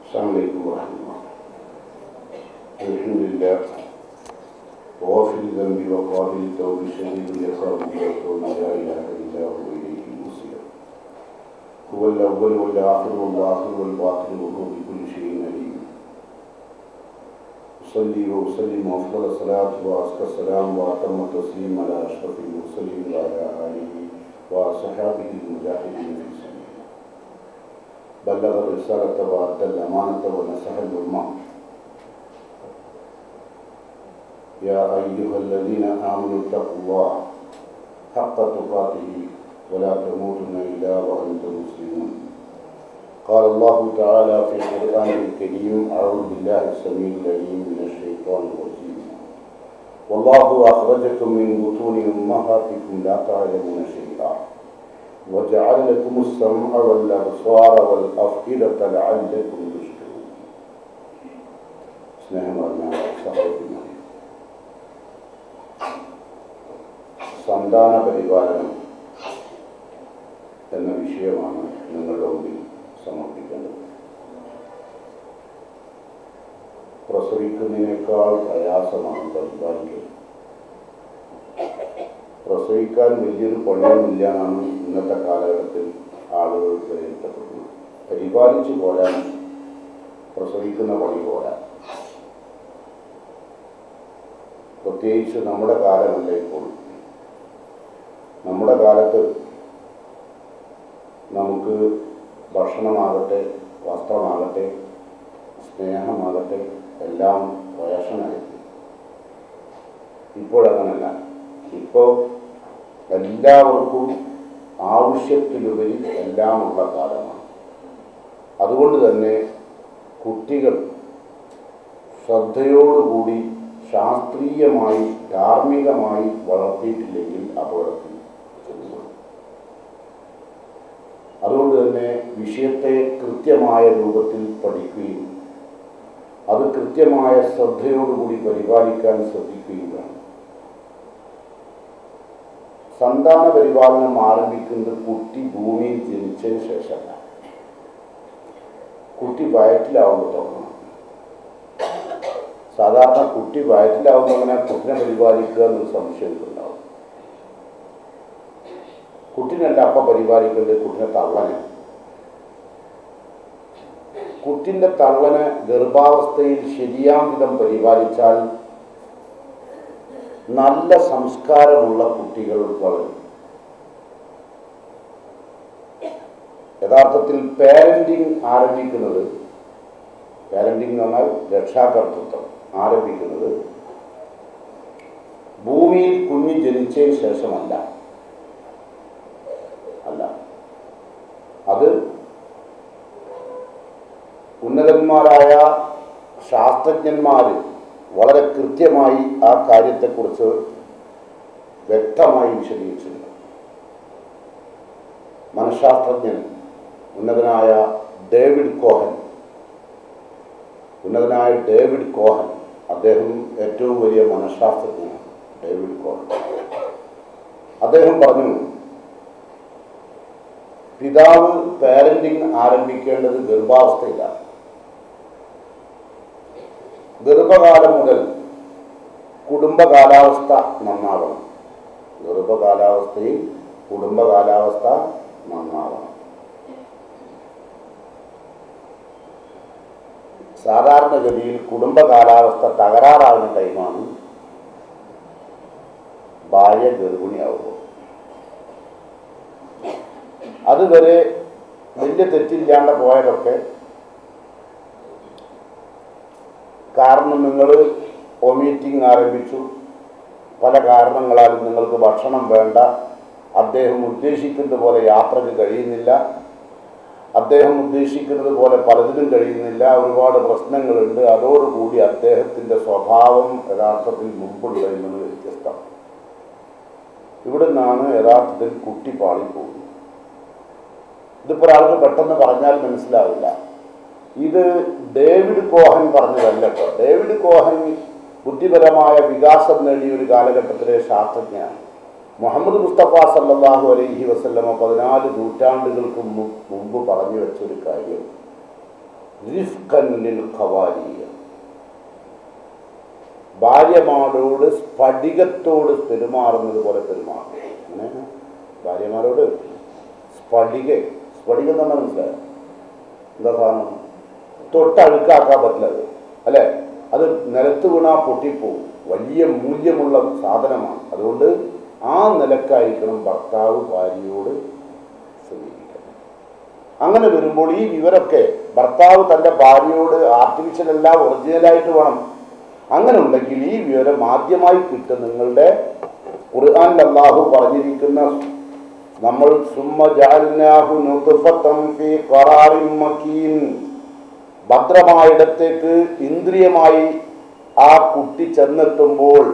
السلام عليكم ورحمة الله. الحمد لله وغافر الذنب وقابل التوب شديد العقاب والتوب لا إله إلا هو إليه المصير. هو الأول والآخر والظاهر والباطن وهو بكل شيء عليم. أصلي وأسلم أفضل الصلاة وأزكى السلام وأتم التسليم على أشرف المرسلين وعلى آله وصحابه المجاهدين في سبيله. بلغ الرسالة وأدى الأمانة ونصح الأمة. يا أيها الذين آمنوا اتقوا الله حق تقاته ولا تموتن إلا وأنتم مسلمون. قال الله تعالى في القرآن الكريم: أعوذ بالله السميع العليم من الشيطان الرجيم. والله أخرجكم من بطون أمهاتكم لا تعلمون شيئا وجعل لكم السمع والأبصار والأفئدة لعلكم تشكرون. സ്നേഹം സഹോദരന്മാരെ, സന്താന പരിപാലനം എന്ന വിഷയമാണ് നിങ്ങളുടെ മുമ്പിൽ സമർപ്പിക്കേണ്ടത്. പ്രസവിക്കുന്നതിനേക്കാൾ പ്രയാസമാണ് പരിപാലിക്കൽ. പ്രസവിക്കാൻ വലിയൊരു പണിയൊന്നുമില്ല എന്നാണ് ഇന്നത്തെ കാലഘട്ടത്തിൽ ആളുകൾ വിലയിരുത്തപ്പെടുന്നത്. പരിപാലിച്ചു പോരാൻ പ്രസവിക്കുന്ന പണി പോരാ. പ്രത്യേകിച്ച് നമ്മുടെ കാലമല്ല ഇപ്പോൾ. നമ്മുടെ കാലത്ത് നമുക്ക് ഭക്ഷണമാകട്ടെ, വസ്ത്രമാകട്ടെ, സ്നേഹമാകട്ടെ എല്ലാം റേഷനായിരുന്നു. ഇപ്പോഴങ്ങനല്ല. ഇപ്പോൾ എല്ലാവർക്കും ആവശ്യത്തിലുപരി എല്ലാമുള്ള കാലമാണ്. അതുകൊണ്ട് തന്നെ കുട്ടികൾ ശ്രദ്ധയോടുകൂടി ശാസ്ത്രീയമായി ധാർമ്മികമായി വളർത്തിയിട്ടില്ലെങ്കിൽ അപകടത്തിൽ ചെന്നുകൊള്ളും. അതുകൊണ്ട് തന്നെ വിഷയത്തെ കൃത്യമായ രൂപത്തിൽ പഠിക്കുകയും അത് കൃത്യമായ ശ്രദ്ധയോടുകൂടി പരിപാലിക്കാൻ ശ്രദ്ധിക്കുകയും വേണം. സന്താന പരിപാലനം ആരംഭിക്കുന്നത് കുട്ടി ഭൂമിയിൽ ജനിച്ചതിന് ശേഷമല്ല, കുട്ടി വയറ്റിലാവുമ്പോൾ തുടങ്ങണം. സാധാരണ കുട്ടി വയറ്റിലാവുന്നങ്ങനെ കുട്ടിനെ പരിപാലിക്കുക എന്നൊരു സംശയം ഉണ്ടാവും. കുട്ടിനല്ല അപ്പം പരിപാലിക്കേണ്ടത്, കുട്ടിനെ തള്ളനെ. കുട്ടിൻ്റെ തള്ളനെ ഗർഭാവസ്ഥയിൽ ശരിയാം വിധം പരിപാലിച്ചാൽ നല്ല സംസ്കാരമുള്ള കുട്ടികൾ വളരും. യഥാർത്ഥത്തിൽ പാരന്റിങ് ആരംഭിക്കുന്നത്, പാരന്റിങ് എന്ന് പറഞ്ഞാൽ രക്ഷാകർതൃത്വം ആരംഭിക്കുന്നത് ഭൂമിയിൽ കുഞ്ഞ് ജനിച്ചതിന് ശേഷമല്ല. അത് ഉന്നതന്മാരായ ശാസ്ത്രജ്ഞന്മാർ വളരെ കൃത്യമായി ആ കാര്യത്തെക്കുറിച്ച് വ്യക്തമായി വിശദീകരിച്ചിട്ടുണ്ട്. മനഃശാസ്ത്രജ്ഞൻ ഉന്നതനായ ഡേവിഡ് കോഹൻ, അദ്ദേഹം ഏറ്റവും വലിയ മനഃശാസ്ത്രജ്ഞനാണ്. ഡേവിഡ് കോഹൻ അദ്ദേഹം പറഞ്ഞു, പിതാവ് പാരന്റിങ് ആരംഭിക്കേണ്ടത് ഗർഭാവസ്ഥയിലാണ്. ഗർഭകാലം മുതൽ കുടുംബ കാലാവസ്ഥ നന്നാവണം. ഗർഭകാലാവസ്ഥയിൽ കുടുംബ കാലാവസ്ഥ നന്നാവണം. സാധാരണഗതിയിൽ കുടുംബ കാലാവസ്ഥ തകരാറാവുന്ന ടൈമാണ് ഭാര്യ ഗർഭിണിയാവുമ്പോൾ. അതുവരെ വലിയ തെറ്റില്ലാണ്ട് പോയതൊക്കെ കാരണം നിങ്ങൾ വൊമിറ്റിംഗ് ആരംഭിച്ചു, പല കാരണങ്ങളാലും നിങ്ങൾക്ക് ഭക്ഷണം വേണ്ട, അദ്ദേഹം ഉദ്ദേശിക്കുന്നത് പോലെ യാത്രക്ക് കഴിയുന്നില്ല, അദ്ദേഹം ഉദ്ദേശിക്കുന്നത് പോലെ പലതിനും കഴിയുന്നില്ല, ഒരുപാട് പ്രശ്നങ്ങളുണ്ട്. അതോടുകൂടി അദ്ദേഹത്തിൻ്റെ സ്വഭാവം യഥാർത്ഥത്തിൽ മുമ്പുള്ളതിൽ നിന്ന് വ്യത്യസ്തമാണ്. ഇവിടെ നിന്നാണ് യഥാർത്ഥത്തിൽ കുട്ടി പാളിപ്പോകുന്നത്. ഇതിപ്പോൾ ഒരാൾക്ക് പെട്ടെന്ന് പറഞ്ഞാൽ മനസ്സിലാവില്ല. ഇത് ഡേവിഡ് കോഹൻ പറഞ്ഞതല്ല കേട്ടോ. ഡേവിഡ് കോഹൻ ബുദ്ധിപരമായ വികാസം നേടിയ ഒരു കാലഘട്ടത്തിലെ ശാസ്ത്രജ്ഞനാണ്. മുഹമ്മദ് മുസ്തഫ സല്ലല്ലാഹു അലൈഹി വസല്ലമ 14 നൂറ്റാണ്ടുകൾക്ക് മുമ്പ് പറഞ്ഞു വെച്ചൊരു കാര്യം റിഫ്ഖൻ ലിൽ ഖവാലിയ, ഭാര്യമാരോട് സ്ഫടികത്തോട് പെരുമാറുന്നത് പോലെ പെരുമാറും. അങ്ങനെ ഭാര്യമാരോട് സ്ഫടികം എന്ന് പറഞ്ഞാൽ മനസ്സിലായോ? എന്താ സാധനം? തൊട്ടഴുക്കാക്കാൻ പറ്റില്ല അത്, അല്ലേ? അത് നിലത്ത് വീണാ പൊട്ടിപ്പോവും. വലിയ മൂല്യമുള്ള സാധനമാണ്. അതുകൊണ്ട് ആ നിലക്കായിരിക്കണം ഭർത്താവ് ഭാര്യയോട് സമീപിക്കണം. അങ്ങനെ വരുമ്പോൾ ഈ വിവരമൊക്കെ ഭർത്താവ് തൻ്റെ ഭാര്യയോട് ആർട്ടിഫിഷ്യൽ അല്ല, ഒറിജിനലായിട്ട് വേണം. അങ്ങനെ ഉണ്ടെങ്കിൽ ഈ വിവരം ആദ്യമായി കിട്ടും നിങ്ങളുടെ ഖുർആനിൽ അല്ലാഹു പറഞ്ഞിരിക്കുന്ന നമ്മൾ സുമ്മ ജഅൽനാഹു നുത്ഫതൻ ഫീ ഖറാറിൻ മക്കീൻ, ഭദ്രമായിടത്തേക്ക് ഇന്ദ്രിയമായി ആ കുട്ടി ചെന്നെത്തുമ്പോൾ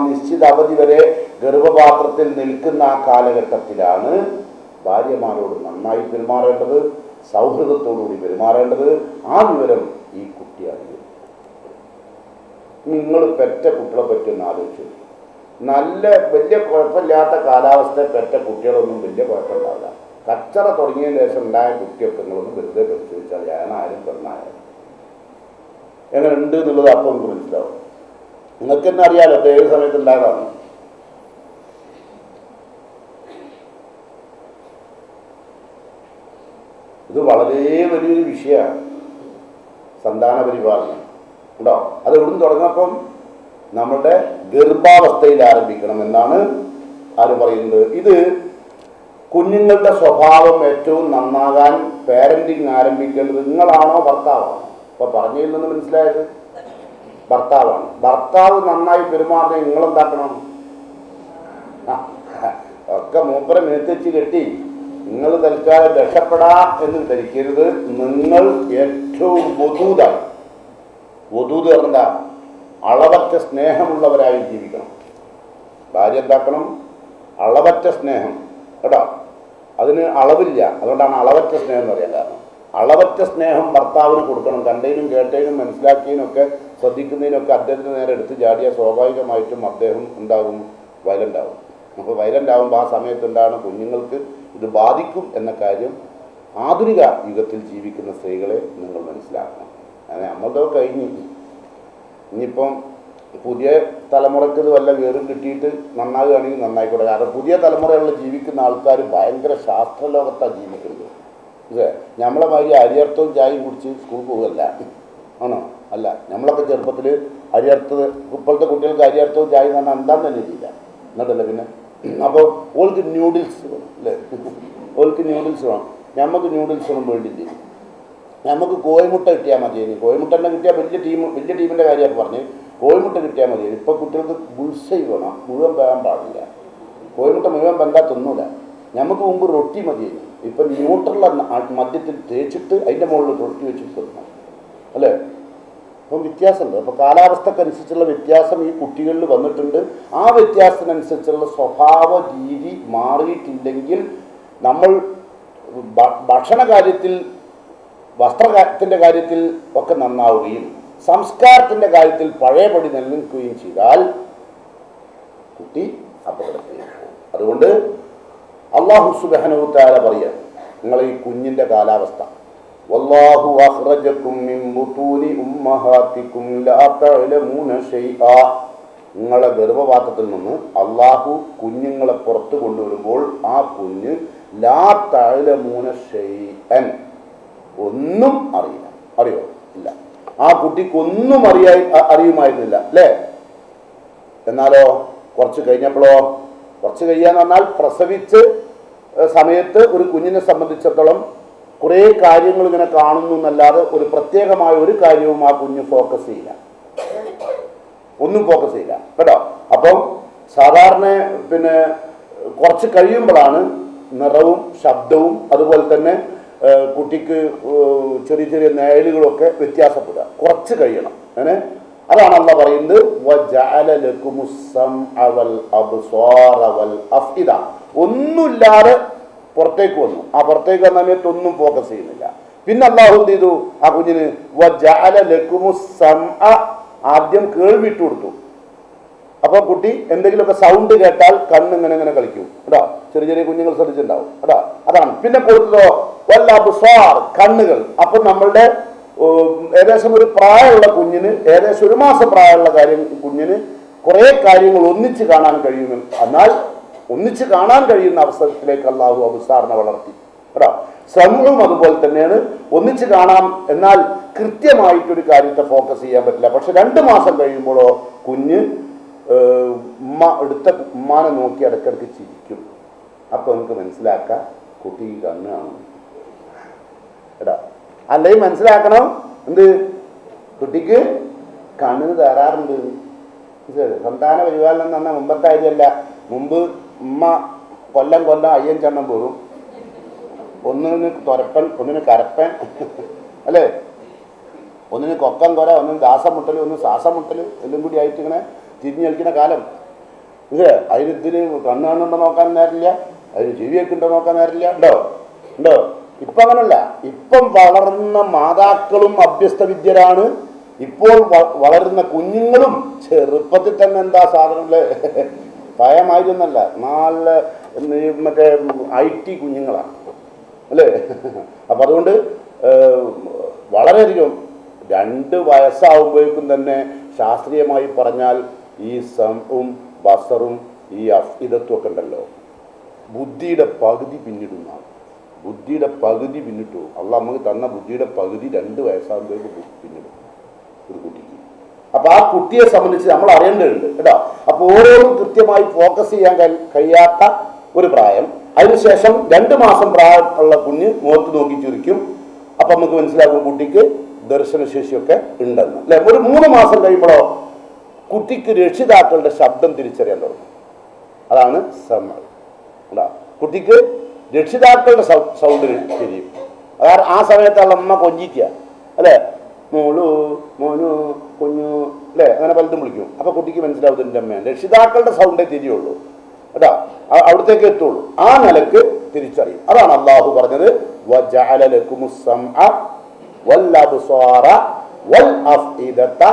നിശ്ചിത അവധി വരെ ഗർഭപാത്രത്തിൽ നിൽക്കുന്ന ആ കാലഘട്ടത്തിലാണ് ഭാര്യമാരോട് നന്നായി പെരുമാറേണ്ടത്, സൗഹൃദത്തോടുകൂടി പെരുമാറേണ്ടത്. ആ വിവരം ഈ കുട്ടി അറിയും. നിങ്ങൾ പെറ്റ കുട്ടികളെ പറ്റി ഒന്ന് ആലോചിച്ചു. നല്ല വലിയ കുഴപ്പമില്ലാത്ത കാലാവസ്ഥ പെറ്റ കുട്ടികളൊന്നും വലിയ കുഴപ്പമുണ്ടാവില്ല. കച്ചറ തുടങ്ങിയതിന് ശേഷം ഉണ്ടായ കുട്ടിയൊക്കെ നിങ്ങളൊന്ന് വെറുതെ പരിശോധിച്ചാൽ ഞാനാരും പെണ്ണായാലും എങ്ങനെ ഉണ്ട് എന്നുള്ളത് അപ്പം നമുക്ക് മനസ്സിലാവും. നിങ്ങൾക്ക് തന്നെ അറിയാലോ അത് ഏത് സമയത്ത് ഉണ്ടായതാണ്. ഇത് വളരെ വലിയൊരു വിഷയമാണ് സന്താന പരിപാലനം. ഉണ്ടോ? അത് എവിടുന്ന് തുടങ്ങപ്പം നമ്മുടെ ഗർഭാവസ്ഥയിൽ ആരംഭിക്കണം എന്നാണ് ആര് പറയുന്നത്. ഇത് കുഞ്ഞുങ്ങളുടെ സ്വഭാവം ഏറ്റവും നന്നാകാൻ പാരന്റിങ് ആരംഭിക്കേണ്ടത് നിങ്ങളാണോ ഭർത്താവാണോ? അപ്പൊ പറഞ്ഞതിൽ നിന്ന് മനസ്സിലായത് ഭർത്താവാണ്. ഭർത്താവ് നന്നായി പെരുമാറുന്ന നിങ്ങളെന്താക്കണം? ഒക്കെ മൂപ്പരെ മേത്തിച്ച് കെട്ടി നിങ്ങൾ തൽക്കാലം രക്ഷപ്പെടാം എന്ന് ധരിക്കരുത്. നിങ്ങൾ ഏറ്റവും വധൂത് പറഞ്ഞ അളവറ്റ സ്നേഹമുള്ളവരായി ജീവിക്കണം. ഭാര്യ എന്താക്കണം? അളവറ്റ സ്നേഹം. കേട്ടോ, അതിന് അളവില്ല. അതുകൊണ്ടാണ് അളവറ്റ സ്നേഹം എന്ന് പറയാൻ കാരണം. അളവറ്റ സ്നേഹം ഭർത്താവിന് കൊടുക്കണം. കണ്ടതിനും കേട്ടതിനും മനസ്സിലാക്കിയതിനൊക്കെ ശ്രദ്ധിക്കുന്നതിനൊക്കെ അദ്ദേഹത്തിന് നേരെ എടുത്ത് ചാടിയ സ്വാഭാവികമായിട്ടും അദ്ദേഹം ഉണ്ടാകും വയലൻ്റ് ആവും. അപ്പോൾ വയലൻ്റ് ആകുമ്പോൾ ആ സമയത്തുണ്ടാകുന്ന കുഞ്ഞുങ്ങൾക്ക് ഇത് ബാധിക്കും എന്ന കാര്യം ആധുനിക യുഗത്തിൽ ജീവിക്കുന്ന സ്ത്രീകളെ നിങ്ങൾ മനസ്സിലാക്കണം. അങ്ങനെ നമ്മളതൊക്കെ കഴിഞ്ഞ് ഇനിയിപ്പം പുതിയ തലമുറയ്ക്ക് ഇത് വല്ല വേറും കിട്ടിയിട്ട് നന്നാകുകയാണെങ്കിൽ നന്നായിക്കോട്ടെ. കാരണം പുതിയ തലമുറകളിൽ ജീവിക്കുന്ന ആൾക്കാർ ഭയങ്കര ശാസ്ത്രലോകത്താണ് ജീവിക്കുന്നത്. അല്ലേ? നമ്മളെ മാതിരി അരിയർത്ഥവും ചായയും കുടിച്ച് സ്കൂളിൽ പോകുകയല്ല. ആണോ? അല്ല. നമ്മളൊക്കെ ചെറുപ്പത്തിൽ അരിയർത്ഥത്, ഇപ്പോഴത്തെ കുട്ടികൾക്ക് അരിയർത്ഥവും ചായ എന്ന് പറഞ്ഞാൽ എന്താണെന്ന് തന്നെ ചെയ്യില്ല. എന്നിട്ടല്ലേ പിന്നെ. അപ്പോൾ ഓൾക്ക് ന്യൂഡിൽസ് വേണം, അല്ലേ? ഓൾക്ക് ന്യൂഡിൽസ് വേണം. നമുക്ക് ന്യൂഡിൽസ് ഒന്നും വേണ്ടില്ല. നമുക്ക് കോഴിമുട്ട കിട്ടിയാൽ മതി. കോഴിമുട്ട തന്നെ കിട്ടിയാൽ വലിയ ടീമിൻ്റെ കാര്യമാണ് പറഞ്ഞ് കോഴിമുട്ട കിട്ടിയാൽ മതി. ഇപ്പോൾ കുട്ടികൾക്ക് ബുൾസൈ വേണം, മുഴുവൻ വേകാൻ പാടില്ല. കോഴിമുട്ട മുഴുവൻ വെന്താൽ തിന്നൂല. നമുക്ക് മുമ്പ് റൊട്ടി മതി. ഇപ്പം ന്യൂട്രൽ മദ്യത്തിൽ തേച്ചിട്ട് അതിൻ്റെ മുകളിൽ റൊട്ടി വെച്ചിട്ട് തിന്നണം, അല്ലേ? അപ്പം വ്യത്യാസമുണ്ട്. അപ്പോൾ കാലാവസ്ഥക്കനുസരിച്ചുള്ള വ്യത്യാസം ഈ കുട്ടികളിൽ വന്നിട്ടുണ്ട്. ആ വ്യത്യാസത്തിനനുസരിച്ചുള്ള സ്വഭാവ രീതി മാറിയിട്ടില്ലെങ്കിൽ നമ്മൾ ഭക്ഷണ കാര്യത്തിൽ, വസ്ത്രത്തിൻ്റെ കാര്യത്തിൽ ഒക്കെ നന്നാവുകയും സംസ്കാരത്തിൻ്റെ കാര്യത്തിൽ പഴയപടി നിലനിൽക്കുകയും ചെയ്താൽ കുട്ടി അപകടത്തിൽ പോകും. അതുകൊണ്ട് അല്ലാഹു സുബ്ഹാനഹു തആല പറയുക, നിങ്ങൾ ഈ കുഞ്ഞിൻ്റെ കാലാവസ്ഥ, വല്ലാഹു അഖ്റജകും മിൻ ബുതൂനി ഉമ്മഹാതികും ലാ തഅലമൂന ശൈആ, നിങ്ങളെ ഗർഭപാത്രത്തിൽ നിന്ന് അള്ളാഹു കുഞ്ഞുങ്ങളെ പുറത്ത് കൊണ്ടുവരുമ്പോൾ ആ കുഞ്ഞ് ലാ തഅലമൂന ശൈഅൻ, ഒന്നും അറിയില്ല. അറിയോ? ഇല്ല. ആ കുട്ടിക്കൊന്നും അറിയുമായിരുന്നില്ല, അല്ലേ? എന്നാലോ കുറച്ച് കഴിഞ്ഞപ്പോഴോ, കുറച്ച് കഴിയാന്ന് പറഞ്ഞാൽ പ്രസവിച്ച് സമയത്ത് ഒരു കുഞ്ഞിനെ സംബന്ധിച്ചിടത്തോളം കുറേ കാര്യങ്ങൾ ഇങ്ങനെ കാണുന്നു എന്നല്ലാതെ ഒരു പ്രത്യേകമായ ഒരു കാര്യവും ആ കുഞ്ഞ് ഫോക്കസ് ചെയ്യില്ല, ഒന്നും ഫോക്കസ് ചെയ്യില്ല, കേട്ടോ. അപ്പം സാധാരണ പിന്നെ കുറച്ച് കഴിയുമ്പോഴാണ് നിറവും ശബ്ദവും അതുപോലെ തന്നെ കുട്ടിക്ക് ചെറിയ ചെറിയ നേലുകളൊക്കെ വ്യത്യാസപ്പെടുക. കുറച്ച് കഴിയണം. അങ്ങനെ അതാണ് അള്ളാഹ് പറയുന്നത്, വജഅല ലകുമുസ് സമഅ വൽ അബ്സാറ വൽ അഫ്ഇദ, ഒന്നുമില്ലാതെ പുറത്തേക്ക് വന്നു. ആ പുറത്തേക്ക് വന്ന സമയത്ത് ഒന്നും ഫോക്കസ് ചെയ്യുന്നില്ല. പിന്നെ അള്ളാഹു എന്ത് ചെയ്തു? ആ കുഞ്ഞിന് വജഅല ലകുമുസ് സമഅ, ആദ്യം കേൾവി ഇട്ട് കൊടുത്തു. അപ്പോൾ കുട്ടി എന്തെങ്കിലുമൊക്കെ സൗണ്ട് കേട്ടാൽ കണ്ണ് ഇങ്ങനെ കളിക്കും കേട്ടോ. ചെറിയ ചെറിയ കുഞ്ഞുങ്ങൾ ശ്രദ്ധിച്ചിട്ടുണ്ടാവും കേട്ടോ. അതാണ്. പിന്നെ കൊടുത്തതോ വല്ല അബ്സാർ, കണ്ണുകൾ. അപ്പം നമ്മളുടെ ഏകദേശം ഒരു പ്രായമുള്ള കുഞ്ഞിന്, ഏകദേശം 1 മാസം പ്രായമുള്ള കുഞ്ഞിന് കുറേ കാര്യങ്ങൾ ഒന്നിച്ച് കാണാൻ കഴിയുന്നു. എന്നാൽ ഒന്നിച്ച് കാണാൻ കഴിയുന്ന അവസരത്തിലേക്ക് അള്ളാഹു അബ്സാറിനെ വളർത്തി കേട്ടോ. സമൂഹം അതുപോലെ തന്നെയാണ്, ഒന്നിച്ച് കാണാം, എന്നാൽ കൃത്യമായിട്ടൊരു കാര്യത്തെ ഫോക്കസ് ചെയ്യാൻ പറ്റില്ല. പക്ഷെ 2 മാസം കഴിയുമ്പോഴോ കുഞ്ഞ് ഉമ്മാനെ നോക്കി ഇടയ്ക്കിടയ്ക്ക് ചിരിക്കും. അപ്പൊ നമുക്ക് മനസ്സിലാക്കാം കുട്ടി കണ്ണ് കാണും എടാ. അല്ലെങ്കിൽ മനസ്സിലാക്കണം എന്ത്, കുട്ടിക്ക് കണ്ണിന് തരാറുണ്ട്. സന്താന പരിപാലനം എന്ന് പറഞ്ഞാൽ മുമ്പത്തെ കാര്യമല്ല. മുമ്പ് ഉമ്മ കൊല്ലം അയ്യൻ ചെണ്ണം പോരും, ഒന്നിന് തുരപ്പൻ, ഒന്നിന് കരപ്പൻ അല്ലേ, ഒന്നിന് കൊക്കം കൊര, ഒന്നിന് ദാസം മുട്ടൽ, ഒന്നിന് ശ്വാസം മുട്ടൽ, എല്ലാം കൂടി ആയിട്ട് ഇങ്ങനെ തിരിഞ്ഞു കളിക്കുന്ന കാലം. ഇത് അതിന് കണ്ണ് കാണുന്നുണ്ടോ നോക്കാൻ നേരില്ല, അതിന് ജീവിയൊക്കെ ഉണ്ടോ നോക്കാൻ നേരില്ല. ഉണ്ടോ? ഇപ്പം അങ്ങനല്ല. ഇപ്പം വളർന്ന മാതാക്കളും അഭ്യസ്ത വിദ്യരാണ്. ഇപ്പോൾ വളരുന്ന കുഞ്ഞുങ്ങളും ചെറുപ്പത്തിൽ തന്നെ എന്താ സാധനം അല്ലേ, ഭയമായിരുന്നല്ല, നല്ല മറ്റേ IT കുഞ്ഞുങ്ങളാണ് അല്ലേ. അപ്പം അതുകൊണ്ട് വളരെയധികം 2 വയസ്സാവുമ്പോഴേക്കും തന്നെ ശാസ്ത്രീയമായി പറഞ്ഞാൽ ഈ സമവും ബസറും ഈ അഫ്ഇദത്തും ഒക്കെ ഉണ്ടല്ലോ, ബുദ്ധിയുടെ പകുതി പിന്നിടുന്നതാണ്. ബുദ്ധിയുടെ പകുതി പിന്നിട്ടു. അള്ളാഹ് നമുക്ക് തന്ന ബുദ്ധിയുടെ പകുതി 2 വയസ്സാകുമ്പോഴേക്കും പിന്നിടും ഒരു കുട്ടിക്ക്. അപ്പൊ ആ കുട്ടിയെ സംബന്ധിച്ച് നമ്മൾ അറിയേണ്ടതുണ്ട് കേട്ടോ. അപ്പൊ ഓരോന്നും കൃത്യമായി ഫോക്കസ് ചെയ്യാൻ കഴിയാത്ത ഒരു പ്രായം. അതിനുശേഷം 2 മാസം പ്രായമുള്ള കുഞ്ഞ് മുഖത്ത് നോക്കി ചുരുക്കും. അപ്പൊ നമുക്ക് മനസ്സിലാക്കും കുട്ടിക്ക് ദർശനശേഷിയൊക്കെ ഉണ്ടെന്ന് അല്ലെ. ഒരു 3 മാസം കഴിയുമ്പോഴോ കുട്ടിക്ക് രക്ഷിതാക്കളുടെ ശബ്ദം തിരിച്ചറിയാൻ തുടങ്ങും. അതാണ് സമ. കുട്ടിക്ക് രക്ഷിതാക്കളുടെ സൗണ്ട് തിരിയും. അതായത് ആ സമയത്തുള്ള അമ്മ കൊഞ്ചിക്കുക അല്ലേ, മോളു മോനു കുഞ്ഞു അല്ലേ, അങ്ങനെ പലതും വിളിക്കും. അപ്പൊ കുട്ടിക്ക് മനസ്സിലാവും എൻ്റെ അമ്മയാണ്. രക്ഷിതാക്കളുടെ സൗണ്ടേ തിരിയുള്ളൂ കേട്ടോ, അവിടത്തേക്ക് എത്തുള്ളൂ. ആ നിലക്ക് തിരിച്ചറിയും. അതാണ് അള്ളാഹു പറഞ്ഞത് വജഅല ലക്കുമുസ് സമഅ വൽ അബ്സാറ വൽ അഫ്ഇദത.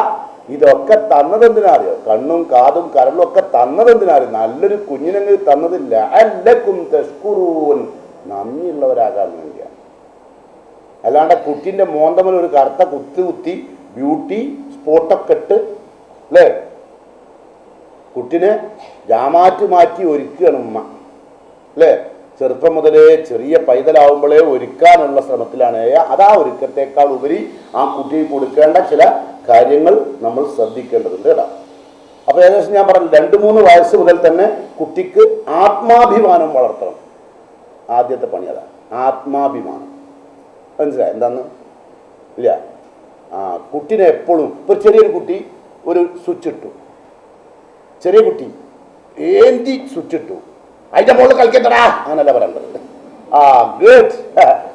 ഇതൊക്കെ തന്നതെന്തിനാറിയോ? കണ്ണും കാതും കരളും ഒക്കെ തന്നതെന്തിനാറിയോ? നല്ലൊരു കുഞ്ഞിനെങ്കിൽ തന്നതില്ല, ലഅല്ലക്കും തഷ്കുറൂൻ, നന്ദിയുള്ളവരാകാൻ വേണ്ടിയാണ്. അല്ലാണ്ട് കുട്ടിൻ്റെ മോന്തമൽ ഒരു കറുത്ത കുത്തി ബ്യൂട്ടി സ്പോട്ടൊക്കെ ഇട്ട് അല്ലേ, കുട്ടിനെ മാറ്റി ഒരുക്കുകയാണ് ഉമ്മ അല്ലേ. ചെറുപ്പം മുതലേ ചെറിയ പൈതലാവുമ്പോഴേ ഒരുക്കാനുള്ള ശ്രമത്തിലാണ്. അതാ ഒരുക്കത്തേക്കാൾ ഉപരി ആ കുട്ടിക്ക് കൊടുക്കേണ്ട ചില കാര്യങ്ങൾ നമ്മൾ ശ്രദ്ധിക്കേണ്ടതുണ്ട് കേട്ടോ. അപ്പോൾ ഏകദേശം ഞാൻ പറഞ്ഞു 2-3 വയസ്സ് മുതൽ തന്നെ കുട്ടിക്ക് ആത്മാഭിമാനം വളർത്തണം. ആദ്യത്തെ പണി അതാണ്, ആത്മാഭിമാനം. മനസ്സിലായി എന്താന്ന് ഇല്ല? കുട്ടിനെ എപ്പോഴും, ഇപ്പോൾ ചെറിയൊരു കുട്ടി ഒരു സ്വിച്ച് ഇട്ടു, ചെറിയ കുട്ടി ഏന്തി സ്വിച്ച് ഇട്ടു, അതിൻ്റെ മുകളിൽ കളിക്കത്തടാ അങ്ങനല്ല പറയേണ്ടത്. ഗുഡ്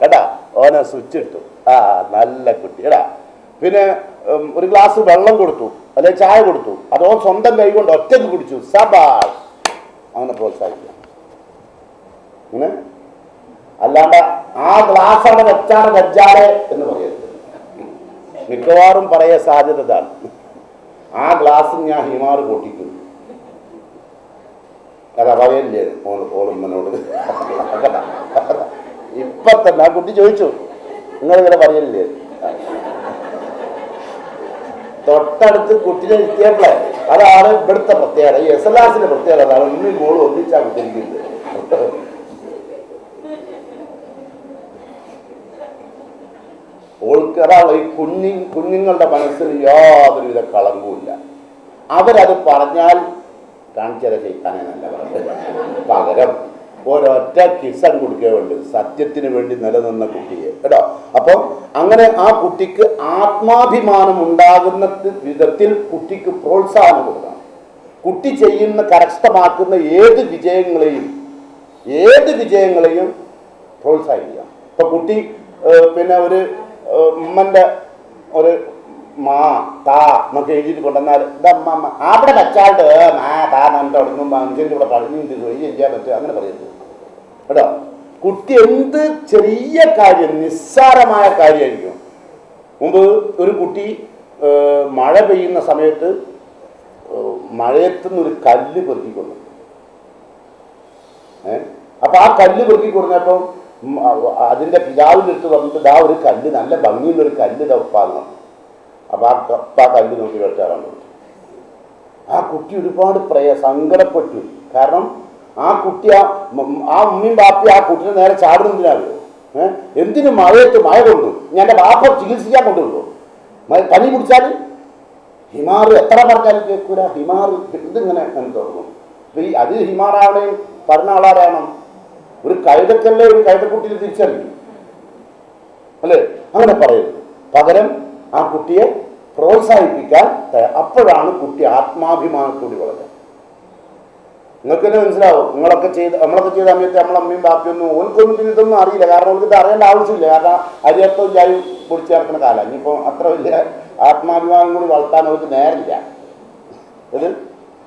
കേട്ടാ, ഓനെ സ്വിച്ച് ഇട്ടു, നല്ല കുട്ടി എടാ. പിന്നെ ഒരു ഗ്ലാസ് വെള്ളം കൊടുത്തു, അല്ലെങ്കിൽ ചായ കൊടുത്തു, അതോ സ്വന്തം കൈ കൊണ്ട് ഒറ്റയ്ക്ക് കുടിച്ചു, സബാഷ്, അങ്ങനെ പ്രോത്സാഹിക്കുക. അങ്ങനെ അല്ലാണ്ട് ആ ഗ്ലാസ്സാണ് വെച്ചാണ് വെച്ചാളെ എന്ന് പറയരുത്. മിക്കവാറും പറയാൻ സാധ്യത ഇതാണ്, ആ ഗ്ലാസ് ഞാൻ ഹിമാറ് പൊട്ടിക്കുന്നു. അതാ പറയല്ലേ ഓളുമ്മനോട്. ഇപ്പൊ തന്നെ ആ കുട്ടി ചോദിച്ചു, നിങ്ങളിങ്ങനെ പറയല്ലേ? തൊട്ടടുത്ത് കുട്ടിനെ ഇരുത്തിയപ്പോഴേ, അതാണ് ഇവിടുത്തെ പ്രത്യേകത. ഈ SLRന്റെ പ്രത്യേകത അതാണ്, ഉമ്മയും മോളും ഒന്നിച്ചാ കുത്തിരിക്കുന്നത്. ഓൾക്ക് അതാണ് ഈ കുഞ്ഞുങ്ങളുടെ മനസ്സിൽ യാതൊരുവിധ കളങ്കവുമില്ല. അവരത് പറഞ്ഞാൽ കാണിച്ചാലേ ചെയ്യിക്കാനല്ല പറഞ്ഞത്, പകരം ഒരൊറ്റ കിസ്സൻ കൊടുക്കുകയുണ്ട് സത്യത്തിന് വേണ്ടി നിലനിന്ന കുട്ടിയെ കേട്ടോ. അപ്പം അങ്ങനെ ആ കുട്ടിക്ക് ആത്മാഭിമാനം ഉണ്ടാകുന്ന വിധത്തിൽ കുട്ടിക്ക് പ്രോത്സാഹനം കൊടുക്കണം. കുട്ടി ചെയ്യുന്ന കരസ്ഥമാക്കുന്ന ഏത് വിജയങ്ങളെയും പ്രോത്സാഹിപ്പിക്കാം. ഇപ്പൊ കുട്ടി പിന്നെ ഒരു ഉമ്മന്റെ ഒരു മാ താ എന്നൊക്കെ എഴുതിയിട്ട് കൊണ്ടുവന്നാൽ ഇതമ്മ അവിടെ വെച്ചാണ്ട് താ നമ്മുടെ അവിടുന്ന് മനുഷ്യൻ്റെ ഇവിടെ പറഞ്ഞിട്ട് ചെയ്യാൻ പറ്റുക അങ്ങനെ പറയരുത് കേട്ടോ. കുട്ടി എന്ത് ചെറിയ കാര്യം, നിസ്സാരമായ കാര്യമായിരിക്കും. മുമ്പ് ഒരു കുട്ടി മഴ പെയ്യുന്ന സമയത്ത് മഴയത്തുനിന്നൊരു കല്ല് പെറുക്കിക്കൊണ്ടു. അപ്പൊ ആ കല്ല് പെറുക്കിക്കൊടുന്നപ്പം അതിന്റെ പിതാവിൻ്റെ അടുത്ത് വന്നിട്ട് ഇതാ ഒരു കല്ല്, നല്ല ഭംഗിയുള്ളൊരു കല്ല് തപ്പാന്ന്. അപ്പൊ ആ കല്ല് നോക്കി വെട്ടാറാൻ പറ്റും. ആ കുട്ടി ഒരുപാട് സങ്കടപ്പെട്ടു. കാരണം ആ കുട്ടി ആ ഉമ്മയും ബാപ്പി ആ കുട്ടിനെ നേരെ ചാടുന്നതിനാണല്ലോ. എന്തിനു മഴയത്ത് മഴ കൊണ്ടു? ഞാൻ എൻ്റെ ബാപ്പ ചികിത്സിക്കാൻ കൊണ്ടുവരുമോ? പനി പിടിച്ചാൽ ഹിമാർ എത്ര പറഞ്ഞാലും കേൾക്കൂല. ഹിമാർ ഇതിങ്ങനെ തോന്നും. അത് ഹിമാറാവണേയും പറഞ്ഞ ആളാരാണ്? ഒരു കഴുതക്കല്ലേ ഒരു കഴുതക്കുട്ടിയിൽ തിരിച്ചറിയും അല്ലേ? അങ്ങനെ പറയരുത്. പകരം ആ കുട്ടിയെ പ്രോത്സാഹിപ്പിക്കാൻ, അപ്പോഴാണ് കുട്ടി ആത്മാഭിമാനത്തോടെ വളരുക. നിങ്ങൾക്ക് തന്നെ മനസ്സിലാവും. നമ്മളൊക്കെ ചെയ്ത സമയത്ത് നമ്മളമ്മയും ബാപ്പിയൊന്നും ഓൽക്കൊന്നും ഇതൊന്നും അറിയില്ല. കാരണം ഓർക്ക് ഇത് അറിയേണ്ട ആവശ്യമില്ല. കാരണം അരിയത്തവും ചായും പൊടിച്ചു ചേർക്കുന്ന കാലം. ഇനിയിപ്പോൾ അത്ര വലിയ ആത്മാഭിമാനം കൂടി വളർത്താൻ അവർക്ക് നേരമില്ല. ഇത്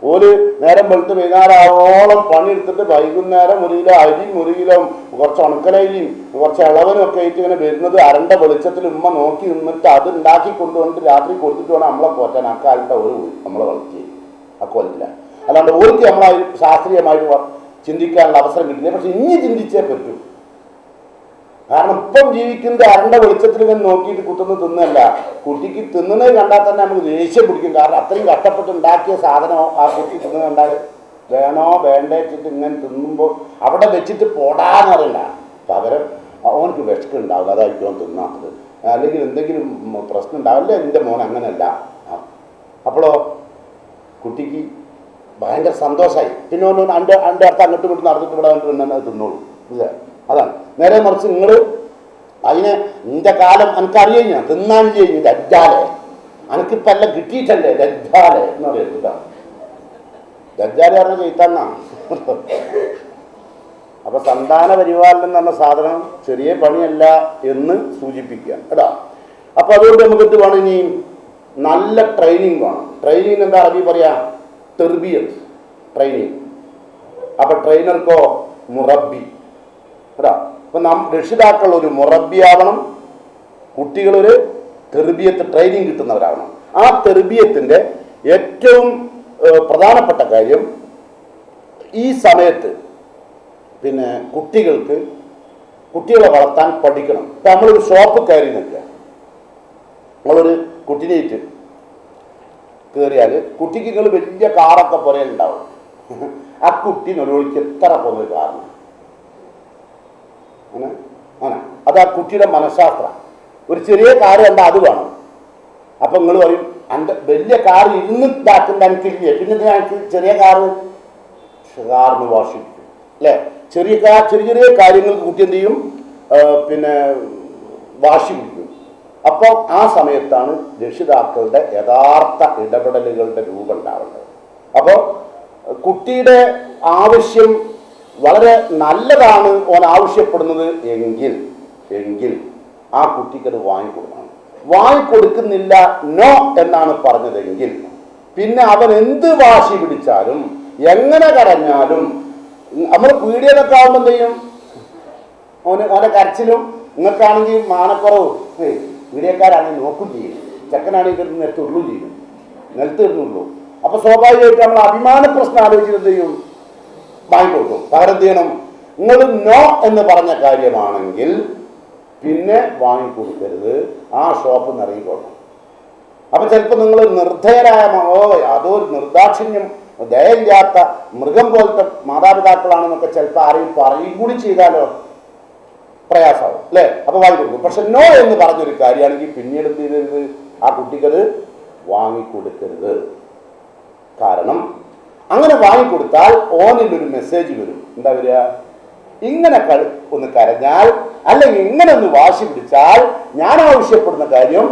ഒരു നേരം വെളുത്ത് വൈകുന്നേരമോളം പണിയെടുത്തിട്ട് വൈകുന്നേരം 1 കിലോ അരിയും 1 കിലോ കുറച്ച് ഉണക്കലരിയും കുറച്ച് ഇളവനും ഒക്കെ ആയിട്ട് ഇങ്ങനെ വരുന്നത് അരണ്ട വെളിച്ചത്തിൽ ഉമ്മ നോക്കി നിന്നിട്ട് അത് ഉണ്ടാക്കി കൊണ്ടുവന്നിട്ട് രാത്രി കൊടുത്തിട്ട് വേണം നമ്മളെ പോറ്റാൻ. അക്കാലത്തെ ഒരു നമ്മളെ വളർത്തി അക്കോലത്തില്ല. അല്ലാണ്ട് ഓർക്ക് നമ്മളെ ശാസ്ത്രീയമായിട്ട് ചിന്തിക്കാനുള്ള അവസരം കിട്ടില്ല. പക്ഷെ ഇനി ചിന്തിച്ചേ പറ്റൂ. കാരണം ഇപ്പം ജീവിക്കുന്നത് അരണ്ട വെളിച്ചത്തിൽ ഇങ്ങനെ നോക്കിയിട്ട് കുത്തുന്ന തിന്നല്ല. കുട്ടിക്ക് തിന്നുന്നത് കണ്ടാൽ തന്നെ നമുക്ക് ദേഷ്യം പിടിക്കും. കാരണം അത്രയും കഷ്ടപ്പെട്ട് ഉണ്ടാക്കിയ സാധനം ആ കുട്ടി തിന്നു കണ്ടാൽ വേണോ വേണ്ടേ വെച്ചിട്ട് ഇങ്ങനെ തിന്നുമ്പോൾ അവിടെ വെച്ചിട്ട് പോടാന്ന് പറയണ്ട. പകരം അവനക്ക് വിശക്കുണ്ടാവില്ല, അതായിരിക്കും അവൻ തിന്നാത്തത്. അല്ലെങ്കിൽ എന്തെങ്കിലും പ്രശ്നം ഉണ്ടാവില്ല. എൻ്റെ മോൻ അങ്ങനെയല്ല. അപ്പോഴോ കുട്ടിക്ക് ഭയങ്കര സന്തോഷമായി. പിന്നെ എൻ്റെ അടുത്ത് അങ്ങോട്ടും ഇങ്ങോട്ടും നടന്നിട്ട് ഇവിടെ വന്നിട്ട് അത് തിന്നോളൂ. അതാണ്. നേരെ മറിച്ച് നിങ്ങൾ അതിനെ നിന്റെ കാലം എനിക്കറിയാം, ഞാൻ തിന്നാൻ ചെയ്യും ലജ്ജാലെ, എനിക്കിപ്പോൾ എല്ലാം കിട്ടിയിട്ടല്ലേ ലജ്ജാലെ എന്ന് പറയുന്നത്. ലജ്ജാലെ പറഞ്ഞ ചെയ്താന്നാണ്. അപ്പൊ സന്താന പരിപാലനം എന്ന് പറഞ്ഞ സാധനം ചെറിയ പണിയല്ല എന്ന് സൂചിപ്പിക്കുക കേട്ടോ. അപ്പൊ അതുകൊണ്ട് നമുക്ക് എന്ത് വേണം? ഇനി നല്ല ട്രെയിനിങ് വേണം. ട്രെയിനിങ് എന്താ അറബി പറയാ? തെർബിയത്ത് ട്രെയിനിങ്. അപ്പൊ ട്രെയിനർക്കോ മുറബി കേട്ടോ. അപ്പൊ രക്ഷിതാക്കൾ ഒരു മുറബിയാവണം, കുട്ടികളൊരു തെർബിയത്ത് ട്രെയിനിങ് കിട്ടുന്നവരാവണം. ആ തെർബിയത്തിന്റെ ഏറ്റവും പ്രധാനപ്പെട്ട കാര്യം ഈ സമയത്ത് പിന്നെ കുട്ടികളെ വളർത്താൻ പഠിക്കണം. ഇപ്പം നമ്മളൊരു ഷോപ്പ് കയറി നിൽക്കുക, നമ്മളൊരു കുട്ടിനേറ്റ് കയറിയാൽ കുട്ടിക്ക് നിങ്ങൾ വലിയ കാറൊക്കെ പോലെ ഉണ്ടാവും. ആ കുട്ടി നൊലോളിക്ക് എത്ര പോകുന്നത് കാരണം അത് ആ കുട്ടിയുടെ മനഃശാസ്ത്രം. ഒരു ചെറിയ കാറ് കണ്ടാൽ അത് വേണം. അപ്പം നിങ്ങൾ പറയും എൻ്റെ വലിയ കാർ ഇരുന്ന് ഇതാക്കുന്ന എനിക്കില്ലേ, പിന്നെ എനിക്ക് ചെറിയ കാറിന് വാശിപ്പിക്കും അല്ലേ? ചെറിയ ചെറിയ കാര്യങ്ങൾക്ക് കുട്ടി എന്ത് ചെയ്യും? പിന്നെ വാശി പിടിക്കും. അപ്പോൾ ആ സമയത്താണ് രക്ഷിതാക്കളുടെ യഥാർത്ഥ ഇടപെടലുകളുടെ രൂപം ഉണ്ടാവേണ്ടത്. അപ്പോൾ കുട്ടിയുടെ ആവശ്യം വളരെ നല്ലതാണ് ഓൻ ആവശ്യപ്പെടുന്നത് എങ്കിൽ ആ കുട്ടിക്കത് വാങ്ങിക്കൊടുക്കണം. വാങ്ങിക്കൊടുക്കുന്നില്ല, നോ എന്നാണ് പറഞ്ഞതെങ്കിൽ പിന്നെ അവൻ എന്ത് വാശി പിടിച്ചാലും എങ്ങനെ കരഞ്ഞാലും നമ്മൾ പീഡിയനൊക്കെ ആകുമ്പോൾ എന്ത് ചെയ്യും? ഓനെ കരച്ചിലും നിങ്ങൾക്കാണെങ്കിൽ മാനക്കുറവ്, പീഡിയക്കാരാണെങ്കിൽ നോക്കും ചെയ്യും, ചെക്കനാണെങ്കിൽ നിലത്തിടുകയും ചെയ്യും, നിലത്തിടുന്നുള്ളൂ. അപ്പൊ സ്വാഭാവികമായിട്ട് നമ്മൾ അഭിമാന പ്രശ്നം ആലോചിച്ചിട്ട് എന്ത് ചെയ്യും? വാങ്ങിക്കൊടുക്കും. പകരം എന്ത് ചെയ്യണം? നിങ്ങൾ നോ എന്ന് പറഞ്ഞ കാര്യമാണെങ്കിൽ പിന്നെ വാങ്ങിക്കൊടുക്കരുത്, ആ ഷോപ്പ് നിറയിക്കൊള്ളണം. അപ്പൊ ചിലപ്പോൾ നിങ്ങൾ നിർദ്ധയരായ യാതൊരു നിർദാക്ഷിണ്യം ദയയില്ലാത്ത മൃഗം പോലത്തെ മാതാപിതാക്കളാണെന്നൊക്കെ ചിലപ്പോൾ ആരെയും പറയും കൂടി ചെയ്താലോ പ്രയാസമാവും അല്ലേ? അപ്പൊ വാങ്ങിക്കൊടുക്കും. പക്ഷെ നോ എന്ന് പറഞ്ഞൊരു കാര്യമാണെങ്കിൽ പിന്നീട് എന്ത് ചെയ്തരുത്? ആ കുട്ടിക്കത് വാങ്ങിക്കൊടുക്കരുത്. കാരണം അങ്ങനെ വാങ്ങിക്കൊടുത്താൽ ഓനിലൊരു മെസ്സേജ് വരും. എന്താ വരിക? ഇങ്ങനെ ഒന്ന് കരഞ്ഞാൽ അല്ലെങ്കിൽ ഇങ്ങനെ ഒന്ന് വാശി പിടിച്ചാൽ ഞാൻ ആവശ്യപ്പെടുന്ന കാര്യം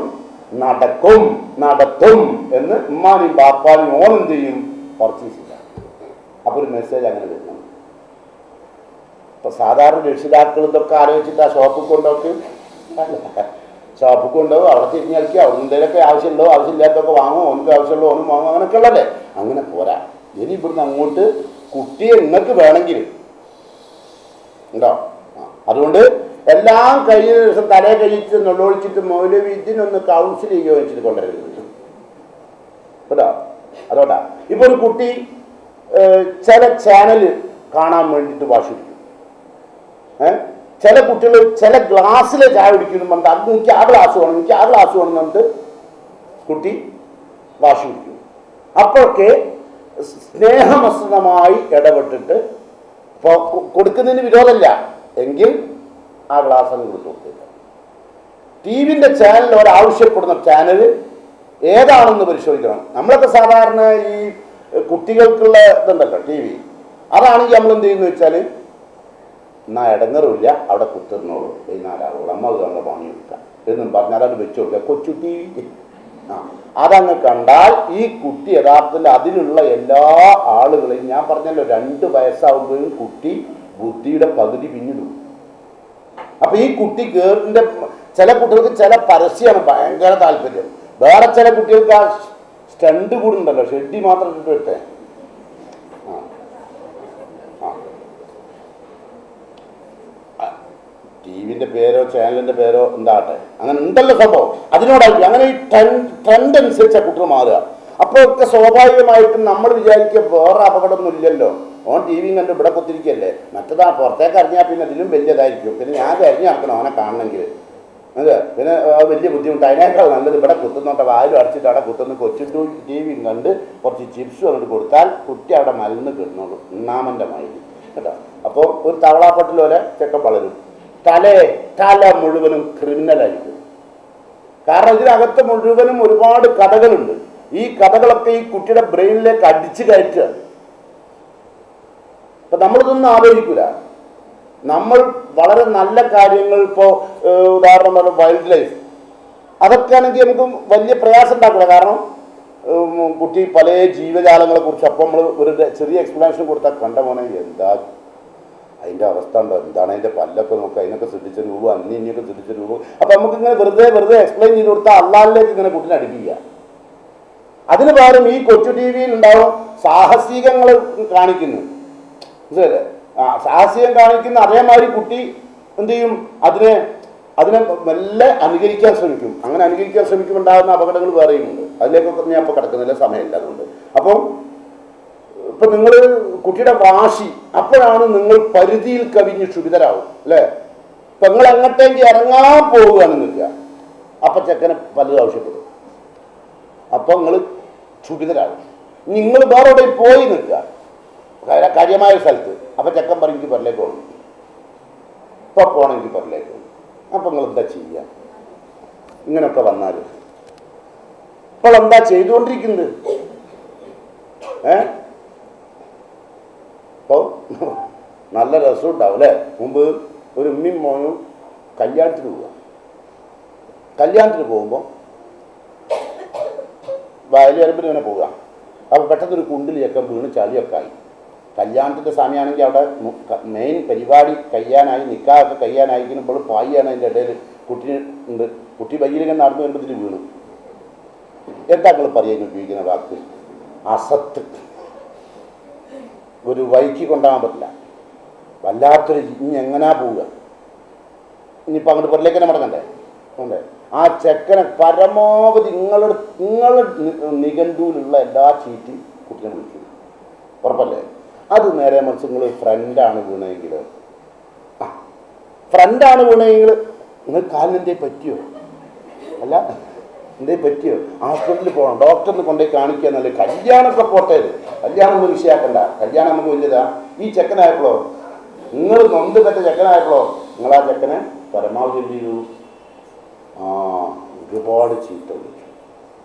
നടത്തും എന്ന് ഉമ്മാനും ബാപ്പാനും ഓനെന്ത് ചെയ്യും? പർച്ചേസ് ചെയ്യാം. അപ്പൊ ഒരു മെസ്സേജ് അങ്ങനെ വരുന്നു. ഇപ്പൊ സാധാരണ രക്ഷിതാക്കൾ ഇതൊക്കെ ആലോചിച്ചിട്ട് ആ ഷോപ്പിൽ കൊണ്ടോക്ക് അവിടെ തിരിഞ്ഞ് കളിക്കുക, അവിടെ എന്തെങ്കിലുമൊക്കെ ആവശ്യമുണ്ടോ ആവശ്യമില്ലാത്തൊക്കെ വാങ്ങും, ഓനക്ക് ആവശ്യമുള്ളൂ ഓനും വാങ്ങും, അങ്ങനെയൊക്കെ ഉള്ളല്ലേ. അങ്ങനെ പോരാ. ഇനി ഇവിടുന്ന് അങ്ങോട്ട് കുട്ടിയെ നിങ്ങൾക്ക് വേണമെങ്കിൽ ഉണ്ടോ? അതുകൊണ്ട് എല്ലാം കഴിഞ്ഞ ദിവസം തലയെ കഴിച്ച് നുള്ളൊഴിച്ചിട്ട് മൗലവി ഇതിനൊന്ന് കൗൺസിൽ ചെയ്യുകയോ വെച്ചിട്ട് കൊണ്ടുവരുന്നത് കേട്ടോ. അതോട്ടാ. ഇപ്പൊ ഒരു കുട്ടി ചില ചാനൽ കാണാൻ വേണ്ടിയിട്ട് വാശി പിടിക്കും. ചില കുട്ടികൾ ചില ഗ്ലാസ്സിലെ ചായ കുടിക്കുന്നു പറഞ്ഞിട്ട് അത് എനിക്ക് ആ ഗ്ലാസ് വേണം, എനിക്ക് ആ ഗ്ലാസ് വേണം എന്നിട്ട് കുട്ടി വാശി പിടിക്കും. അപ്പോഴൊക്കെ സ്നേഹമസൃതമായി ഇടപെട്ടിട്ട് കൊടുക്കുന്നതിന് വിരോധമല്ല എങ്കിൽ ആ ഗ്ലാസ് അങ്ങ് കൊടുത്തു കൊടുത്തില്ല. ടി വിൻ്റെ ചാനൽ ഒരാവശ്യപ്പെടുന്ന ചാനൽ ഏതാണെന്ന് പരിശോധിക്കണം. നമ്മളൊക്കെ സാധാരണ ഈ കുട്ടികൾക്കുള്ള ഇതുണ്ടല്ലോ ടി വി, അതാണെങ്കിൽ നമ്മൾ എന്ത് ചെയ്യുന്നു വെച്ചാൽ എന്നാ ഇടങ്ങറുമില്ല, അവിടെ കുത്തിരുന്നോളൂ, വൈകുന്നേരമാവുള്ളൂ, അമ്മ അത് നമ്മളെ പണി കൊടുക്കാം എന്നും പറഞ്ഞാൽ അതങ്ങ് വെച്ചു കൊടുക്കുക. കൊച്ചു ടി വി അതങ്ങ് കണ്ടാൽ ഈ കുട്ടി യഥാർത്ഥത്തിൽ അതിലുള്ള എല്ലാ ആളുകളെയും, ഞാൻ പറഞ്ഞല്ലോ 2 വയസ്സാവുമ്പോഴും കുട്ടി ബുദ്ധിയുടെ പകുതി പിന്നിടും. അപ്പൊ ഈ കുട്ടി കേറിന്റെ ചില കുട്ടികൾക്ക് ചില പരസ്യമാണ് ഭയങ്കര താല്പര്യം. വേറെ ചില കുട്ടികൾക്ക് ആ സ്റ്റണ്ട് കൂടുണ്ടല്ലോ, ഷെഡി മാത്രം ഇട്ടിട്ട് വിട്ടേ. ടി വിന്റെ പേരോ ചാനലിന്റെ പേരോ എന്താട്ടെ, അങ്ങനെ ഉണ്ടല്ലോ സംഭവം. അതിനോടായിരിക്കും അങ്ങനെ ഈ ട്രെൻഡ് അനുസരിച്ച് കുട്ടികൾ മാറുക. അപ്പോഴൊക്കെ സ്വാഭാവികമായിട്ടും നമ്മൾ വിചാരിക്കുക വേറെ അപകടമൊന്നും ഇല്ലല്ലോ, ഓൻ ടി വിയും കണ്ട് ഇവിടെ കുത്തിരിക്കല്ലേ, മറ്റേതാ പുറത്തേക്ക് അറിഞ്ഞാൽ പിന്നെ ഇതിലും വലിയതായിരിക്കും, പിന്നെ ഞാൻ കഴിഞ്ഞ് നടക്കണം അവനെ കാണണമെങ്കിൽ, അതെ, പിന്നെ വലിയ ബുദ്ധിമുട്ട്. അതിനേക്കാൾ നല്ലത് ഇവിടെ കുത്തുന്നോട്ടെ, വായിലും അടച്ചിട്ട് അവിടെ കുത്തുന്ന കൊച്ചിട്ടു ടി വിയും കണ്ട് കുറച്ച് ചിപ്സും അങ്ങോട്ട് കൊടുത്താൽ കുട്ടി അവിടെ മലന്ന് കിടന്നോളൂ, ഉണ്ണാമൻ്റെ മൈലി കേട്ടോ. അപ്പോൾ ഒരു തവളാപ്പട്ടിൽ പോലെ ചെക്കൻ വളരും, തല മുഴുവനും ക്രിമിനലായിരിക്കും. കാരണം ഇതിനകത്ത് മുഴുവനും ഒരുപാട് കഥകളുണ്ട്. ഈ കഥകളൊക്കെ ഈ കുട്ടിയുടെ ബ്രെയിനിലേക്ക് അടിച്ചു കയറ്റുകയാണ്. അപ്പൊ നമ്മളിതൊന്നും ആലോചിക്കൂല. നമ്മൾ വളരെ നല്ല കാര്യങ്ങൾ, ഇപ്പോൾ ഉദാഹരണം പറഞ്ഞ വൈൽഡ് ലൈഫ്, അതൊക്കെ ആണെങ്കിൽ നമുക്ക് വലിയ പ്രയാസം ഉണ്ടാക്കില്ല. കാരണം കുട്ടി പല ജീവജാലങ്ങളെ കുറിച്ച് അപ്പോൾ നമ്മൾ ഒരു ചെറിയ എക്സ്പ്ലനേഷൻ കൊടുത്താൽ കണ്ട മോനെ എന്താ അതിൻ്റെ അവസ്ഥ ഉണ്ടോ, എന്താണ് അതിൻ്റെ പല്ലൊക്കെ നോക്കുക, അതിനൊക്കെ ശ്രദ്ധിച്ച രൂപം, അന്യൊക്കെ ശ്രദ്ധിച്ച രൂപം. അപ്പം നമുക്കിങ്ങനെ വെറുതെ എക്സ്പ്ലെയിൻ ചെയ്ത് കൊടുത്താൽ അള്ളാഹിലേക്ക് ഇങ്ങനെ കുട്ടിനെ അടുപ്പിക്കുക. അതിന് പകരം ഈ കൊച്ചു ടി വിയിൽ ഉണ്ടാവും സാഹസികങ്ങൾ കാണിക്കുന്നു, മനസ്സിലല്ലേ? സാഹസികം കാണിക്കുന്ന അതേമാതിരി കുട്ടി എന്ത് ചെയ്യും, അതിനെ മെല്ലെ അനുകരിക്കാൻ ശ്രമിക്കും. അങ്ങനെ അനുകരിക്കാൻ ശ്രമിക്കുമ്പോൾ ഉണ്ടാകുന്ന അപകടങ്ങൾ വേറെയുമുണ്ട്. അതിലേക്കൊക്കെ ഞാൻ ഇപ്പോൾ കിടക്കുന്നില്ല, സമയമില്ല. അതുകൊണ്ട് അപ്പം ഇപ്പം നിങ്ങൾ കുട്ടിയുടെ വാശി, അപ്പോഴാണ് നിങ്ങൾ പരിധിയിൽ കവിഞ്ഞ് ക്ഷുഭിതരാകും അല്ലേ? ഇപ്പം നിങ്ങൾ എങ്ങോട്ടേക്ക് ഇറങ്ങാൻ പോവുകയാണെന്ന് നിൽക്കുക, അപ്പം ചെക്കനെ പലതും ആവശ്യപ്പെടും, അപ്പം നിങ്ങൾ ക്ഷുഭിതരാകും. നിങ്ങൾ വേറെ എവിടെ പോയി നിൽക്കുക കാര്യമായ സ്ഥലത്ത്, അപ്പം ചെക്കൻ പറയും എനിക്ക് പുറലേക്ക് പോകണം, ഇപ്പം പോകണമെങ്കിൽ പുറലേക്ക് പോകും. അപ്പം നിങ്ങൾ എന്താ ചെയ്യുക? ഇങ്ങനെയൊക്കെ വന്നാൽ ഇപ്പോൾ എന്താ ചെയ്തുകൊണ്ടിരിക്കുന്നത്? അപ്പോൾ നല്ല രസം ഉണ്ടാവും അല്ലേ? മുമ്പ് ഒരു ഉമ്മയും മോനും കല്യാണത്തിന് പോവുക. കല്യാണത്തിന് പോകുമ്പോൾ വയലുവരമ്പിന് ഇങ്ങനെ പോവുക. അപ്പോൾ പെട്ടെന്നൊരു കുണ്ടിൽ ചെക്കൻ വീണ് ചളിയൊക്കെ ആയി. കല്യാണത്തിൻ്റെ സമയമാണെങ്കിൽ അവിടെ മെയിൻ പരിപാടി കഴിയാനായി, നിക്കാഹൊക്കെ കഴിയാനായിരിക്കുമ്പോൾ പായിയാണ് അതിൻ്റെ ഇടയിൽ കുട്ടി ഉണ്ട്. കുട്ടി വയ്യിലിങ്ങനെ നടന്നു വരുമ്പോൾ ഇതിൽ വീണു. എന്താ നിങ്ങൾ പറയാൻ ഉപയോഗിക്കുന്ന വാക്ക്? അസത്ത്. ഒരു വൈക്ക് കൊണ്ടുപോകാൻ പറ്റില്ല, വല്ലാത്തൊരു. ഇനി എങ്ങനാ പോവുക? ഇനിയിപ്പോൾ അങ്ങോട്ട് പുറത്തേക്ക് തന്നെ മടങ്ങണ്ടേ? അല്ലേ? ആ ചെക്കനെ പരമാവധി നിങ്ങളുടെ നിഘണ്ടുവിലുള്ള എല്ലാ ചീറ്റും കുട്ടിനെ വിളിക്കും, ഉറപ്പല്ലേ? അത് നേരെ മറിച്ച് നിങ്ങൾ ഫ്രണ്ടാണ് വീണെങ്കിൽ, ഫ്രണ്ടാണ് വീണെങ്കിൽ നിങ്ങൾ കാലിനെന്തേ പറ്റിയോ? അല്ല എന്തേ പറ്റിയോ? ഹോസ്പിറ്റലിൽ പോകണം, ഡോക്ടറിന് കൊണ്ടുപോയി കാണിക്കുക എന്നല്ലേ. കല്യാണമൊക്കെ പോട്ടെ, കല്യാണം ഒന്നും വിഷയമാക്കണ്ട, കല്യാണം നമുക്ക് വലിയതാ. ഈ ചെക്കനായപ്പോഴോ, നിങ്ങൾ നൊന്ത് പറ്റ ചെക്കനായപ്പോഴോ നിങ്ങൾ ആ ചെക്കനെ പരമാവധി എന്ത് ചെയ്തു? ഒരുപാട് ചീത്ത വിളിച്ചു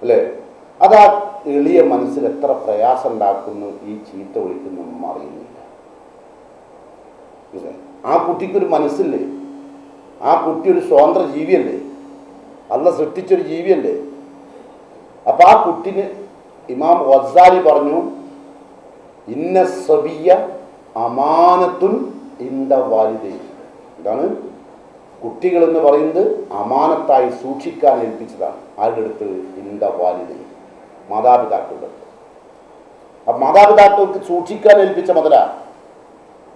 അല്ലേ? അത് ആ എളിയ മനസ്സിൽ എത്ര പ്രയാസം ഉണ്ടാക്കുന്നു ഈ ചീത്ത വിളിക്കുന്നൊന്നും അറിയുന്നില്ല. ആ കുട്ടിക്കൊരു മനസ്സില്ലേ? ആ കുട്ടി ഒരു സ്വതന്ത്ര ജീവിയല്ലേ? അല്ല സൃഷ്ടിച്ചൊരു ജീവിയല്ലേ? അപ്പം ആ കുട്ടിന് ഇമാം ഗസാലി പറഞ്ഞു, ഇന്ന സബിയ അമാനത്തുൻ ഇന്ദ വാലിദൈ. ഇതാണ് കുട്ടികളെന്ന് പറയുന്നത് അമാനത്തായി സൂക്ഷിക്കാൻ ഏൽപ്പിച്ചതാണ്. ആരുടെ അടുത്ത്? ഇന്ദ വാലിദൈ, മാതാപിതാക്കളുടെ അടുത്ത്. അപ്പം മാതാപിതാക്കൾക്ക് സൂക്ഷിക്കാൻ ഏൽപ്പിച്ച മുതല.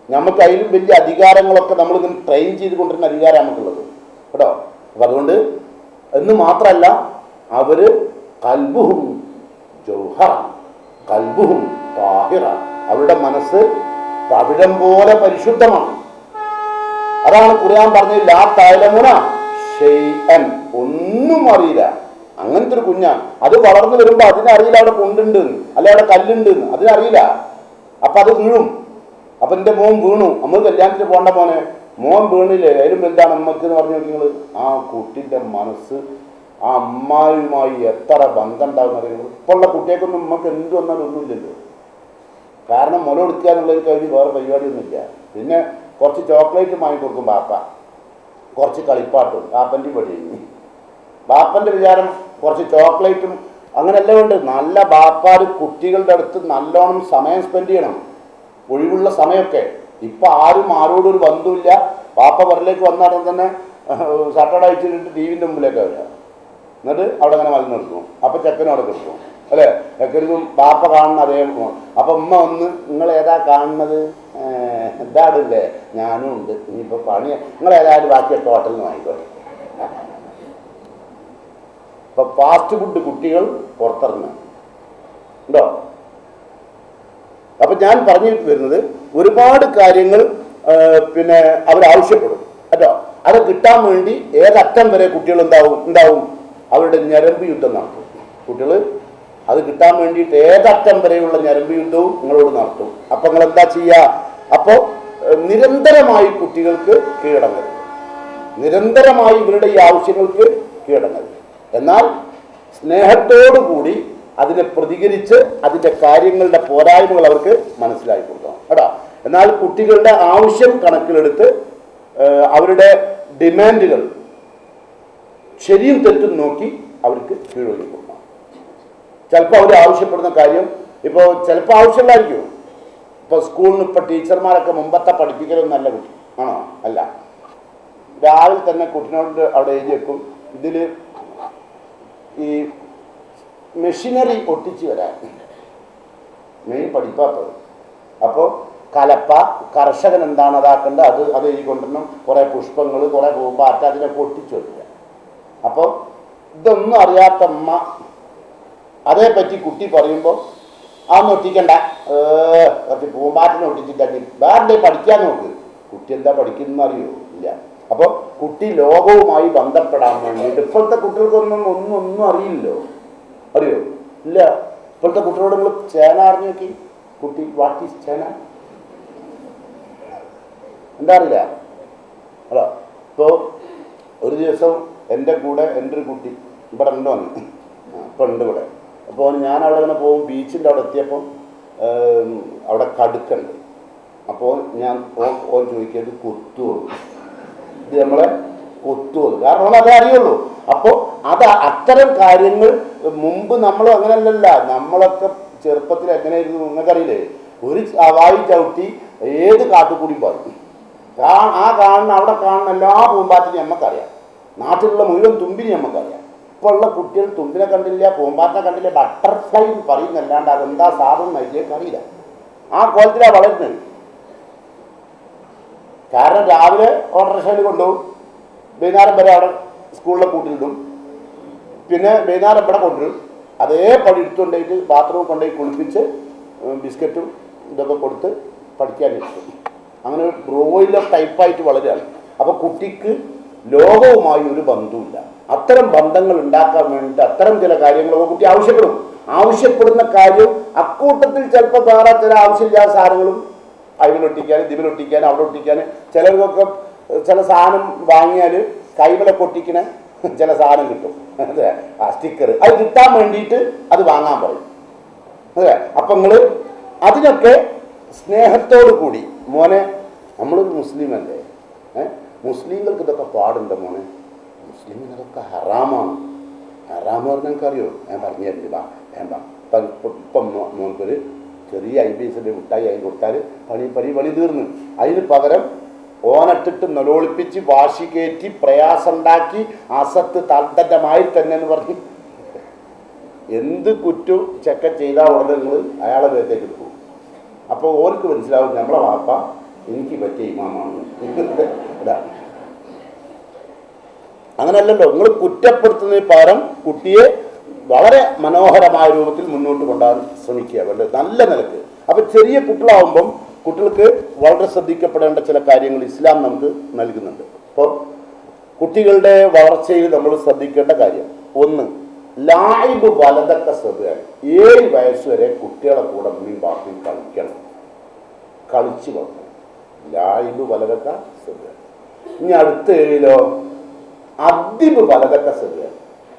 നമുക്ക് അതിലും വലിയ അധികാരങ്ങളൊക്കെ നമ്മളിങ്ങനെ ട്രെയിൻ ചെയ്ത് കൊണ്ടിരുന്ന അധികാരം നമുക്കുള്ളത് കേട്ടോ. അപ്പം അതുകൊണ്ട് എന്ന് മാത്രമല്ല, അവർ കൽബുഹും ജൗഹർ, ഖൽബുഹും താഹിറ, അവരുടെ മനസ്സ് പവിഴം പോലെ പരിശുദ്ധമാണ്. അതാണ് ഖുർആൻ പറഞ്ഞത്, ലാ തഅലമുന ഷൈഅൻ, ഒന്നും അറിയില്ല. അങ്ങനത്തെ ഒരു കുഞ്ഞാണ്. അത് വളർന്നു വരുമ്പോൾ അതിനറിയില്ല അവിടെ കൊണ്ടുണ്ട്, അല്ലെ അവിടെ കല്ലുണ്ട്, അതിനറിയില്ല. അപ്പൊ അത് വീഴും. അപ്പൊ എൻ്റെ മോൻ വീണു, നമ്മൾ കല്യാണത്തിന് പോകേണ്ട മോനെ, മോൻ വീണില്ലേ, അതിലും എന്താണ് അമ്മക്ക് എന്ന് പറഞ്ഞു നിങ്ങൾ. ആ കുട്ടിൻ്റെ മനസ്സ് ആ അമ്മായുമായി എത്ര ബന്ധം ഉണ്ടാകുന്ന അറിയുന്നത്. ഇപ്പോൾ ഉള്ള കുട്ടികൾക്കൊന്നും നമുക്ക് എന്ത് വന്നാലും ഒന്നുമില്ലല്ലോ. കാരണം മുല കൊടുക്കുക എന്നുള്ളൊരു കഴിഞ്ഞ് വേറെ പരിപാടിയൊന്നുമില്ല. പിന്നെ കുറച്ച് ചോക്ലേറ്റ് വാങ്ങിക്കൊടുക്കും ബാപ്പ, കുറച്ച് കളിപ്പാട്ടും, ബാപ്പൻ്റെ പടി. ബാപ്പൻ്റെ വിചാരം കുറച്ച് ചോക്ലേറ്റും അങ്ങനെയെല്ലാം ഉണ്ട്. നല്ല ബാപ്പാർ കുട്ടികളുടെ അടുത്ത് നല്ലോണം സമയം സ്പെൻഡ് ചെയ്യണം, ഒഴിവുള്ള സമയമൊക്കെ. ഇപ്പം ആരും ആരോടും ഒരു ബന്ധമില്ല. ബാപ്പ വരലേക്ക് വന്നാലും തന്നെ ഷട്ടർഡ് അയച്ചിട്ട് ടി വിൻ്റെ മുമ്പിലേക്ക് വരിക, എന്നിട്ട് അവിടെ അങ്ങനെ മലന്ന് നിർത്തും. അപ്പം ചെക്കനും അവിടെ കിട്ടും, അല്ലേ? ചെക്കനും ബാപ്പ കാണുന്ന അതേ. അപ്പം ഉമ്മ വന്ന്, നിങ്ങൾ ഏതാ കാണുന്നത്? എന്താടില്ലേ? ഞാനും ഉണ്ട്. ഇനിയിപ്പോൾ പണി നിങ്ങൾ ഏതായാലും ബാക്കിയൊക്കെ ഹോട്ടലിൽ നിന്ന് വാങ്ങിക്കോട്ടെ. ഇപ്പം ഫാസ്റ്റ് ഫുഡ് കുട്ടികൾ പുറത്തിറങ്ങുക ഉണ്ടോ? അപ്പം ഞാൻ പറഞ്ഞു വരുന്നത്, ഒരുപാട് കാര്യങ്ങൾ പിന്നെ അവരാവശ്യപ്പെടും കേട്ടോ. അത് കിട്ടാൻ വേണ്ടി ഏതറ്റം വരെ കുട്ടികൾ ഉണ്ടാവും അവരുടെ ഞരമ്പ് യുദ്ധം നടത്തും. കുട്ടികൾ അത് കിട്ടാൻ വേണ്ടിയിട്ട് ഏതറ്റം വരെയുള്ള ഞരമ്പ് യുദ്ധവും നിങ്ങളോട് നടത്തും. അപ്പം നിങ്ങൾ എന്താ ചെയ്യുക? അപ്പോൾ നിരന്തരമായി കുട്ടികൾക്ക് കീഴടങ്ങരുത്, നിരന്തരമായി ഇവരുടെ ഈ ആവശ്യങ്ങൾക്ക് കീഴടങ്ങരുത്. എന്നാൽ സ്നേഹത്തോടു കൂടി അതിനെ പ്രതികരിച്ച് അതിൻ്റെ കാര്യങ്ങളുടെ പോരായ്മകൾ അവർക്ക് മനസ്സിലാക്കി കൊടുക്കണം കേട്ടോ. എന്നാൽ കുട്ടികളുടെ ആവശ്യം കണക്കിലെടുത്ത് അവരുടെ ഡിമാൻഡുകൾ ശരിയും തെറ്റും നോക്കി അവർക്ക് കീഴൊഴുകി കൊടുക്കണം. ചിലപ്പോൾ അവർ ആവശ്യപ്പെടുന്ന കാര്യം ഇപ്പോൾ ചിലപ്പോൾ ആവശ്യമുള്ളതായിരിക്കും. ഇപ്പോൾ സ്കൂളിൽ ഇപ്പോൾ ടീച്ചർമാരൊക്കെ മുമ്പത്തെ പഠിപ്പിക്കലൊന്നും നല്ല കുട്ടി ആണോ? അല്ല. രാവിലെ തന്നെ കുട്ടിനോട് അവിടെ എഴുതി വെക്കും, ഇതിൽ ഈ മെഷീനറി ഒട്ടിച്ച് വരാൻ മെയിൻ പഠിപ്പാത്തത്. അപ്പോൾ കലപ്പ, കർഷകൻ എന്താണ് അതാക്കേണ്ടത്, അത് എഴുതി കൊണ്ടുവരണം. കുറേ പുഷ്പങ്ങൾ, കുറേ പൂമ്പാറ്റ, അതിനൊക്കെ ഒട്ടിച്ചു വരിക. അപ്പോൾ ഇതൊന്നും അറിയാത്ത അമ്മ അതേപ്പറ്റി കുട്ടി പറയുമ്പോൾ അതൊന്നും ഒട്ടിക്കണ്ട, കുറച്ച് പൂമ്പാറ്റിനെ ഒട്ടിച്ചിട്ടുണ്ടെങ്കിൽ വേറെ പഠിക്കാൻ നോക്ക്. കുട്ടി എന്താ പഠിക്കുന്നതെന്ന് അറിയോ? ഇല്ല. അപ്പോൾ കുട്ടി ലോകവുമായി ബന്ധപ്പെടാൻ വേണ്ടിയിട്ട് ഇപ്പോഴത്തെ കുട്ടികൾക്കൊന്നും ഒന്നും അറിയില്ലോ. അറിയോ? ഇല്ല. ഇപ്പോഴത്തെ കുട്ടികളോട് നിങ്ങൾ ചേന അറിഞ്ഞു നോക്കി. കുട്ടി വാട്ട് ഈസ് ചേന എന്താ അറിയില്ല. അല്ല, ഇപ്പോൾ ഒരു ദിവസം എൻ്റെ കൂടെ എൻ്റെ ഒരു കുട്ടി ഇവിടെ ഉണ്ട് വന്നു, ഇപ്പം ഉണ്ട് ഇവിടെ. അപ്പോൾ ഞാൻ അവിടെ ഇങ്ങനെ പോകും, ബീച്ചിൻ്റെ അവിടെ എത്തിയപ്പം അവിടെ കടുക്കുണ്ട്. അപ്പോൾ ഞാൻ ഓൻ ചോദിക്കുന്നത് കൊത്തുവോ, ഇത് നമ്മളെ കൊത്തുവോ, കാരണം അതേ അറിയുള്ളൂ. അപ്പോൾ അത്തരം കാര്യങ്ങൾ മുമ്പ് നമ്മൾ അങ്ങനെയല്ലല്ല. നമ്മളൊക്കെ ചെറുപ്പത്തിൽ എങ്ങനെയായിരുന്നു നിങ്ങൾക്കറിയില്ലേ? ഒരു വായി ചവിട്ടി ഏത് കാട്ടുകൂടി പറയും. ആ കാണുന്ന അവിടെ കാണുന്ന എല്ലാ പൂമ്പാറ്റിനെയും നമുക്കറിയാം, നാട്ടിലുള്ള മുഴുവൻ തുമ്പിനെ നമുക്കറിയാം. ഇപ്പോൾ ഉള്ള കുട്ടികൾ തുമ്പിനെ കണ്ടില്ല, പൂമ്പാറ്റിനെ കണ്ടില്ല, ബട്ടർഫ്ലൈ പറയുന്നല്ലാണ്ട് അതെന്താ സാധനം നൈലേക്ക് അറിയില്ല. ആ കോലത്തിലാണ് വളരുന്നത്. കാരണം രാവിലെ ഓട്ടോറിക്ഷയിൽ കൊണ്ടുപോകും, വൈകുന്നേരം വരെ അവിടെ സ്കൂളിലെ കൂട്ടിലിടും, പിന്നെ വൈകുന്നേരം ഇവിടെ കൊണ്ടുവരും. അതേ പടി എടുത്തുകൊണ്ടേക്ക് ബാത്റൂമിൽ കൊണ്ടുപോയി കുളിപ്പിച്ച് ബിസ്ക്കറ്റും ഇതൊക്കെ കൊടുത്ത് പഠിക്കാനിരിക്കും. അങ്ങനെ ഒരു ബ്രോയിലർ ടൈപ്പായിട്ട് വളരുകയാണ്. അപ്പോൾ കുട്ടിക്ക് ലോകവുമായി ഒരു ബന്ധവുമില്ല. അത്തരം ബന്ധങ്ങൾ ഉണ്ടാക്കാൻ വേണ്ടിയിട്ട് അത്തരം ചില കാര്യങ്ങളൊക്കെ കുട്ടി ആവശ്യപ്പെടുന്ന കാര്യം അക്കൂട്ടത്തിൽ ചിലപ്പോൾ വേറെ ചില ആവശ്യമില്ലാത്ത സാധനങ്ങളും അതിലൊട്ടിക്കാൻ, ഇതിലൊട്ടിക്കാൻ, അവിടെ ഒട്ടിക്കാൻ, ചിലർക്കൊക്കെ ചില സാധനം വാങ്ങിയാൽ കൈമലൊക്കെ ഒട്ടിക്കണ ചില സാധനം കിട്ടും, അതെ, ആ സ്റ്റിക്കർ. അത് കിട്ടാൻ വേണ്ടിയിട്ട് അത് വാങ്ങാൻ പറയും, അതെ. അപ്പം നിങ്ങൾ അതിനൊക്കെ സ്നേഹത്തോടു കൂടി, മോനെ നമ്മളൊരു മുസ്ലിം അല്ലേ, മുസ്ലിങ്ങൾക്ക് ഇതൊക്കെ പാടുണ്ട് മോനെ, മുസ്ലിമിന് ഇതൊക്കെ ഹറാമാണ്. ഹറാമെന്ന് പറഞ്ഞാൽ എനിക്കറിയോ? ഞാൻ പറഞ്ഞു തരുന്നില്ല, വേണ്ട. ഇപ്പം മോൻക്കൊരു ചെറിയ IBSന്റെ മിഠായി ആയി കൊടുത്താൽ പണി തീർന്നു. അതിന് പകരം ഓനട്ടിട്ട് നിലൊളിപ്പിച്ച് വാശി കയറ്റി പ്രയാസമുണ്ടാക്കി അസത്ത് തദ്ദമായി തന്നെ എന്ന് പറഞ്ഞ് എന്ത് കുറ്റം ചെക്ക ചെയ്താൽ ഉടനെ നിങ്ങൾ അയാളെ പേരത്തേക്ക് പോകും. അപ്പോൾ ഓർക്ക് മനസ്സിലാവും നമ്മളെ വാപ്പ എനിക്ക് പറ്റിയ ഇമാമാണ്. അങ്ങനെയല്ലല്ലോ, നിങ്ങൾ കുറ്റപ്പെടുത്തുന്നതിന് പകരം കുട്ടിയെ വളരെ മനോഹരമായ രൂപത്തിൽ മുന്നോട്ട് കൊണ്ടുപോകാൻ ശ്രമിക്കുക വളരെ നല്ല നിലക്ക്. അപ്പം ചെറിയ കുട്ടികളാവുമ്പം കുട്ടികൾക്ക് വളരെ ശ്രദ്ധിക്കപ്പെടേണ്ട ചില കാര്യങ്ങൾ ഇസ്ലാം നമുക്ക് നൽകുന്നുണ്ട്. അപ്പോൾ കുട്ടികളുടെ വളർച്ചയിൽ നമ്മൾ ശ്രദ്ധിക്കേണ്ട കാര്യം, ഒന്ന്, ലായിബ് വലതൊക്കെ ശ്രദ്ധയാണ്. 7 വയസ്സ് വരെ കുട്ടികളെ കൂടെ മീൻ പാർട്ടി കളിക്കണം, കളിച്ചു വളർത്തണം. ലായിബ് വലതൊക്കെ ശ്രദ്ധയാണ്. ഇനി അടുത്ത 7 അദ്ദിബ് വലതൊക്കെ ശ്രദ്ധയാണ്.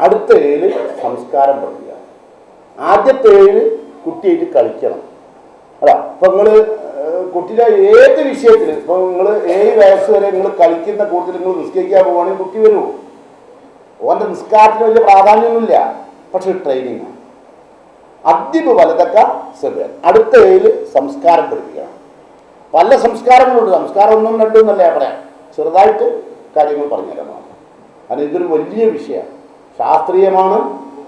അടുത്ത 7 സംസ്കാരം പഠിക്കുക. ആദ്യത്തെ 7 കുട്ടിയായിട്ട് കളിക്കണം. അല്ല, ഇപ്പം നിങ്ങൾ കുട്ടിയുടെ ഏത് വിഷയത്തിൽ ഇപ്പം നിങ്ങൾ 7 വയസ്സ് വരെ നിങ്ങൾ കളിക്കുന്ന കൂട്ടത്തിൽ നിങ്ങൾ നിസ്കരിക്കാൻ പോവുകയാണെങ്കിൽ കുട്ടി വരുമോ? ഓൻ്റെ നിസ്കാരത്തിന് വലിയ പ്രാധാന്യമൊന്നുമില്ല, പക്ഷെ ട്രെയിനിങ്. അദ്ദിബ് വലതൊക്കെ ശ്രദ്ധയാണ്. അടുത്ത 7 സംസ്കാരം പഠിപ്പിക്കണം. പല സംസ്കാരങ്ങളുണ്ട്, സംസ്കാരം 1 2 എന്നല്ല പറയാം, ചെറുതായിട്ട് കാര്യങ്ങൾ പറഞ്ഞുതരാം. കാരണം ഇതൊരു വലിയ വിഷയമാണ്, ശാസ്ത്രീയമാണ്,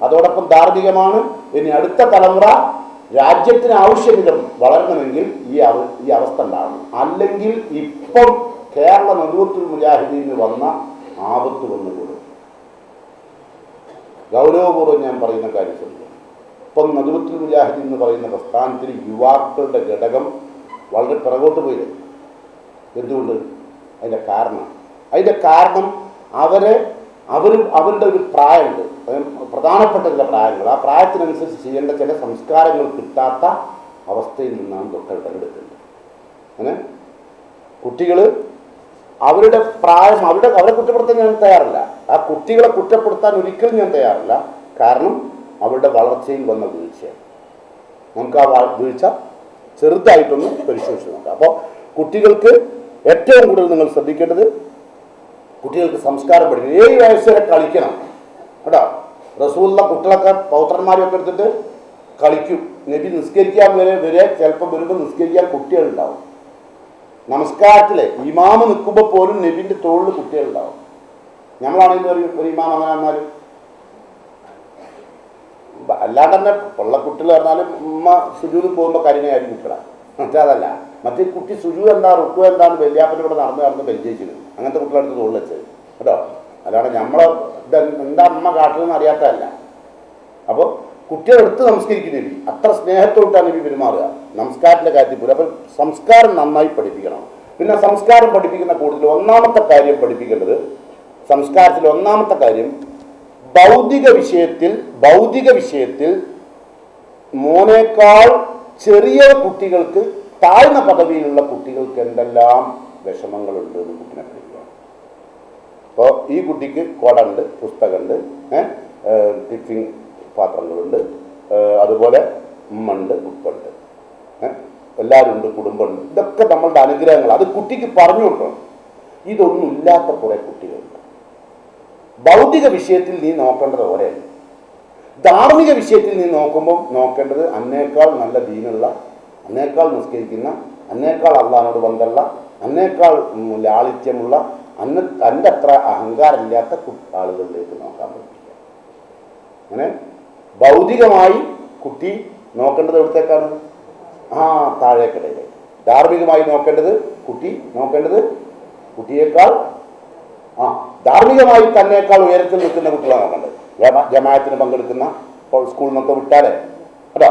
അതോടൊപ്പം ധാർമ്മികമാണ്. ഇനി അടുത്ത തലമുറ രാജ്യത്തിന് ആവശ്യമില്ല വളരണമെങ്കിൽ ഈ അവസ്ഥ ഉണ്ടാകണം. അല്ലെങ്കിൽ ഇപ്പം കേരള നദുവത്തുൽ മുജാഹിദീന് വന്ന ആപത്ത് വന്നുകൂടും. ഗൗരവപൂർവ്വം ഞാൻ പറയുന്ന കാര്യം ശ്രദ്ധിക്കണം. ഇപ്പം നദുവത്തുൽ മുജാഹിദീൻ എന്ന് പറയുന്ന പ്രസ്ഥാനത്തിൽ യുവാക്കളുടെ ഘടകം വളരെ പിറകോട്ട് പോയി. എന്തുകൊണ്ട്? അതിൻ്റെ കാരണം അവരുടെ ഒരു പ്രായമുണ്ട്, പ്രധാനപ്പെട്ട ചില പ്രായങ്ങൾ. ആ പ്രായത്തിനനുസരിച്ച് ചെയ്യേണ്ട ചില സംസ്കാരങ്ങൾ കിട്ടാത്ത അവസ്ഥയിൽ നിന്നാണ് തൊട്ടുടലെടുക്കുന്നത്. അങ്ങനെ കുട്ടികൾ അവരുടെ പ്രായം അവരെ കുറ്റപ്പെടുത്താൻ ഞാൻ തയ്യാറില്ല. ആ കുട്ടികളെ കുറ്റപ്പെടുത്താൻ ഒരിക്കലും ഞാൻ തയ്യാറില്ല. കാരണം അവരുടെ വളർച്ചയിൽ വന്ന വീഴ്ചയാണ്. നമുക്ക് ആ വീഴ്ച ചെറുതായിട്ടൊന്ന് പരിശോധിച്ച് നോക്കാം. അപ്പോൾ കുട്ടികൾക്ക് ഏറ്റവും കൂടുതൽ നിങ്ങൾ ശ്രദ്ധിക്കേണ്ടത് കുട്ടികൾക്ക് സംസ്കാരം പഠിക്കണം. 7 വയസ്സ് വരെ കളിക്കണം കേട്ടോ. റസൂലുള്ള കുട്ടികളൊക്കെ പൗത്രന്മാരെയൊക്കെ എടുത്തിട്ട് കളിക്കും. നബി നിസ്കരിക്കാൻ വരെ ചിലപ്പോൾ വരുമ്പോൾ നിസ്കരിക്കാൻ കുട്ടികളുണ്ടാവും. നമസ്കാരത്തിലെ ഇമാമ് നിൽക്കുമ്പോൾ പോലും നബിൻ്റെ തോളിൽ കുട്ടികളുണ്ടാവും. നമ്മളാണെങ്കിൽ ഒരു ഇമാം അങ്ങനെ വന്നാലും അല്ലാണ്ട് തന്നെ ഉള്ള കുട്ടികൾ പറഞ്ഞാലും ഉമ്മ സുജൂദിൽ പോകുമ്പോൾ കരിഞ്ഞായിരിക്കും കുട്ടികളാണ്. അതല്ല, മറ്റേ കുട്ടി സുജു എന്താ റുക്കു എന്താന്ന് വലിയാപ്പൻ്റെ കൂടെ നടന്ന് പരിചയിച്ചിരുന്നു. അങ്ങനത്തെ കുട്ടികളടുത്ത് തോളിൽ വെച്ചത് കേട്ടോ. അല്ലാണ്ട് നമ്മളെ എന്താ അമ്മ കാട്ടിലെന്ന് അറിയാത്തതല്ല. അപ്പോൾ കുട്ടികളെടുത്ത് നമസ്കരിക്കുന്ന അത്ര സ്നേഹത്തോട്ടാണ് നബി പെരുമാറുക നമസ്കാരത്തിൻ്റെ കാര്യത്തിൽ പോലും. അപ്പം സംസ്കാരം നന്നായി പഠിപ്പിക്കണം. പിന്നെ സംസ്കാരം പഠിപ്പിക്കുന്ന കൂടുതൽ ഒന്നാമത്തെ കാര്യം പഠിപ്പിക്കേണ്ടത്, സംസ്കാരത്തിൽ ഒന്നാമത്തെ കാര്യം, ഭൗതിക വിഷയത്തിൽ മോനേക്കാൾ ചെറിയ കുട്ടികൾക്ക്, താഴ്ന്ന പദവിയിലുള്ള കുട്ടികൾക്ക് എന്തെല്ലാം വിഷമങ്ങളുണ്ട് എന്ന് കുട്ടിനെ പഠിക്കുക. അപ്പോൾ ഈ കുട്ടിക്ക് കുടമുണ്ട്, പുസ്തകമുണ്ട്, ടിഫിൻ പാത്രങ്ങളുണ്ട്, അതുപോലെ ഉമ്മുണ്ട്, ഉപ്പുണ്ട്, എല്ലാവരും ഉണ്ട്, കുടുംബമുണ്ട്. ഇതൊക്കെ നമ്മളുടെ അനുഗ്രഹങ്ങൾ. അത് കുട്ടിക്ക് പറഞ്ഞു കൊടുക്കണം. ഇതൊന്നും ഇല്ലാത്ത കുറേ കുട്ടികളുണ്ട്. ഭൗതിക വിഷയത്തിൽ നീ നോക്കേണ്ടത് ഓരെയല്ല. ധാർമ്മിക വിഷയത്തിൽ നീ നോക്കേണ്ടത് അന്നേക്കാൾ നല്ല ദീനുള്ള, അന്നേക്കാൾ നിസ്കരിക്കുന്ന, അന്നേക്കാൾ അള്ളാഹിനോട് ബന്ധമുള്ള, അന്നേക്കാൾ ലാളിത്യമുള്ള, എൻ്റെ അത്ര അഹങ്കാരമില്ലാത്ത ആളുകളിലേക്ക് നോക്കാൻ പറ്റില്ല. അങ്ങനെ ഭൗതികമായി കുട്ടി നോക്കേണ്ടത് എവിടത്തേക്കാണ്? താഴേക്കിടയിലേക്ക്. ധാർമ്മികമായി കുട്ടിയേക്കാൾ ധാർമ്മികമായി തന്നേക്കാൾ ഉയരത്തിൽ നിൽക്കുന്ന കുട്ടികളാണ് നോക്കേണ്ടത്. ജമാഅത്തിന് പങ്കെടുക്കുന്ന, സ്കൂളിൽ നിന്നൊക്കെ വിട്ടാലേ കേട്ടോ,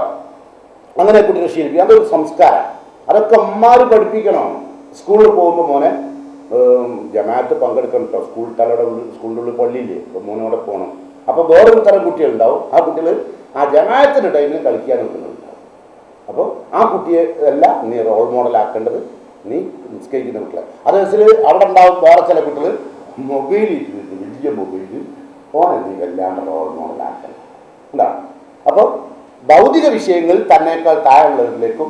അങ്ങനെ കുട്ടികളെ ശീലിപ്പിക്കുക. അതൊരു സംസ്കാരം. അതൊക്കെ അമ്മമാർ പഠിപ്പിക്കണം. സ്കൂളിൽ പോകുമ്പോൾ മോനെ ജമാഅത്ത് പങ്കെടുക്കണം കേട്ടോ. സ്കൂളിൻ്റെ ഉള്ളിൽ പള്ളിയില്ലേ, അപ്പോൾ മോനോടെ പോകണം. അപ്പോൾ വേറൊരു തരം കുട്ടികളുണ്ടാവും. ആ കുട്ടികൾ ആ ജമാഅത്തിൻ്റെ ടൈമിൽ കളിക്കാൻ നിൽക്കുന്നുണ്ടാവും. അപ്പോൾ ആ കുട്ടിയെ അല്ല നീ റോൾ മോഡലാക്കേണ്ടത്, നീ നിസ്കരിക്കുന്ന കുട്ടികളെ. അതനുസരിച്ച് അവിടെ ഉണ്ടാവും വേറെ ചില കുട്ടികൾ മൊബൈൽ ഇട്ടിട്ട്, വലിയ മൊബൈൽ, ഓനെ നീ വല്ലാണ്ട് റോൾ മോഡലാക്കണം. എന്താണ്? അപ്പോൾ ഭൗതിക വിഷയങ്ങളിൽ തന്നേക്കാൾ താഴെയുള്ളവരിലേക്കും,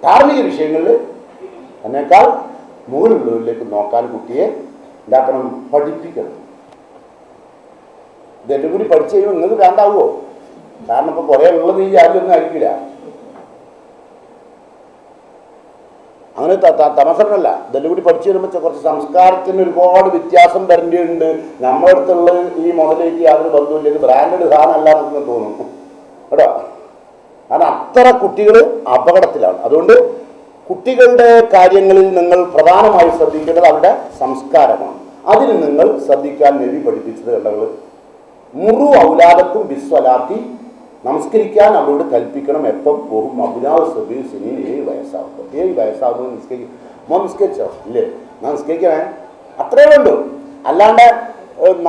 ധാർമ്മിക വിഷയങ്ങളിൽ തന്നേക്കാൾ മുകളിലുള്ളവരിലേക്കും നോക്കാൻ കുട്ടിയെ എന്താക്കണം? പഠിപ്പിക്കണം. ഇതെല്ലാം കൂടി പഠിച്ചു കഴിയുമ്പോൾ നിങ്ങൾക്ക് വേണ്ടാവുമോ? കാരണം ഇപ്പോൾ കുറേ ഉള്ളത് ഈ ആദ്യമൊന്നും ആയിരിക്കില്ല. അങ്ങനെ തമസല്ല. ഇതെല്ലാം കൂടി പഠിച്ചു വരുമ്പോൾ കുറച്ച് സംസ്കാരത്തിന് ഒരുപാട് വ്യത്യാസം വരേണ്ടതുണ്ട്. നമ്മുടെ അടുത്തുള്ള ഈ മോഡലേക്ക് യാതൊരു ബന്ധമില്ലെങ്കിൽ ബ്രാൻഡഡ് സാധനം അല്ല എന്നൊക്കെ തോന്നുന്നു കേട്ടോ. കാരണം അത്ര കുട്ടികൾ അപകടത്തിലാണ്. അതുകൊണ്ട് കുട്ടികളുടെ കാര്യങ്ങളിൽ നിങ്ങൾ പ്രധാനമായി ശ്രദ്ധിക്കേണ്ടത് അവരുടെ സംസ്കാരമാണ്. അതിന് നിങ്ങൾ ശ്രദ്ധിക്കാൻ നബി പഠിപ്പിച്ചത് കണ്ടങ്ങൾ മുറു ഔലാദക്കും ബിസ്വലാത്തി, നമസ്കരിക്കാൻ അവരോട് കൽപ്പിക്കണം. എപ്പം പോകും? അബുനാവ് സബീൽ സിനീൻ, 7 വയസ്സാകുമ്പോൾ. 7 വയസ്സാകുമ്പോൾ നിസ്കരിച്ചോ? ഇല്ലേ, ഞാൻ നിസ്കരിക്കണേ, അത്രേ വേണ്ടു. അല്ലാണ്ട്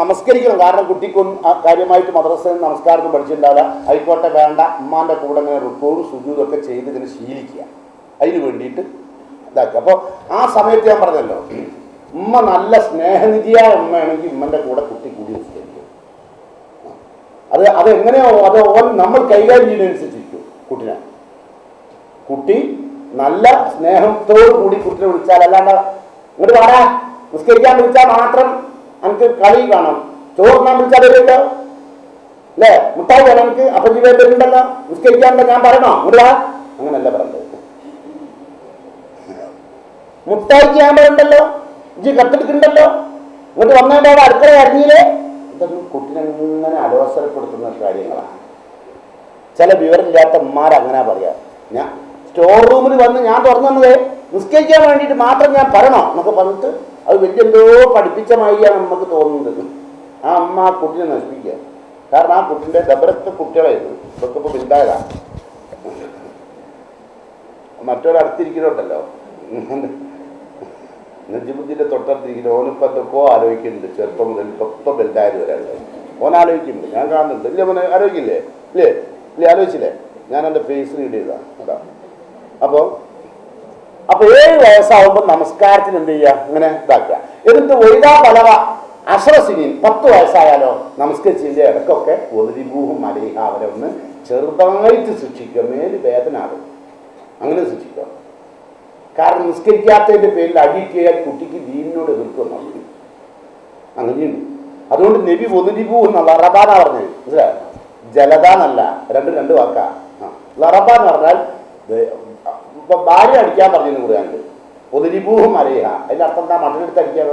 നമസ്കരിക്കണം. കാരണം കുട്ടിക്കൊന്നും കാര്യമായിട്ട് മദ്രസയിൽ നമസ്കാരത്തിൽ പഠിച്ചിട്ടുണ്ടാവില്ല. ആയിക്കോട്ടെ, വേണ്ട, ഉമ്മാൻ്റെ കൂടെ ഇങ്ങനെ റുക്കോവും സുജൂദൊക്കെ ചെയ്ത് ഇങ്ങനെ ശീലിക്കുക, അതിന് വേണ്ടിയിട്ട് ഇതാക്കുക. അപ്പോൾ ആ സമയത്ത് ഞാൻ പറഞ്ഞല്ലോ, ഉമ്മ നല്ല സ്നേഹനിധിയായ ഉമ്മയാണെങ്കിൽ ഉമ്മൻ്റെ കൂടെ കുട്ടി കൂടി നിസ്കരിക്കും. അതെങ്ങനെയോ അത് നമ്മൾ കൈകാര്യം ചെയ്യുന്നതനുസരിച്ചിരിക്കും കുട്ടിനെ. കുട്ടി നല്ല സ്നേഹത്തോടു കൂടി കുട്ടിനെ വിളിച്ചാൽ, അല്ലാണ്ട് ഇങ്ങോട്ട് പാടാ നിസ്കരിക്കാൻ വിളിച്ചാൽ മാത്രം എനിക്ക് കളി കാണാം. ചോറിനാൻ വിളിച്ചാൽ വരുമല്ലോ, അല്ലേ? മുട്ടായി വേണം എനിക്ക്, അപ്പം ജീവൻ വരുന്നുണ്ടല്ലോ, നിസ്കരിക്കാനുള്ള ഞാൻ പറയണോ? ഇങ്ങോട്ട് വാ, അങ്ങനല്ല പറയണ്ടത്. മുട്ടായിക്ക് ഞാൻ പറയണ്ടല്ലോ, ഇജ്ജ് കത്തെടുക്കുന്നുണ്ടല്ലോ, ഇങ്ങോട്ട് വന്നേണ്ടോ അടുക്കള അറിഞ്ഞില്ലേ? ഇതൊന്നും കുട്ടിനെ ഇങ്ങനെ അലോസരപ്പെടുത്തുന്ന കാര്യങ്ങളാണ്. ചില വിവരമില്ലാത്ത ഉമ്മാരങ്ങനെ പറയാം. ഞാൻ സ്റ്റോർ റൂമിൽ വന്ന് ഞാൻ തുറന്നു വന്നത് നിസ്കരിക്കാൻ വേണ്ടിയിട്ട് മാത്രം ഞാൻ പറയണോ എന്നൊക്കെ പറഞ്ഞിട്ട് അത് വലിയ എന്തോ പഠിപ്പിച്ച മാതിരിയാണ് നമുക്ക് തോന്നുന്നത്. ആ അമ്മ ആ കുട്ടിനെ നശിപ്പിക്കുക. കാരണം ആ കുട്ടിൻ്റെ ഡബറത്തെ കുട്ടികളായിരുന്നു, ഇതൊക്കെ ഇപ്പോൾ വലുതായതാണ്. മറ്റൊരടുത്തിരിക്കുന്നുണ്ടല്ലോ, നജിബുദ്ദീൻ്റെ തൊട്ടടുത്തിരിക്കുന്ന ഓനിപ്പോൾ എന്തൊക്കെയോ ആലോചിക്കുന്നുണ്ട്. ചെറുപ്പം മുതൽ ഇപ്പം വലുതായത് വരെയുള്ളത് ഓൻ ആലോചിക്കുന്നുണ്ട്, ഞാൻ കാണുന്നുണ്ട്. ഇല്ലേ മോനെ, ആലോചിക്കില്ലേ? ഇല്ലേ ഇല്ലേ ആലോചിച്ചില്ലേ? ഞാൻ എൻ്റെ ഫേസ് റീഡ് ചെയ്തതാണ് അതാ. അപ്പോൾ 7 വയസ്സാവുമ്പോൾ നമസ്കാരത്തിന് എന്ത് ചെയ്യുക? ഇങ്ങനെ ഇതാക്കുക. എന്നിട്ട് ഒഴിതാ പലവ അശ്രസിനിയും 10 വയസ്സായാലോ നമസ്കരിച്ചതിൻ്റെ ഇടയ്ക്കൊക്കെ ഒതിരിഭൂഹം അലേഹ, അവരെ ഒന്ന് ചെറുതായിട്ട് ശിക്ഷിക്കുക. മേല് വേദനാകും, അങ്ങനെ ശിക്ഷിക്കുക. കാരണം നിസ്കരിക്കാത്തതിൻ്റെ പേരിൽ അടിക്കിയാൽ കുട്ടിക്ക് ദീനിനോട് എതിർക്കുന്നുണ്ട്. അങ്ങനെയുണ്ട്. അതുകൊണ്ട് നബി ഒതിരിഭൂ എന്നുള്ള ലറബാന പറഞ്ഞത് മനസ്സിലായോ? ജലത എന്നല്ല, രണ്ട് വാക്കാ. ലറബ എന്ന് പറഞ്ഞാൽ ഇപ്പൊ ഭാര്യ അടിക്കാൻ പറഞ്ഞു കൂടാണ്ട് ഒതിരിഭൂഹം അലേഹ, അതിൻ്റെ അർത്ഥം എന്താ? മട്ടനെടുത്ത് അടിക്കാൻ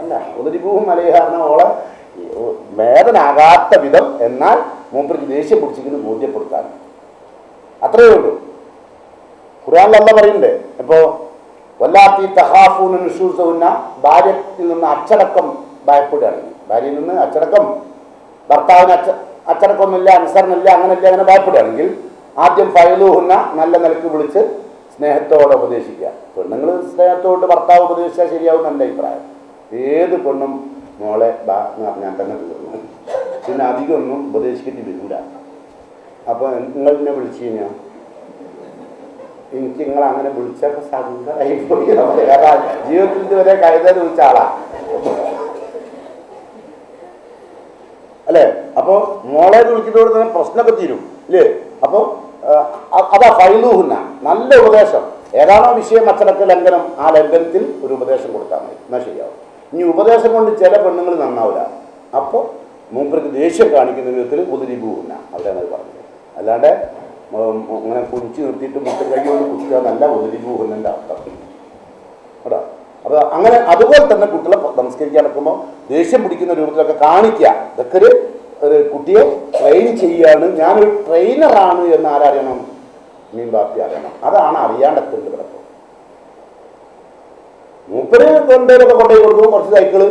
അല്ല. ഒതിരിഭൂഹം അലേഹ പറഞ്ഞാൽ ഓളെ വേദനാകാത്ത വിധം, എന്നാൽ മൂപ്പർക്ക് ദേഷ്യം പിടിച്ചിരിക്കുന്നത് ബോധ്യപ്പെടുത്താൻ. അത്രയേ ഉള്ളൂ. ഖുർആനിലല്ല പറയുന്നുണ്ട്. ഇപ്പോൾ വല്ലാത്തി തഹാഫൂന നുശൂസഹുന്ന, ഭാര്യയിൽ നിന്ന് അച്ചടക്കം ഭയപ്പെടുകയാണെങ്കിൽ, ഭാര്യയിൽ നിന്ന് അച്ചടക്കം, ഭർത്താവിന് അച്ചടക്കമൊന്നുമില്ല, അനുസരണമില്ല, അങ്ങനെയല്ല, അങ്ങനെ ഭയപ്പെടുകയാണെങ്കിൽ ആദ്യം ഫയലൂഹുന്ന, നല്ല നിലക്ക് വിളിച്ച് സ്നേഹത്തോടെ ഉപദേശിക്കുക. പെണ്ണുങ്ങൾ സ്നേഹത്തോട് ഭർത്താവ് ഉപദേശിച്ചാൽ ശരിയാവും എൻ്റെ അഭിപ്രായം. ഏത് പെണ്ണും മോളെ ബാ എന്ന് പറഞ്ഞാൽ തന്നെ തീർന്നു. പിന്നെ അധികമൊന്നും ഉപദേശിക്കേണ്ടി വരില്ല. അപ്പോൾ നിങ്ങൾ എന്നെ വിളിച്ചു കഴിഞ്ഞാൽ എനിക്ക് നിങ്ങളങ്ങനെ വിളിച്ചൊക്കെ സങ്കടമായിപ്പോയി. കാരണം ജീവിതത്തിൽ ഇതുവരെ കഴുതാൻ വിളിച്ച ആളാ, അല്ലേ? അപ്പോൾ മോളെ വിളിക്കുന്നതോട് തന്നെ പ്രശ്നമൊക്കെ തീരും, ഇല്ലേ? അപ്പോൾ അതാ ഫൈലൂഹുന്ന, നല്ല ഉപദേശം. ഏതാണോ വിഷയം അച്ചടക്ക ലംഘനം, ആ ലംഘനത്തിൽ ഒരു ഉപദേശം കൊടുത്താൽ മതി, എന്നാൽ ശരിയാവും. ഇനി ഉപദേശം കൊണ്ട് ചില പെണ്ണുങ്ങൾ നന്നാവില്ല. അപ്പോൾ മൂപ്പർക്ക് ദേഷ്യം കാണിക്കുന്ന വിധത്തിൽ ഉതിരിഭൂഹുന്ന, അവരാണ് അത് പറഞ്ഞത്. അല്ലാണ്ട് അങ്ങനെ കുടിച്ച് നിർത്തിയിട്ട് മുട്ട കൈ കൊണ്ട് കുടിക്കുക എന്നല്ല ഉതിരിഭൂഹുന്നതിൻ്റെ അർത്ഥം കേട്ടോ. അപ്പോൾ അങ്ങനെ അതുപോലെ തന്നെ കുട്ടികളെ നമസ്കരിക്കാൻ നടക്കുമ്പോൾ ദേഷ്യം പിടിക്കുന്ന രൂപത്തിലൊക്കെ കാണിക്കുക. ഇതൊക്കെ ഒരു കുട്ടിയെ ട്രെയിൻ ചെയ്യുകയാണ്. ഞാനൊരു ട്രെയിനറാണ് എന്ന് ആരറിയണം? മീൻ ബാപ്പി അറിയണം. അതാണ് അറിയാണ്ടെത്തുന്നത് കിടക്കും. മൂപ്പര് കൊണ്ടൊക്കെ കൊണ്ടുപോയി കൊടുക്കും, കുറച്ച് സൈക്കിള്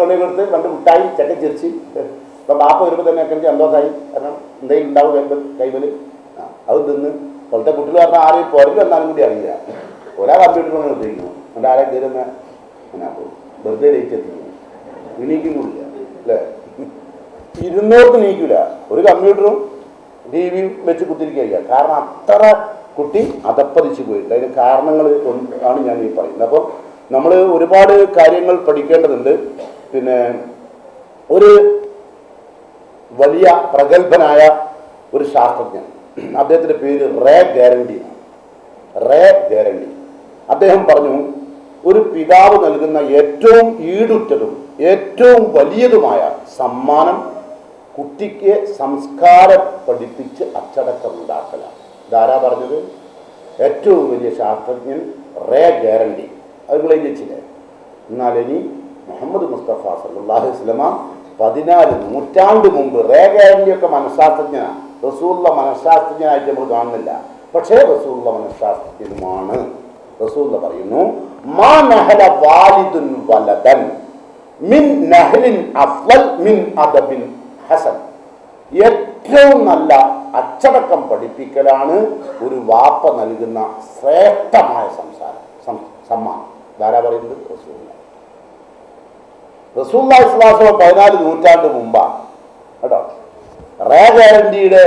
കൊണ്ടുപോയി കൊടുത്ത് 2 മുട്ടായി ചക്ക ചിരിച്ച്. ഇപ്പം ബാപ്പ വരുമ്പോൾ തന്നെ ഒക്കെ സന്തോഷമായി. കാരണം എന്തെങ്കിലും ഉണ്ടാവും കൈമല്, അത് തിന്ന്. പോലത്തെ കുട്ടികൾ പറഞ്ഞാൽ ആരെയും പുറകെ വന്നാലും കൂടി അറിയില്ല. ഒരാ കമ്പ്യൂട്ടർ കൊണ്ട് ഉപയോഗിക്കുന്നു, എന്നിട്ട് ആരെ കയറുന്ന അങ്ങനെ പോകും. വെറുതെ ലേറ്റ് എത്തിക്കുന്നു, എണീക്കും കൂടില്ല, അല്ലേ? 200 നീക്കില്ല. ഒരു കമ്പ്യൂട്ടറും TV വെച്ച് കുത്തിരിക്കുക. കാരണം അത്ര കുട്ടി അതപ്പതിച്ച് പോയിട്ട്. അതിന് കാരണങ്ങൾ ആണ് ഞാൻ ഈ പറയുന്നത്. അപ്പം നമ്മൾ ഒരുപാട് കാര്യങ്ങൾ പഠിക്കേണ്ടതുണ്ട്. പിന്നെ ഒരു വലിയ പ്രഗത്ഭനായ ഒരു ശാസ്ത്രജ്ഞൻ, അദ്ദേഹത്തിൻ്റെ പേര് റേ ഗ്യാരണ്ടി. അദ്ദേഹം പറഞ്ഞു, ഒരു പിതാവ് നൽകുന്ന ഏറ്റവും ഈടുറ്റതും ഏറ്റവും വലിയതുമായ സമ്മാനം കുട്ടിക്ക് സംസ്കാരം പഠിപ്പിച്ച് അച്ചടക്കമുണ്ടാക്കലാണ്. ഇതാരാ പറഞ്ഞത്? ഏറ്റവും വലിയ ശാസ്ത്രജ്ഞൻ റേ ഗ്യാരണ്ടി. അതുങ്ങളെ വെച്ചില്ലേ? എന്നാൽ ഇനി മുഹമ്മദ് മുസ്തഫ സല്ലല്ലാഹു അലൈഹി വസല്ലമ 14 നൂറ്റാണ്ട് മുമ്പ്, റേ ഗ്യാരണ്ടിയൊക്കെ മനഃശാസ്ത്രജ്ഞനാണ്. റസൂലുള്ള മനഃശാസ്ത്രജ്ഞനായിട്ട് നമ്മൾ കാണുന്നില്ല, പക്ഷേ റസൂലുള്ള മനഃശാസ്ത്രജ്ഞനുമാണ്. റസൂലുള്ള പറയുന്നു, മാ നഹല വാലിദുൻ വലദൻ മിൻ നഹലിൻ അഫ്ളൽ മിൻ അദബിൻ ഹസൻ, ഏറ്റവും നല്ല അച്ചടക്കം പഠിപ്പിക്കലാണ് ഒരു വാപ്പ നൽകുന്ന ശ്രേഷ്ഠമായ സമ്മാനം. ധാരാ പറയുന്നത് റസൂലുള്ളാഹി സ്വല്ലല്ലാഹു അലൈഹി വസല്ലം 14 നൂറ്റാണ്ട് മുമ്പാണ് കേട്ടോ. റേ ഗ്യാരണ്ടിയുടെ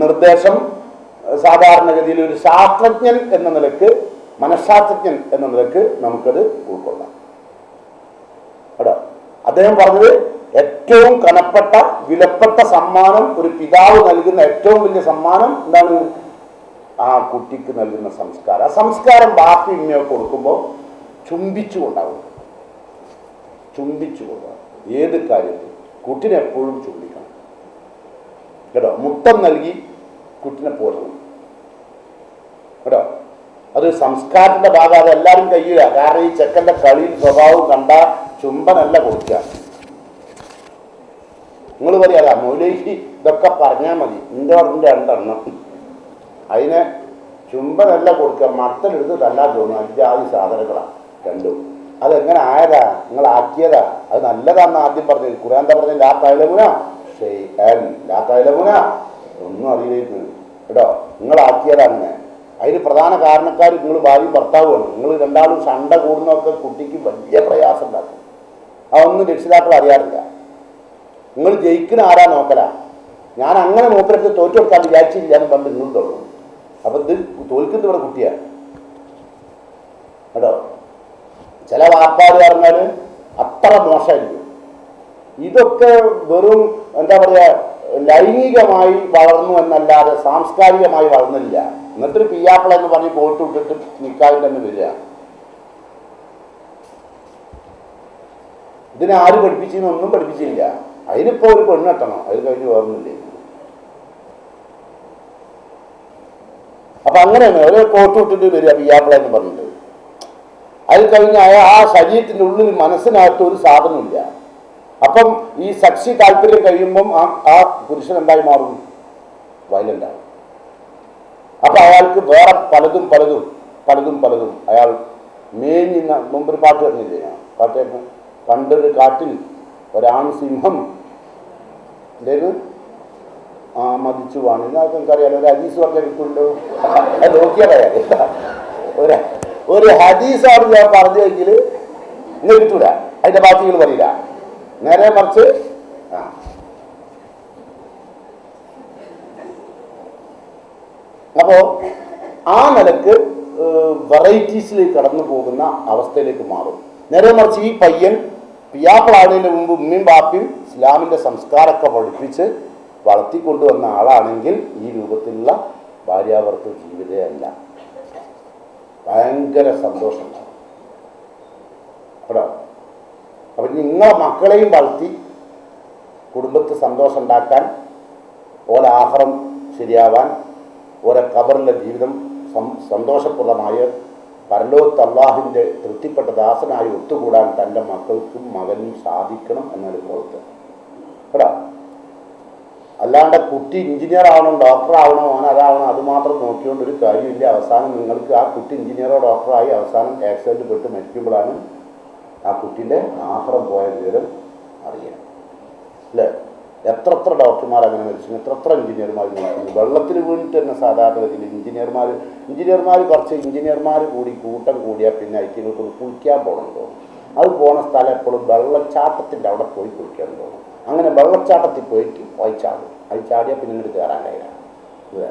നിർദ്ദേശം സാധാരണഗതിയിൽ ഒരു ശാസ്ത്രജ്ഞൻ എന്ന നിലക്ക്, മനഃശാസ്ത്രജ്ഞൻ എന്ന നിലക്ക് നമുക്കത് ഉൾക്കൊള്ളാം കേട്ടോ. അദ്ദേഹം പറഞ്ഞത് ഏറ്റവും കനപ്പെട്ട വിലപ്പെട്ട സമ്മാനം, ഒരു പിതാവ് നൽകുന്ന ഏറ്റവും വലിയ സമ്മാനം എന്താണ്? ആ കുട്ടിക്ക് നൽകുന്ന സംസ്കാരം. ആ സംസ്കാരം ബാക്കി ഇമ്മയൊക്കെ കൊടുക്കുമ്പോൾ ചുംബിച്ചുകൊണ്ടാവും. ഏത് കാര്യത്തിൽ കുട്ടിനെ എപ്പോഴും ചുംബിക്കണം കേട്ടോ. മുത്തം നൽകി കുട്ടിനെ പോരണം കേട്ടോ. അത് സംസ്കാരത്തിന്റെ ഭാഗം. അത് എല്ലാവരും കഴിയില്ല. കാരണം ഈ ചെക്കൻ്റെ കളിയും സ്വഭാവവും കണ്ട ചുംബനല്ല കൊടുക്കുക. നിങ്ങൾ പറയാ മൗലവി ഇതൊക്കെ പറഞ്ഞാൽ മതി, എൻ്റെ പറഞ്ഞ 2 എണ്ണം. അതിനെ ചുംബനല്ല കൊടുക്കുക, മട്ടലെടുത്ത് തല്ലാൻ തോന്നുന്നു. 5 ആദ്യ സാധനങ്ങളാണ് രണ്ടും. അതെങ്ങനെ ആയതാ? നിങ്ങൾ ആക്കിയതാ? അത് നല്ലതാണെന്ന് ആദ്യം പറഞ്ഞത്. ഖുർആൻ എന്താ പറഞ്ഞത്? ലാ തഅലമുന ഷൈഅൻ, ലാ തഅലമുന, ഒന്നും അറിയില്ല കേട്ടോ. നിങ്ങൾ ആക്കിയതാണ്. അതിന് പ്രധാന കാരണക്കാർ നിങ്ങൾ ഭാര്യയും ഭർത്താവുമാണ്. നിങ്ങൾ രണ്ടാളും സണ്ട കൂടുന്നതൊക്കെ കുട്ടിക്ക് വലിയ പ്രയാസം ഉണ്ടാക്കും. അതൊന്നും രക്ഷിതാക്കൾ അറിയാറില്ല. നിങ്ങൾ ജയിക്കുന്ന ആരാ നോക്കല. ഞാൻ അങ്ങനെ മൂപ്പരത്ത് തോറ്റു കൊടുക്കാൻ വിചാരിച്ചില്ല എന്ന് പറഞ്ഞ് നിങ്ങൾ തുടങ്ങും. അപ്പം ഇത് തോൽക്കുന്നത് ഇവിടെ കുട്ടിയാണ് കേട്ടോ. ചില വാപ്പാട് പറഞ്ഞാൽ അത്ര മോശമായിരിക്കും. ഇതൊക്കെ വെറും എന്താ പറയുക, ലൈംഗികമായി വളർന്നു എന്നല്ലാതെ സാംസ്കാരികമായി വളർന്നില്ല. എന്നിട്ടൊരു പിയാപ്പിള എന്ന് പറഞ്ഞ് പോയിട്ട് വിട്ടിട്ട് നിക്കാവിൽ തന്നെ വരിക. ഇതിനെ ആര് പഠിപ്പിച്ചെന്നൊന്നും പഠിപ്പിച്ചില്ല. അതിനിപ്പോ ഒരു പെണ്ണ് കെട്ടണം, അത് കഴിഞ്ഞ് വേറൊന്നുമില്ലേ. അപ്പൊ അങ്ങനെയാണ് ഒരു കോട്ട് വിട്ടിട്ട് വരിക പിയാപ്പിള എന്ന് പറഞ്ഞിട്ട്. അത് കഴിഞ്ഞ് ആ ശരീരത്തിൻ്റെ ഉള്ളിൽ മനസ്സിനകത്ത് ഒരു സാധനമില്ല. അപ്പം ഈ സെക്സി താല്പര്യം കഴിയുമ്പം ആ പുരുഷൻ എന്തായി മാറും? വയലൻ്റാവും. അപ്പം അയാൾക്ക് വേറെ പലതും അയാൾ മേഞ്ഞ മുമ്പൊരു പാട്ട് പറഞ്ഞില്ലേ? പാട്ട് പണ്ടൊരു കാട്ടിൽ ഒരാൺ സിംഹം മതിച്ചു വാണ്. ഇതൊക്കെ എനിക്കറിയാലോ. ഒരു ഹദീസ് പറഞ്ഞ കിട്ടുണ്ടോ? അത് നോക്കിയാൽ ഒരു ഹദീസാണ് ഞാൻ പറഞ്ഞെങ്കിൽ ഇന്ന് കിട്ടൂല. അതിന്റെ ബാക്കികൾ പറയില്ല. നേരെ മറിച്ച് അപ്പോ ആ നിലക്ക് വെറൈറ്റീസിലേക്ക് കടന്നു പോകുന്ന അവസ്ഥയിലേക്ക് മാറും. നേരെ മറിച്ച് ഈ പയ്യൻ പിയാപ്പിളാടുന്നതിന് മുമ്പ് ഉമ്മയും ബാപ്പയും ഇസ്ലാമിൻ്റെ സംസ്കാരമൊക്കെ പഠിപ്പിച്ച് വളർത്തിക്കൊണ്ടുവന്ന ആളാണെങ്കിൽ ഈ രൂപത്തിലുള്ള ഭാര്യാഭർത്തൃ ജീവിതമേ അല്ല. ഭയങ്കര സന്തോഷമുണ്ടാവും കേട്ടോ. അപ്പം നിങ്ങളെ മക്കളെയും വളർത്തി കുടുംബത്തിൽ സന്തോഷം ഉണ്ടാക്കാൻ, ഓരോ ആഹാരം ശരിയാവാൻ, ഓരോ ഖബറിലെ ജീവിതം സന്തോഷപ്രദമായ പരലോകത്ത് അള്ളാഹുവിൻ്റെ തൃപ്തിപ്പെട്ട ദാസനായി ഒത്തുകൂടാൻ തൻ്റെ മക്കൾക്കും മകനും സാധിക്കണം എന്നൊരു പ്രവർത്തനം കേട്ടോ. അല്ലാണ്ട് കുട്ടി എഞ്ചിനീയർ ആവണം, ഡോക്ടർ ആവണം, അതാവണം, അത് മാത്രം നോക്കിക്കൊണ്ടൊരു കാര്യമില്ല. അവസാനം നിങ്ങൾക്ക് ആ കുട്ടി എഞ്ചിനീയറോ ഡോക്ടറായി അവസാനം ആക്സിഡൻറ്റ് പെട്ട് മരിക്കുമ്പോഴാണ് ആ കുട്ടീൻ്റെ ആഹാരം പോയ വിവരം അറിയാം അല്ലേ? എത്ര ഡോക്ടർമാർ അങ്ങനെ മരിച്ചു, എത്ര എഞ്ചിനീയർമാർ മരിക്കുന്നു. വെള്ളത്തിൽ വീണിട്ട് തന്നെ സാധാരണഗതിയിൽ എഞ്ചിനീയർമാർ കുറച്ച് എഞ്ചിനീയർമാർ കൂട്ടം കൂടിയാൽ പിന്നെ ഐറ്റിങ്ങൾക്കൊന്ന് കുളിക്കാൻ പോകണം തോന്നും. അത് പോണ സ്ഥലം എപ്പോഴും വെള്ളച്ചാട്ടത്തിൻ്റെ അവിടെ പോയി കുളിക്കാൻ തോന്നും. അങ്ങനെ വെള്ളച്ചാട്ടത്തിൽ പോയിട്ട് വായിച്ചാടും. അത് ചാടിയാൽ പിന്നെ ഇങ്ങോട്ട് കയറാൻ കഴിയില്ല.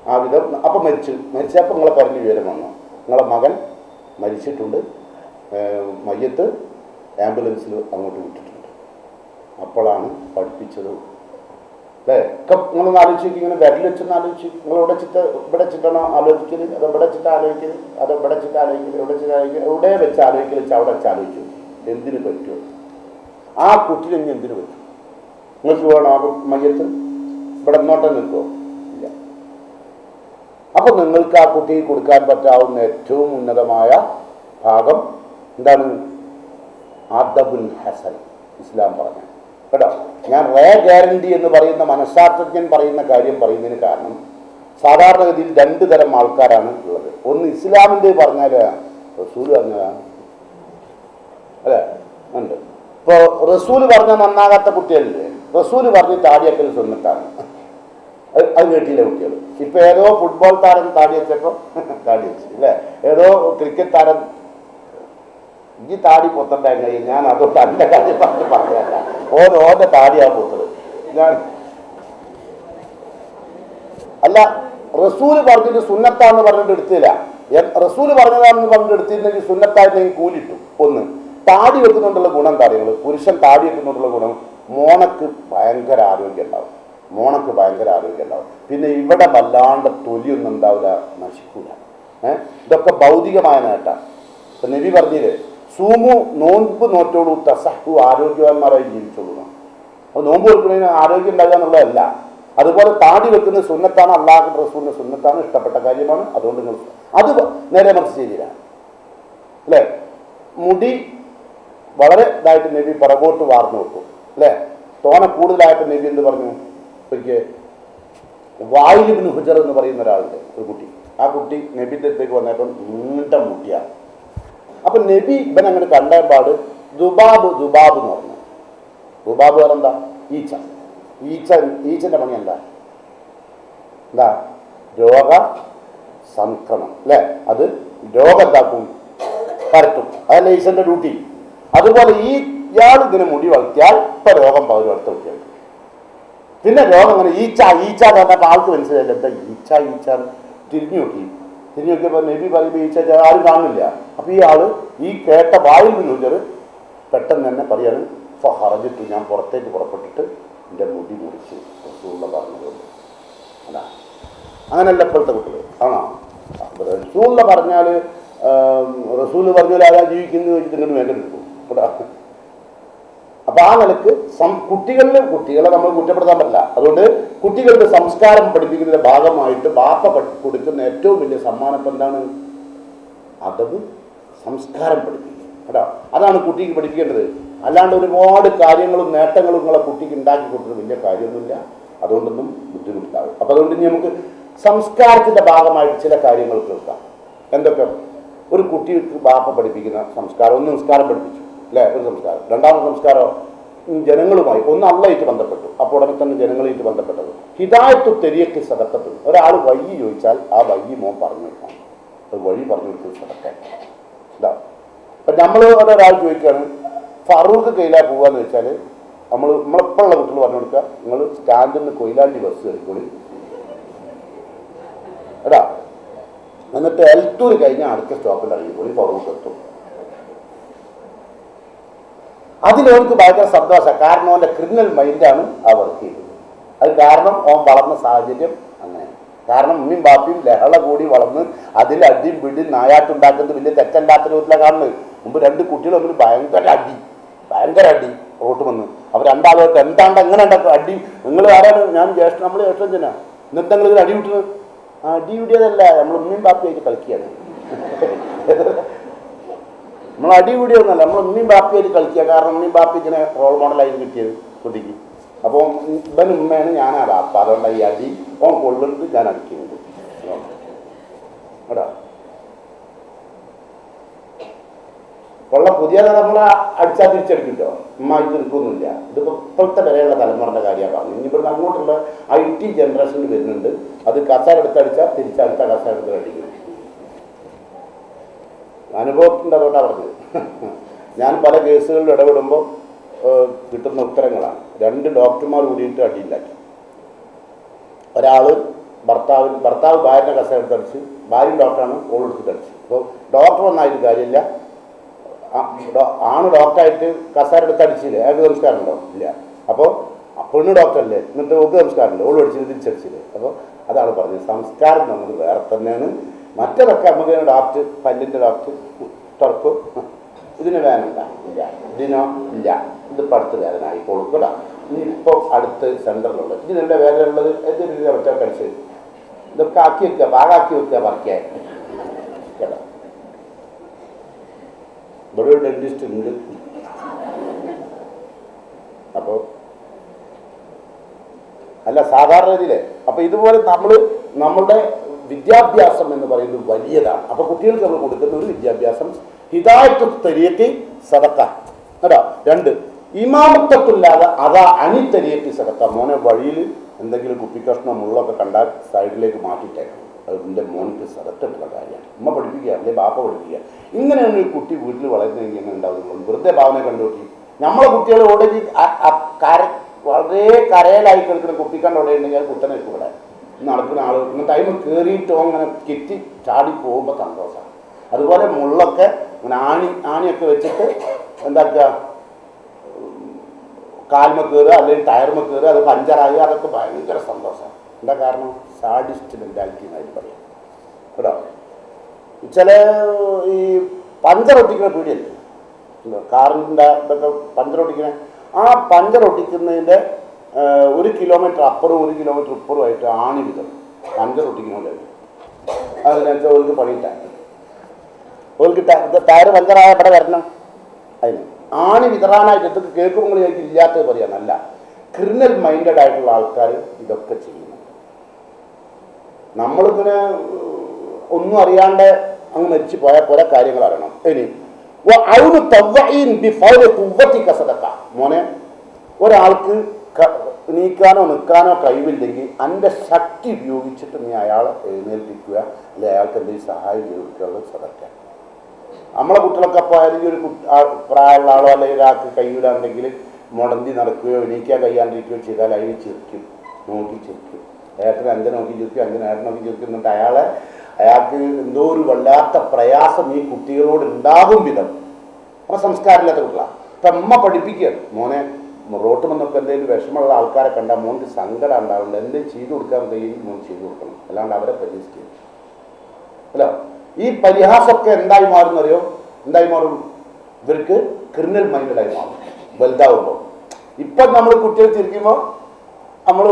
ആ വിധം അപ്പം മരിച്ചപ്പോൾ നിങ്ങളെ പറഞ്ഞ് വിവരം വന്നു, നിങ്ങളെ മകൻ മരിച്ചിട്ടുണ്ട്, മയ്യത്ത് ആംബുലൻസിൽ അങ്ങോട്ട് വിട്ടിട്ടുണ്ട്. അപ്പോഴാണ് പഠിപ്പിച്ചത് അല്ലേ? ഒക്കെ നിങ്ങളൊന്ന് ആലോചിക്കും. ഇങ്ങനെ വിരൽ വെച്ചൊന്ന് ആലോചിച്ചു. നിങ്ങൾ ഇവിടെ വെച്ചിട്ടാണോ ആലോചിക്കല്? അത് ഇവിടെ വെച്ചിട്ട് ആലോചിക്കല്? അത് ഇവിടെ വെച്ചിട്ട് ആലോചിക്കല്? എവിടെ വെച്ച് ആലോചിക്കല് വെച്ചാൽ അവിടെ വെച്ച് ആലോചിച്ചു. എന്തിനു പറ്റുമോ? ആ കുട്ടിനെ എന്തിനു പറ്റും? നിങ്ങൾക്ക് വേണോ ആ മയ്യത്ത്? ഇവിടെ നോട്ടം നിൽക്കുമോ? ഇല്ല. അപ്പം നിങ്ങൾക്ക് ആ കുട്ടിക്ക് കൊടുക്കാൻ പറ്റാവുന്ന ഏറ്റവും ഉന്നതമായ ഭാഗം എന്താണ്? അദബുൽ ഹസൻ ഇസ്ലാം പറഞ്ഞു കേട്ടോ. ഞാൻ റേ ഗ്യാരണ്ടി എന്ന് പറയുന്ന മനഃശാസ്ത്രജ്ഞൻ പറയുന്ന കാര്യം പറയുന്നതിന് കാരണം സാധാരണഗതിയിൽ 2 തരം ആൾക്കാരാണ് ഉള്ളത്. ഒന്ന് ഇസ്ലാമിൻ്റെ പറഞ്ഞാൽ റസൂൽ പറഞ്ഞതാണ് അല്ലേ? ഉണ്ട്. ഇപ്പോൾ റസൂല് പറഞ്ഞ നന്നാകാത്ത കുട്ടികളില്ലേ, റസൂല് പറഞ്ഞ് താടിയക്കൽ സുന്നത്താണ്, അത് കേട്ടില്ല കുട്ടികൾ. ഇപ്പൊ ഏതോ ഫുട്ബോൾ താരം താടി വെച്ചപ്പോ താടി വെച്ചു അല്ലേ, ഏതോ ക്രിക്കറ്റ് താരം ഈ താടി പൊത്തണ്ടായി, ഞാൻ അതുകൊണ്ട് അതിൻ്റെ കാര്യം പറഞ്ഞല്ല, ഓന്റെ താടിയാ പൊത്തത്. ഞാൻ അല്ല, റസൂല് പറഞ്ഞിട്ട് സുന്നത്താന്ന് പറഞ്ഞിട്ട് എടുത്തില്ല. റസൂല് പറഞ്ഞതാണെന്ന് പറഞ്ഞിട്ട് എടുത്തിരുന്നെങ്കിൽ സുന്നത്തായിരുന്നെങ്കിൽ കൂലിട്ടു. ഒന്ന്, താടി വെക്കുന്നുണ്ടുള്ള ഗുണം കാര്യങ്ങൾ, പുരുഷൻ താടി വെക്കുന്നുണ്ടുള്ള ഗുണം, മോണക്ക് ഭയങ്കര ആരോഗ്യം ഉണ്ടാവും, മോണക്ക് ഭയങ്കര ആരോഗ്യം ഉണ്ടാവും. പിന്നെ ഇവിടെ വല്ലാണ്ട് തൊലിയൊന്നും ഉണ്ടാവില്ല, നശിക്കൂല. ഇതൊക്കെ ഭൗതികമായ നേട്ടമാണ്. ഇപ്പം നബി പറഞ്ഞില്ലേ, സൂമു നോൻപ് നോറ്റോളൂ തസഹു, ആരോഗ്യവാന്മാരായി ജീവിച്ചോളൂ. അപ്പോൾ നോമ്പ് വെക്കുന്നതിന് ആരോഗ്യം ഉണ്ടാകുക എന്നുള്ളതല്ല. അതുപോലെ താടി വെക്കുന്നത് സുന്നത്താണ്, അള്ളാഹു റസൂലിന്റെ സുന്നത്താണ്, ഇഷ്ടപ്പെട്ട കാര്യമാണ്. അതുകൊണ്ട് നിങ്ങൾ അത് നേരെ മറിച്ച് ചെയ്തില്ല അല്ലേ. മുടി വളരെ ഇതായിട്ട് നബി പുറകോട്ട് വാർന്നു വെക്കും അല്ലേ. തോന കൂടുതലായിട്ട് നബി എന്ത് പറഞ്ഞു, ഒരിക്കൽ വായിൽ ഇബ്നു ഹുജർ എന്ന് പറയുന്ന ഒരാളുണ്ട്, ഒരു കുട്ടി. ആ കുട്ടി നബിൻ്റെ അടുത്തേക്ക് വന്നപ്പോൾ നീണ്ട മുടിയാണ്. അപ്പം നബി ഇവൻ അങ്ങനെ കണ്ടപാട് ദുബാബ് ദുബാബ് എന്ന് പറഞ്ഞു. ദുബാബ് പറഞ്ഞെന്താ, ഈച്ച. ഈച്ചൻ്റെ പണി എന്താ, രോഗ സംക്രമണം അല്ലേ, അത് രോഗം എന്താക്കും, പരത്തും. അതല്ല ഈച്ചൻ്റെ ഡ്യൂട്ടി. അതുപോലെ ഇയാൾ ഇതിനെ മുടി വളർത്തിയാൽ ഇപ്പം രോഗം പകരും അടുത്ത കുട്ടികൾക്ക്. പിന്നെ രോഗം അങ്ങനെ ഈച്ച ഈച്ച എന്ന് പറഞ്ഞപ്പോൾ ആൾക്ക് മനസ്സിലായില്ല, എന്താ ഈച്ച തിരിഞ്ഞു നോക്കിയപ്പോൾ നബി പറയുമ്പോൾ ഈച്ച ആരും കാണില്ല. അപ്പോൾ ഈ ആള് ഈ കേട്ട വായിൽ നിന്ന് പെട്ടെന്ന് തന്നെ പറയാണ്, ഹറജിട്ടു, ഞാൻ പുറത്തേക്ക് പുറപ്പെട്ടിട്ട് എൻ്റെ മുടി മുറിച്ചു റസൂലുള്ള പറഞ്ഞതുകൊണ്ട്. അല്ല, അങ്ങനെയല്ല ഇപ്പോഴത്തെ കുട്ടികൾ ആണോ. റസൂലുള്ള പറഞ്ഞാൽ റസൂല് പറഞ്ഞാൽ ആരാ ജീവിക്കുന്നത് വെച്ചിട്ട് ഇങ്ങനെ വേഗം എടുക്കും കേട്ടോ. അപ്പം ആ നിലക്ക് കുട്ടികളെ നമ്മൾ കുറ്റപ്പെടുത്താൻ പറ്റില്ല. അതുകൊണ്ട് കുട്ടികളുടെ സംസ്കാരം പഠിപ്പിക്കുന്നതിൻ്റെ ഭാഗമായിട്ട് ബാപ്പ കൊടുക്കുന്ന ഏറ്റവും വലിയ സമ്മാനം ഇപ്പം എന്താണ്, അതവ് സംസ്കാരം പഠിപ്പിക്കുക കേട്ടോ. അതാണ് കുട്ടിക്ക് പഠിപ്പിക്കേണ്ടത്. അല്ലാണ്ട് ഒരുപാട് കാര്യങ്ങളും നേട്ടങ്ങളും നിങ്ങളെ കുട്ടിക്ക് ഉണ്ടാക്കി കൊടുക്കുന്നത് വലിയ കാര്യമൊന്നുമില്ല. അതുകൊണ്ടൊന്നും ബുദ്ധിമുട്ടാകും. അപ്പം അതുകൊണ്ട് ഇനി നമുക്ക് സംസ്കാരത്തിൻ്റെ ഭാഗമായിട്ട് ചില കാര്യങ്ങൾ കേൾക്കാം. എന്തൊക്കെ ഒരു കുട്ടിക്ക് ബാപ്പ പഠിപ്പിക്കുന്ന സംസ്കാരം, ഒന്ന് നിസ്കാരം പഠിപ്പിച്ചു അല്ലേ, ഒരു സംസ്കാരം. രണ്ടാമത്തെ സംസ്കാരം ജനങ്ങളുമായി, ഒന്ന് അള്ളായിട്ട് ബന്ധപ്പെട്ടു, അപ്പോൾ ഉടനെ തന്നെ ജനങ്ങളായിട്ട് ബന്ധപ്പെട്ടത്. ഹിദായത്തു തെരിയക്ക് സദക്കത്ത്. ഒരാൾ വഴി ചോദിച്ചാൽ ആ വഴി മോൻ പറഞ്ഞു കൊടുക്കണം, അത് വഴി പറഞ്ഞു കൊടുക്കുന്നത് സദക്ക. ഇതാ ഇപ്പം നമ്മൾ ഒരാൾ ചോദിക്കുകയാണ് ഫറൂഖ് കയ്യിലാ പോകാന്ന് വെച്ചാൽ നമ്മളിപ്പോഴുള്ള കുട്ടികൾ പറഞ്ഞു കൊടുക്കുക, നിങ്ങൾ സ്റ്റാൻഡിൽ നിന്ന് കൊയിലാണ്ടി ബസ് കയറിക്കോളി എടാ, എന്നിട്ട് എൽത്തൂർ കഴിഞ്ഞാൽ അടുത്ത സ്റ്റോപ്പിൽ ഇറങ്ങിക്കോളി, ഫറൂഖ് എത്തും. അതിലവർക്ക് ഭയങ്കര സന്തോഷമാണ്. കാരണം അവൻ്റെ ക്രിമിനൽ മൈൻഡാണ് ആ വർക്ക് ചെയ്തത്. അത് കാരണം അവൻ വളർന്ന സാഹചര്യം അങ്ങനെ. കാരണം ഉമ്മയും ബാപ്പിയും ലഹള കൂടി വളർന്ന് അതിൽ അടിയും പിടിയും നായാട്ടുണ്ടാക്കുന്നത് വലിയ തെറ്റല്ലാത്ത രൂപത്തിലാണ് കാണുന്നത്. മുമ്പ് രണ്ട് കുട്ടികൾ തമ്മിൽ ഭയങ്കര അടി റോട്ട് വന്ന് അവർ രണ്ടാളുമായിട്ട് എന്താണ്ട് എങ്ങനെ ഉണ്ടാക്കും അടി. നിങ്ങൾ ആരാണ്, ഞാൻ ജ്യേഷ്ഠൻ, നമ്മൾ ജ്യേഷ്ഠൻ തന്നെ. എന്നിട്ട് നിങ്ങൾ ഇതിൽ അടി വിട്ടുന്നത്, അടി വിടിയതല്ല, നമ്മൾ ഉമ്മയും ബാപ്പിയായിട്ട് കളിക്കുകയാണ്. നമ്മൾ അടി കൂടിയൊന്നുമല്ല, നമ്മൾ ഉമ്മയും ബാപ്പിയായിട്ട് കളിക്കുക. കാരണം ഉമ്മയും ബാപ്പി ഇങ്ങനെ റോൾ മോഡലായിട്ട് കിട്ടിയത് കുട്ടിക്ക്. അപ്പോൾ ഇവൻ ഉമ്മയാണ്, ഞാനാ ബാപ്പ. അതുകൊണ്ട് ഈ അടി ഓൻ കൊള്ളിട്ട് ഞാൻ അടിക്കുന്നുണ്ട് കേട്ടോ. കൊള്ള പുതിയ തലമുറ അടിച്ചാൽ തിരിച്ചടിക്കിട്ടോ, ഉമ്മായിട്ട് നിൽക്കൊന്നുമില്ല. ഇതിപ്പോൾ ഇപ്പോഴത്തെ വരെയുള്ള തലമുറയുടെ കാര്യമാണ് പറഞ്ഞത്. ഇനി ഇവിടുന്ന് അങ്ങോട്ടുള്ള IT ജനറേഷനിൽ വരുന്നുണ്ട്. അത് കസാര എടുത്തടിച്ചാൽ തിരിച്ചടുത്ത കസാര എടുത്ത് അടിക്കും. അനുഭവത്തിൻ്റെ അതുകൊണ്ടാണ് പറഞ്ഞത്. ഞാൻ പല കേസുകളിൽ ഇടപെടുമ്പോൾ കിട്ടുന്ന ഉത്തരങ്ങളാണ്. 2 ഡോക്ടർമാർ കൂടിയിട്ട് അടിയില്ലാക്കി. ഒരാൾ ഭർത്താവ് ഭാര്യനെ കസാര എടുത്തടിച്ച്, ഭാര്യയും ഡോക്ടറാണ്, ഓൾ എടുത്തിട്ടടിച്ച്. അപ്പോൾ ഡോക്ടർ ഒന്നായിട്ട് കാര്യമില്ല, ആണ് ഡോക്ടറായിട്ട് കസാര എടുത്തടിച്ചില്ലേ, അയാൾക്ക് സംസ്കാരം ഉണ്ടോ? ഇല്ല. അപ്പോൾ പെണ്ണ് ഡോക്ടറല്ലേ, എന്നിട്ട് ഓക്ക് സംസ്കാരമില്ല, ഓൾ അടിച്ചിട്ട് തിരിച്ചടിച്ചില്ലേ. അപ്പോൾ അതാണ് പറഞ്ഞത്, സംസ്കാരം നമുക്ക് വേറെ തന്നെയാണ്. മറ്റതൊക്കെ നമുക്ക് ഡോക്ടർ, പല്ലിൻ്റെ ഡോക്ടർ, തുറക്കും, ഇതിന് വേനല്ല, ഇല്ല, ഇതിനോ ഇല്ല, ഇതിപ്പോൾ അടുത്ത് വേദന ആയിക്കോളും കേട്ടോ. ഇനിയിപ്പോൾ അടുത്ത് സെൻറ്ററിലുള്ളത് ഇതിനുള്ള വേദന ഉള്ളത് എന്തെങ്കിലും ഒറ്റ കഴിച്ച് ഇതൊക്കെ ആക്കി വെക്കുക, പാകാക്കി വെക്കുക, പറിക്കാൻ കേട്ടോ. ഇവിടെ ഒരു ഡെന്റിസ്റ്റ് ഉണ്ട്. അപ്പോൾ അല്ല സാധാരണ രീതിയിലെ. അപ്പോൾ ഇതുപോലെ നമ്മളുടെ വിദ്യാഭ്യാസം എന്ന് പറയുന്നത് വലിയതാണ്. അപ്പോൾ കുട്ടികൾക്ക് നമ്മൾ കൊടുക്കുന്ന ഒരു വിദ്യാഭ്യാസം ഹിദായത്തു തരീഖി സദഖ കേട്ടോ. 2 ഇമാമത്തത്തില്ലാതെ അതാ അനിത്തരിയേറ്റ് സദക്ക. മോനെ വഴിയിൽ എന്തെങ്കിലും കുപ്പിക്കഷ്ണം മുള്ളൊക്കെ കണ്ടാൽ സൈഡിലേക്ക് മാറ്റിട്ടേക്കണം. അതിൻ്റെ മോനിക്ക് സദത്തിട്ടുള്ള കാര്യമാണ്. ഉമ്മ പഠിപ്പിക്കുക, അല്ലെ ബാപ്പ പഠിപ്പിക്കുക. ഇങ്ങനെയാണ് ഒരു കുട്ടി വീട്ടിൽ വളരുന്നെങ്കിൽ എങ്ങനെ ഉണ്ടാവുന്നുള്ളൂ. വെറുതെ ഭാവന കണ്ടുപോട്ടി നമ്മളെ കുട്ടികൾ ഓടി വളരെ കരയിലായി കേൾക്കുന്ന കുപ്പിക്കണ്ട ഓടെ ഉണ്ടെങ്കിൽ അത് കുത്തനെ ഇവിടെ നടക്കുന്ന ആൾ ഇങ്ങനെ ടൈം കയറിയിട്ടോ അങ്ങനെ കിറ്റി ചാടി പോകുമ്പോൾ സന്തോഷമാണ്. അതുപോലെ മുള്ളൊക്കെ അങ്ങനെ ആണിയൊക്കെ വെച്ചിട്ട് എന്താക്കുക, കാൽമ കയറുക അല്ലെങ്കിൽ ടയർമ കയറുക, അത് പഞ്ചറാകുക, അതൊക്കെ ഭയങ്കര സന്തോഷമാണ്. എന്താ കാരണം? സാഡിസ്റ്റ് മെൻറ്റാലിറ്റി എന്നായിട്ട് പറയാം കേട്ടോ. ചില ഈ പഞ്ചറൊട്ടിക്കുന്ന പീടിയല്ലേ, കാറിൻ്റെ ഇതൊക്കെ പഞ്ചറൊട്ടിക്കുന്ന, ആ പഞ്ചറൊട്ടിക്കുന്നതിൻ്റെ 1 കിലോമീറ്റർ അപ്പുറവും 1 കിലോമീറ്റർ ഇപ്പുറമായിട്ട് ആണി വിതറും. പഞ്ചറൊട്ടിക്കുന്നതുകൊണ്ട് അതിനകത്ത് ഓർക്ക് പണിയിട്ടാണ്, ഓർക്ക് ടയർ പഞ്ചറായ ഇവിടെ വരണം. അതിന് ആണി വിതറാനായിട്ട് ഇതൊക്കെ കേൾക്കുമ്പോൾ എനിക്ക് ഇല്ലാത്തത് പറയാം. നല്ല ക്രിമിനൽ മൈൻഡഡ് ആയിട്ടുള്ള ആൾക്കാർ ഇതൊക്കെ ചെയ്യുന്നു. നമ്മളിങ്ങനെ ഒന്നും അറിയാണ്ട് അങ്ങ് മരിച്ചു പോയാൽ പോലെ കാര്യങ്ങൾ അറിയണം. ഇനി മോനെ, ഒരാൾക്ക് നീക്കാനോ നിൽക്കാനോ കഴിവില്ലെങ്കിൽ എൻ്റെ ശക്തി ഉപയോഗിച്ചിട്ട് നീ അയാളെ എഴുന്നേൽപ്പിക്കുക, അല്ലെങ്കിൽ അയാൾക്ക് എന്തെങ്കിലും സഹായം ചെയ്ത് കൊടുക്കുക. സദക്ക. നമ്മളെ കുട്ടികളൊക്കെ അപ്പോൾ ഏതെങ്കിലും ഒരു പ്രായമുള്ള ആളോ അല്ലെങ്കിൽ ഒരാൾക്ക് കൈവിടാണ്ടെങ്കിൽ മുടന്തി നടക്കുകയോ എണീക്കാൻ കഴിയാണ്ടിരിക്കുകയോ ചെയ്താൽ അയാൾ ചിരിക്കും, നോക്കി ചിരിക്കും. ഏട്ടന് അഞ്ച് നോക്കി ചിരിക്കും, അഞ്ചിന് ഏട്ടൻ നോക്കി ചിരിക്കും. എന്നിട്ട് അയാൾക്ക് എന്തോ ഒരു വല്ലാത്ത പ്രയാസം ഈ കുട്ടികളോട് ഉണ്ടാകും വിധം. അപ്പോൾ സംസ്കാരമില്ലാത്ത കുട്ടികളാണ്. അപ്പം അമ്മ പഠിപ്പിക്കുകയാണ്, മോനെ റോട്ട് വന്നപ്പോൾ എന്തെങ്കിലും വിഷമമുള്ള ആൾക്കാരെ കണ്ടാൽ മോൾക്ക് സങ്കടം ഉണ്ടാവുന്നുണ്ട്, എന്തെങ്കിലും ചെയ്തു കൊടുക്കാൻ കഴിയും മോൻ ചെയ്തു കൊടുക്കണം, അല്ലാണ്ട് അവരെ പരിഹസിക്കുക അല്ലോ. ഈ പരിഹാസമൊക്കെ എന്തായി മാറുന്നറിയോ? എന്തായി മാറും? ഇവർക്ക് ക്രിമിനൽ മൈൻഡഡായി മാറും വലുതാവുമ്പോൾ. ഇപ്പം നമ്മൾ കുട്ടികൾ ചിരിക്കുമ്പോൾ നമ്മൾ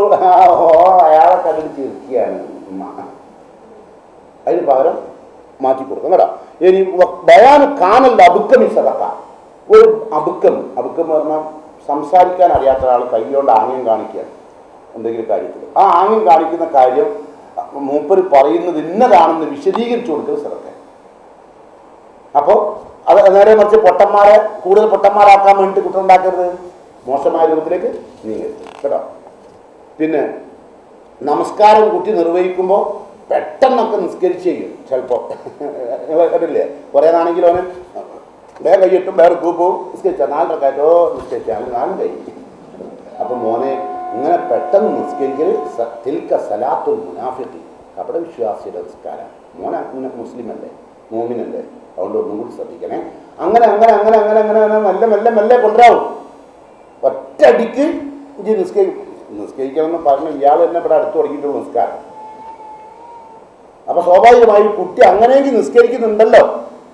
അയാളെ കണ്ടിട്ട് ചിരിക്കുകയാണ് ഉമ്മ. അതിന് പകരം മാറ്റി കൊടുക്കും കേട്ടോ. ഇനി ബയാന് കാനൽ അബുക്കമി സദക്ക. ഒരു അബുക്കം എന്ന് പറഞ്ഞാൽ സംസാരിക്കാൻ അറിയാത്ത ഒരാൾ കൈകൊണ്ട് ആംഗ്യം കാണിക്കുകയാണ് എന്തെങ്കിലും കാര്യത്തിൽ. ആ ആംഗ്യം കാണിക്കുന്ന കാര്യം മൂപ്പര് പറയുന്നത് ഇന്നതാണെന്ന് വിശദീകരിച്ചു കൊടുക്കുന്നത് സദക്ക. അപ്പോൾ അത് നേരെ മറിച്ച് കൂടുതൽ പൊട്ടന്മാരാക്കാൻ വേണ്ടിയിട്ട് കുറ്റമുണ്ടാക്കരുത്, മോശമായ രൂപത്തിലേക്ക് നീങ്ങരുത് കേട്ടോ. പിന്നെ നമസ്കാരം കുട്ടി നിർവഹിക്കുമ്പോൾ പെട്ടെന്നൊക്കെ നിസ്കരിച്ച് ചെയ്യും. ചിലപ്പോൾ കേട്ടില്ലേ, കുറേ നാണെങ്കിലും അവന് വേറെ കൈയിട്ടും വേറെ പോവും, നിസ്കരിച്ചാൽ 4 റക്അത്തോ നിസ്കരിച്ചാൽ 4 കൈ. അപ്പം മോനെ ഇങ്ങനെ പെട്ടെന്ന് നിസ്കരിക്കൽ തിൽക്ക സലാത്തുൽ മുനാഫിഖി, അവിടെ വിശ്വാസിയുടെ നിസ്കാരം. മോനെ അങ്ങനെ മുസ്ലിം അല്ലേ, മോമിനല്ലേ, അതുകൊണ്ട് ഒന്നും കൂടി ശ്രദ്ധിക്കണേ. അങ്ങനെ അങ്ങനെ അങ്ങനെ അങ്ങനെ അങ്ങനെ മെല്ലെ മെല്ലെ മെല്ലെ കൊണ്ടുവരാവും. ഒറ്റയടിക്ക് ഇത് നിസ്കരിക്കണമെന്ന് പറഞ്ഞ് ഇയാൾ തന്നെ ഇവിടെ അടുത്ത് തുടങ്ങിയിട്ടുള്ള നിസ്കാരം. അപ്പൊ സ്വാഭാവികമായും കുട്ടി അങ്ങനെയെങ്കിൽ നിസ്കരിക്കുന്നുണ്ടല്ലോ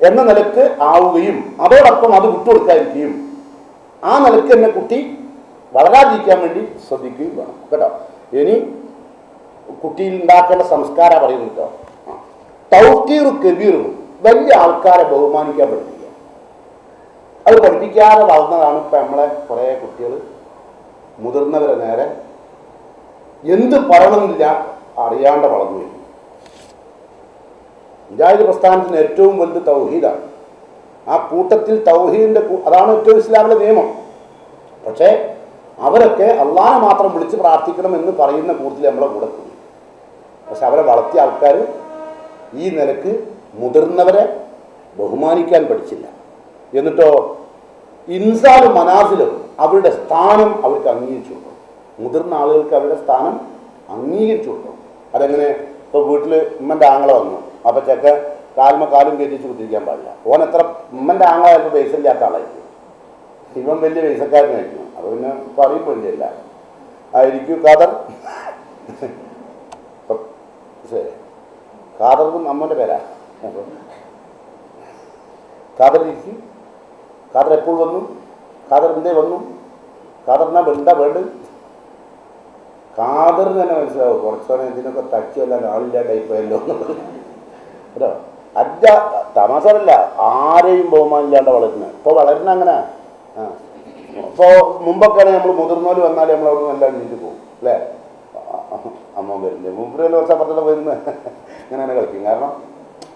എന്ന നിലക്ക് ആവുകയും അതോടൊപ്പം അത് വിട്ടുകൊടുക്കാതിരിക്കുകയും ആ നിലക്ക് തന്നെ കുട്ടി വളരാതിരിക്കാൻ വേണ്ടി ശ്രദ്ധിക്കുകയും വേണം കേട്ടോ. ഇനി കുട്ടിയിൽ ഉണ്ടാക്കേണ്ട സംസ്കാരം പറയുന്നു കേട്ടോ. തൗക്കീറും കബീറും, വലിയ ആൾക്കാരെ ബഹുമാനിക്കാൻ പഠിപ്പിക്കുക. അത് പഠിപ്പിക്കാതെ വളർന്നതാണ് ഇപ്പം നമ്മളെ കുറേ കുട്ടികൾ മുതിർന്നവരെ നേരെ എന്ത് പറയണമെന്നില്ല അറിയാണ്ട് വളർന്നു വരും. മുജാഹിദ് പ്രസ്ഥാനത്തിന് ഏറ്റവും വലുത് തൗഹീദാണ്. ആ കൂട്ടത്തിൽ തൗഹീദിൻ്റെ അതാണ് ഏറ്റവും ഇസ്ലാമിലെ നിയമം. പക്ഷേ അവരൊക്കെ അള്ളാഹനെ മാത്രം വിളിച്ച് പ്രാർത്ഥിക്കണം എന്ന് പറയുന്ന കൂട്ടത്തിൽ നമ്മളെ കൂടെ കൂടി. പക്ഷെ അവരെ വളർത്തിയ ആൾക്കാർ ഈ നിലക്ക് മുതിർന്നവരെ ബഹുമാനിക്കാൻ പഠിച്ചില്ല. എന്നിട്ടോ ഇൻസാലും മനാസിലും അവരുടെ സ്ഥാനം അവർക്ക് അംഗീകരിച്ചു കൊടുക്കും. മുതിർന്ന ആളുകൾക്ക് അവരുടെ സ്ഥാനം അംഗീകരിച്ചു കൊടുക്കും. അതെങ്ങനെ? ഇപ്പോൾ വീട്ടിൽ ഉമ്മൻ്റെ ആങ്ങളെ വന്നു, അപ്പോൾ ചെക്ക കാലും കയറ്റിച്ച് കുത്തിരിക്കാൻ പാടില്ല. ഓൻ എത്ര ഉമ്മൻ്റെ ആങ്ങളെ ചിലപ്പോൾ പൈസ ഇല്ലാത്ത ആളായിരിക്കും, ഇവൻ വലിയ പൈസക്കാരനായിരിക്കും. അപ്പോൾ പിന്നെ പറയും വേണ്ടിയല്ല ആയിരിക്കും ഖാദർ. ശരി, ഖാദർക്കും അമ്മൻ്റെ പേരാ. അപ്പോൾ ഖാദർ ഇരിക്കും. ഖാദർ എപ്പോൾ വന്നു? ഖാദർ എന്തേ വന്നു? ഖാദറിനാ എന്താ വേണ്ടത്? ഖാദറിന് തന്നെ മനസ്സിലാവും കുറച്ചോനെ ഇതിനൊക്കെ തച്ചല്ല ആളില്ല ടൈപ്പായല്ലോ കേട്ടോ. അല്ല തമാസല്ല, ആരെയും ബഹുമാനില്ലാണ്ട് വളരുന്നത്. ഇപ്പോൾ വളരുന്ന അങ്ങനെ. ഇപ്പോൾ മുമ്പൊക്കെ നമ്മൾ മുതിർന്നവർ വന്നാൽ നമ്മൾ അവിടെ നിന്ന് എല്ലാം എണീറ്റ് പോകും അല്ലേ. അമ്മ വരുന്നത് മുമ്പ് 1 വർഷം അപ്പുറത്തോടെ വരുന്നത് ഇങ്ങനെ കളിക്കും. കാരണം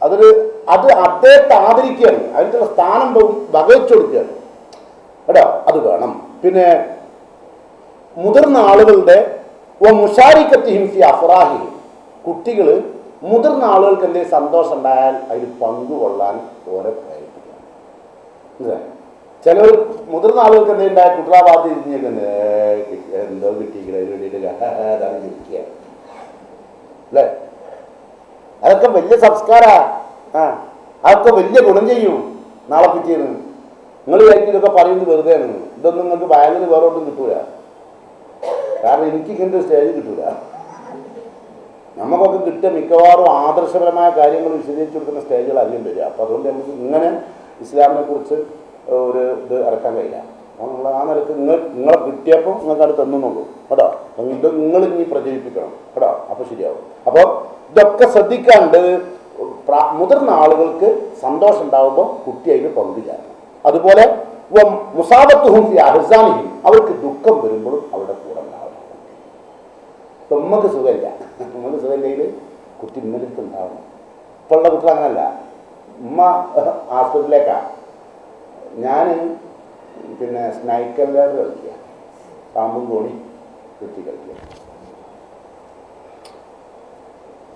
അത് അദ്ദേഹത്തെ ആദരിക്കുകയാണ്, അതിനുള്ള സ്ഥാനം വകവെച്ചു കൊടുക്കുകയാണ് കേട്ടോ. അത് വേണം. പിന്നെ മുതിർന്ന ആളുകളുടെ മുഷാരിക്കത്തിഹിം ഫി അഫ്റാഹിഹിം, കുട്ടികൾ മുതിർന്ന ആളുകൾക്ക് എന്തെങ്കിലും സന്തോഷം ഉണ്ടായാൽ അതിൽ പങ്കുകൊള്ളാൻ ഓരോ പ്രയത്നിക്കാം. ചിലർ മുതിർന്ന ആളുകൾക്ക് എന്തെങ്കിലും ഉണ്ടായാൽ കുട്ടറാഭാഗത്ത് ഇരിഞ്ഞൊക്കെ എന്തോ കിട്ടിയിരിക്കുക അതിന് വേണ്ടിയിട്ട് ഇരിക്കുക അല്ലേ. അതൊക്കെ വലിയ സംസ്കാരമാണ്. അതൊക്കെ വലിയ ഗുണം ചെയ്യും നാളെ പിറ്റേന്ന്. നിങ്ങൾ വിചാരിക്കും ഇതൊക്കെ പറയുന്നത് വെറുതെയാണ്. ഇതൊന്നും നിങ്ങൾക്ക് ബാങ്കിന് വേറെ ഒന്നും കിട്ടൂല. കാരണം എനിക്ക് ഇങ്ങനത്തെ സ്റ്റേജ് കിട്ടൂല. നമുക്കൊക്കെ കിട്ടിയ മിക്കവാറും ആദർശപരമായ കാര്യങ്ങൾ വിശദീകരിച്ചു കൊടുക്കുന്ന സ്റ്റേജുകൾ അധികം വരിക. അപ്പോൾ അതുകൊണ്ട് നമുക്ക് ഇങ്ങനെ ഇസ്ലാമിനെ കുറിച്ച് ഒരു ഇത് ഇറക്കാൻ കഴിയില്ല. അപ്പോൾ നമ്മൾ ആ നിലക്ക് നിങ്ങളെ കിട്ടിയപ്പോൾ നിങ്ങൾക്ക് അത് തന്നുള്ളൂ കേട്ടോ. ഇത് നിങ്ങൾ ഇനി പ്രചരിപ്പിക്കണം കേട്ടോ. അപ്പോൾ ശരിയാവും. അപ്പോൾ ഇതൊക്കെ ശ്രദ്ധിക്കാണ്ട് മുതിർന്ന ആളുകൾക്ക് സന്തോഷം ഉണ്ടാകുമ്പോൾ കുട്ടി അതിന് പങ്കുചേരണം. അതുപോലെ മുസാബത്തുഹും ഫി അഹ്സാനിഹിം, അവർക്ക് ദുഃഖം വരുമ്പോഴും അവരുടെ കൂടെ ഉണ്ടാവണം. ഇപ്പം ഉമ്മക്ക് സുഖമില്ല, ഉമ്മക്ക് സുഖമില്ലെങ്കിൽ കുട്ടി ഇന്നലേക്ക് ഉണ്ടാവണം. ഇപ്പോൾ ഉള്ള കുട്ടികൾ അങ്ങനല്ല. ഉമ്മ ആസ്പത്രിയിലേക്കാണ്, ഞാൻ പിന്നെ സ്നൈക്കല്ലാട് കളിക്കുക, പാമ്പും കോണി കുട്ടി കളിക്കുക.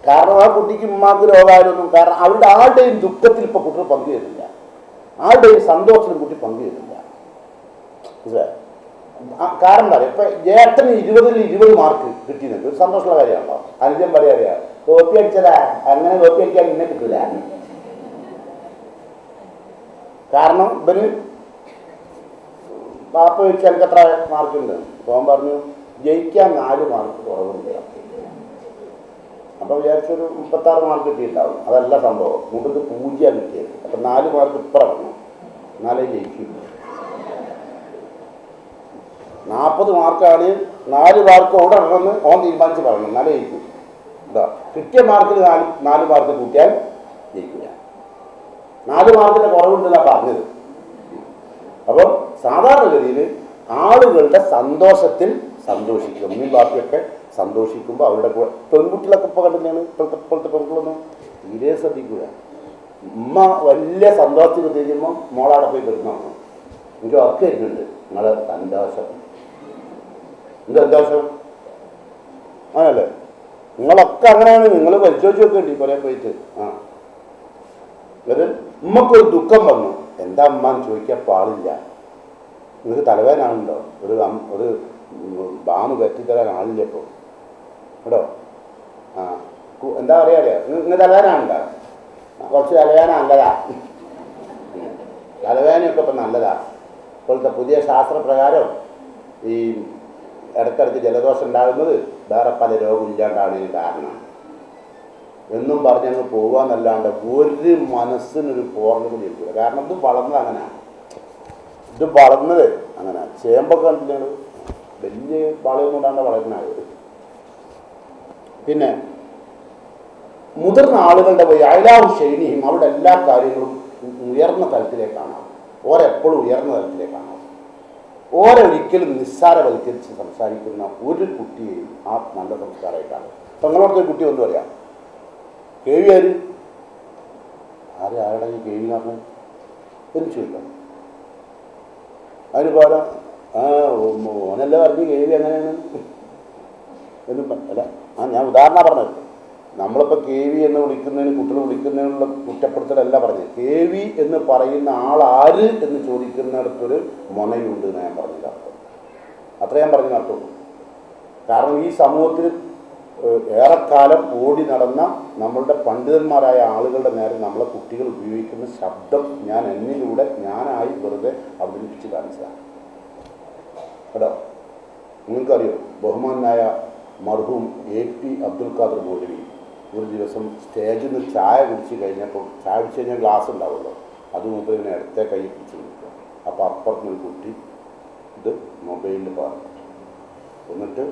കാരണം ആ കുട്ടിക്ക് ഉമ്മാക്ക് രോഗമായാലൊന്നും, കാരണം അവരുടെ ആരുടെയും ദുഃഖത്തിൽ ഇപ്പോൾ കുട്ടികൾ പങ്കുചേരുന്നില്ല, ആരുടെയും സന്തോഷത്തിലും കുട്ടി പങ്കുചേരുന്നില്ല. കാരണം എന്താ പറയുക, ഇപ്പം ഏട്ടന് 20-20 മാർക്ക് കിട്ടിയെന്നുണ്ട്, ഒരു സന്തോഷമുള്ള കാര്യമാണല്ലോ. അനുജൻ പറയാറിയാ കോപ്പി അടിച്ചതാ, അങ്ങനെ കോപ്പി അടിക്കാൻ ഇന്നെ കിട്ടില്ല. കാരണം ഇവന് പാപ്പ ചോദിച്ചാൽ എനിക്ക് എത്ര മാർക്കുണ്ട്, അപ്പോൾ പറഞ്ഞു ജയിക്കാൻ 4 മാർക്ക് കുറവുണ്ട്. അപ്പോൾ വിചാരിച്ചൊരു 36 മാർക്ക് കിട്ടിയിട്ടുണ്ടാവും. അതല്ല സംഭവം, മുമ്പ് 0 കിട്ടിയത്. അപ്പം 4 മാർക്ക് ഇപ്പുറം വരണം, എന്നാലേ ജയിക്കും. 40 മാർക്കാണ്, 4 മാർക്ക് അവിടെ ഇടണമെന്ന് ഓൻ തീരുമാനിച്ച് പറയണം, എന്നാലേ ജയിക്കും. എന്താ കിട്ടിയ മാർക്കിൽ 4 മാർക്ക് കൂട്ടിയാൽ ജയിക്കില്ല. 4 മാർക്കിൻ്റെ കുറവുണ്ടെന്നാണ് പറഞ്ഞത്. അപ്പം സാധാരണഗതിയിൽ ആളുകളുടെ സന്തോഷത്തിൽ സന്തോഷിക്കുക. ഉമ്മയും ബാക്കിയൊക്കെ സന്തോഷിക്കുമ്പോൾ അവരുടെ കൂടെ, പെൺകുട്ടികളൊക്കെ ഇപ്പോൾ കണ്ടിട്ടാണ് ഇപ്പോഴത്തെ പെൺകുട്ടികളൊന്നും തീരെ ശ്രദ്ധിക്കുക. ഉമ്മ വലിയ സന്തോഷത്തിൽ തിരിയുമ്പോൾ മോളവിടെ പോയി കിടന്നു. എനിക്ക് ഒക്കെ ഇരുന്നുണ്ട് നിങ്ങളെ സന്തോഷം, എന്ത് സന്തോഷം അങ്ങനല്ലേ? നിങ്ങളൊക്കെ അങ്ങനെയാണ്, നിങ്ങൾ പരിശോധിച്ച് നോക്കേണ്ടി കുറേ പോയിട്ട്. അത് ഉമ്മക്കൊരു ദുഃഖം വന്നു, എന്താ അമ്മ എന്ന് ചോദിക്കാൻ പാടില്ല. നിങ്ങൾക്ക് തലവേദനാണുണ്ടോ, ഒരു ബാമ് കയറ്റിത്തരാൻ ആളില്ല ഇപ്പോൾ കേട്ടോ. എന്താ പറയുക, നിങ്ങൾ തലവേദനാണുണ്ടോ? കുറച്ച് തലവേദന നല്ലതാ, തലവേദനയൊക്കെ ഇപ്പം നല്ലതാ. ഇപ്പോഴത്തെ പുതിയ ശാസ്ത്രപ്രകാരം ഈ ഇടയ്ക്കിടയ്ക്ക് ജലദോഷം ഉണ്ടാകുന്നത് വേറെ പല രോഗം ഇല്ലാണ്ടാണ് കാരണം എന്നും പറഞ്ഞങ്ങ് പോകാന്നല്ലാണ്ട് ഒരു മനസ്സിനൊരു പൂർണ്ണത ഇരിക്കില്ല. കാരണം ഇത് വളർന്നത് അങ്ങനെയാണ്, ഇത് വളർന്നത് അങ്ങനെ. ചേമ്പൊക്കെ കണ്ടിട്ടാണ് വലിയ വളയൊന്നും കൊണ്ടാണ് വളരുന്നത്. പിന്നെ മുതിർന്ന ആളുകളുടെ പോയി അയലാഹു ഷൈനിയും അവരുടെ എല്ലാ കാര്യങ്ങളും ഉയർന്ന തലത്തിലേക്കാണ്. ഓരെപ്പോഴും ഉയർന്ന തലത്തിലേക്കാണ്. ഓരൊരിക്കലും നിസ്സാരവൽക്കരിച്ച് സംസാരിക്കുന്ന ഒരു കുട്ടിയെയും ആ നല്ല സംസ്കാരമായിട്ടാണ്. അപ്പം നിങ്ങളോടത്തെ കുട്ടി ഒന്നും പറയാം, കേവി ആര് ആരുടെ ഈ കേവി എന്ന് പറഞ്ഞത് എന്ന് ചോദിക്കാം. അതിന് പകരം ഓനല്ല പറഞ്ഞ് കേവി അങ്ങനെയാണ് എന്നും അല്ല. ഞാൻ ഉദാഹരണം പറഞ്ഞത്, നമ്മളിപ്പോൾ കെ വി എന്ന് വിളിക്കുന്നതിന്, കുട്ടികൾ വിളിക്കുന്നതിനുള്ള കുറ്റപ്പെടുത്തലല്ല പറഞ്ഞത്. കെ വി എന്ന് പറയുന്ന ആളാര് എന്ന് ചോദിക്കുന്നിടത്തൊരു മുനയുണ്ട് എന്ന് ഞാൻ പറഞ്ഞത് അർത്ഥം. അത്ര ഞാൻ പറഞ്ഞ അർത്ഥം. കാരണം ഈ സമൂഹത്തിൽ ഏറെക്കാലം ഓടി നടന്ന നമ്മളുടെ പണ്ഡിതന്മാരായ ആളുകളുടെ നേരെ നമ്മളെ കുട്ടികൾ ഉപയോഗിക്കുന്ന ശബ്ദം ഞാൻ എന്നിലൂടെ ഞാനായി വെറുതെ അവതരിപ്പിച്ച് കാണിച്ചതാണ് കേട്ടോ. നിങ്ങൾക്കറിയോ, ബഹുമാനായ മർഹൂം AP അബ്ദുൽ ഖാദർ മൗലവി ഒരു ദിവസം സ്റ്റേജിൽ നിന്ന് ചായ കുടിച്ച് കഴിഞ്ഞപ്പോൾ, ചായ കുടിച്ച് കഴിഞ്ഞാൽ ഗ്ലാസ് ഉണ്ടാവുമല്ലോ, അത് മുമ്പ് ഇങ്ങനെ ഇടത്തെ കൈ പിടിച്ച് നിൽക്കുക. അപ്പോൾ അപ്പുറത്തുനിന്നൊരു കുട്ടി ഇത് മൊബൈലിൽ പറഞ്ഞു, എന്നിട്ട്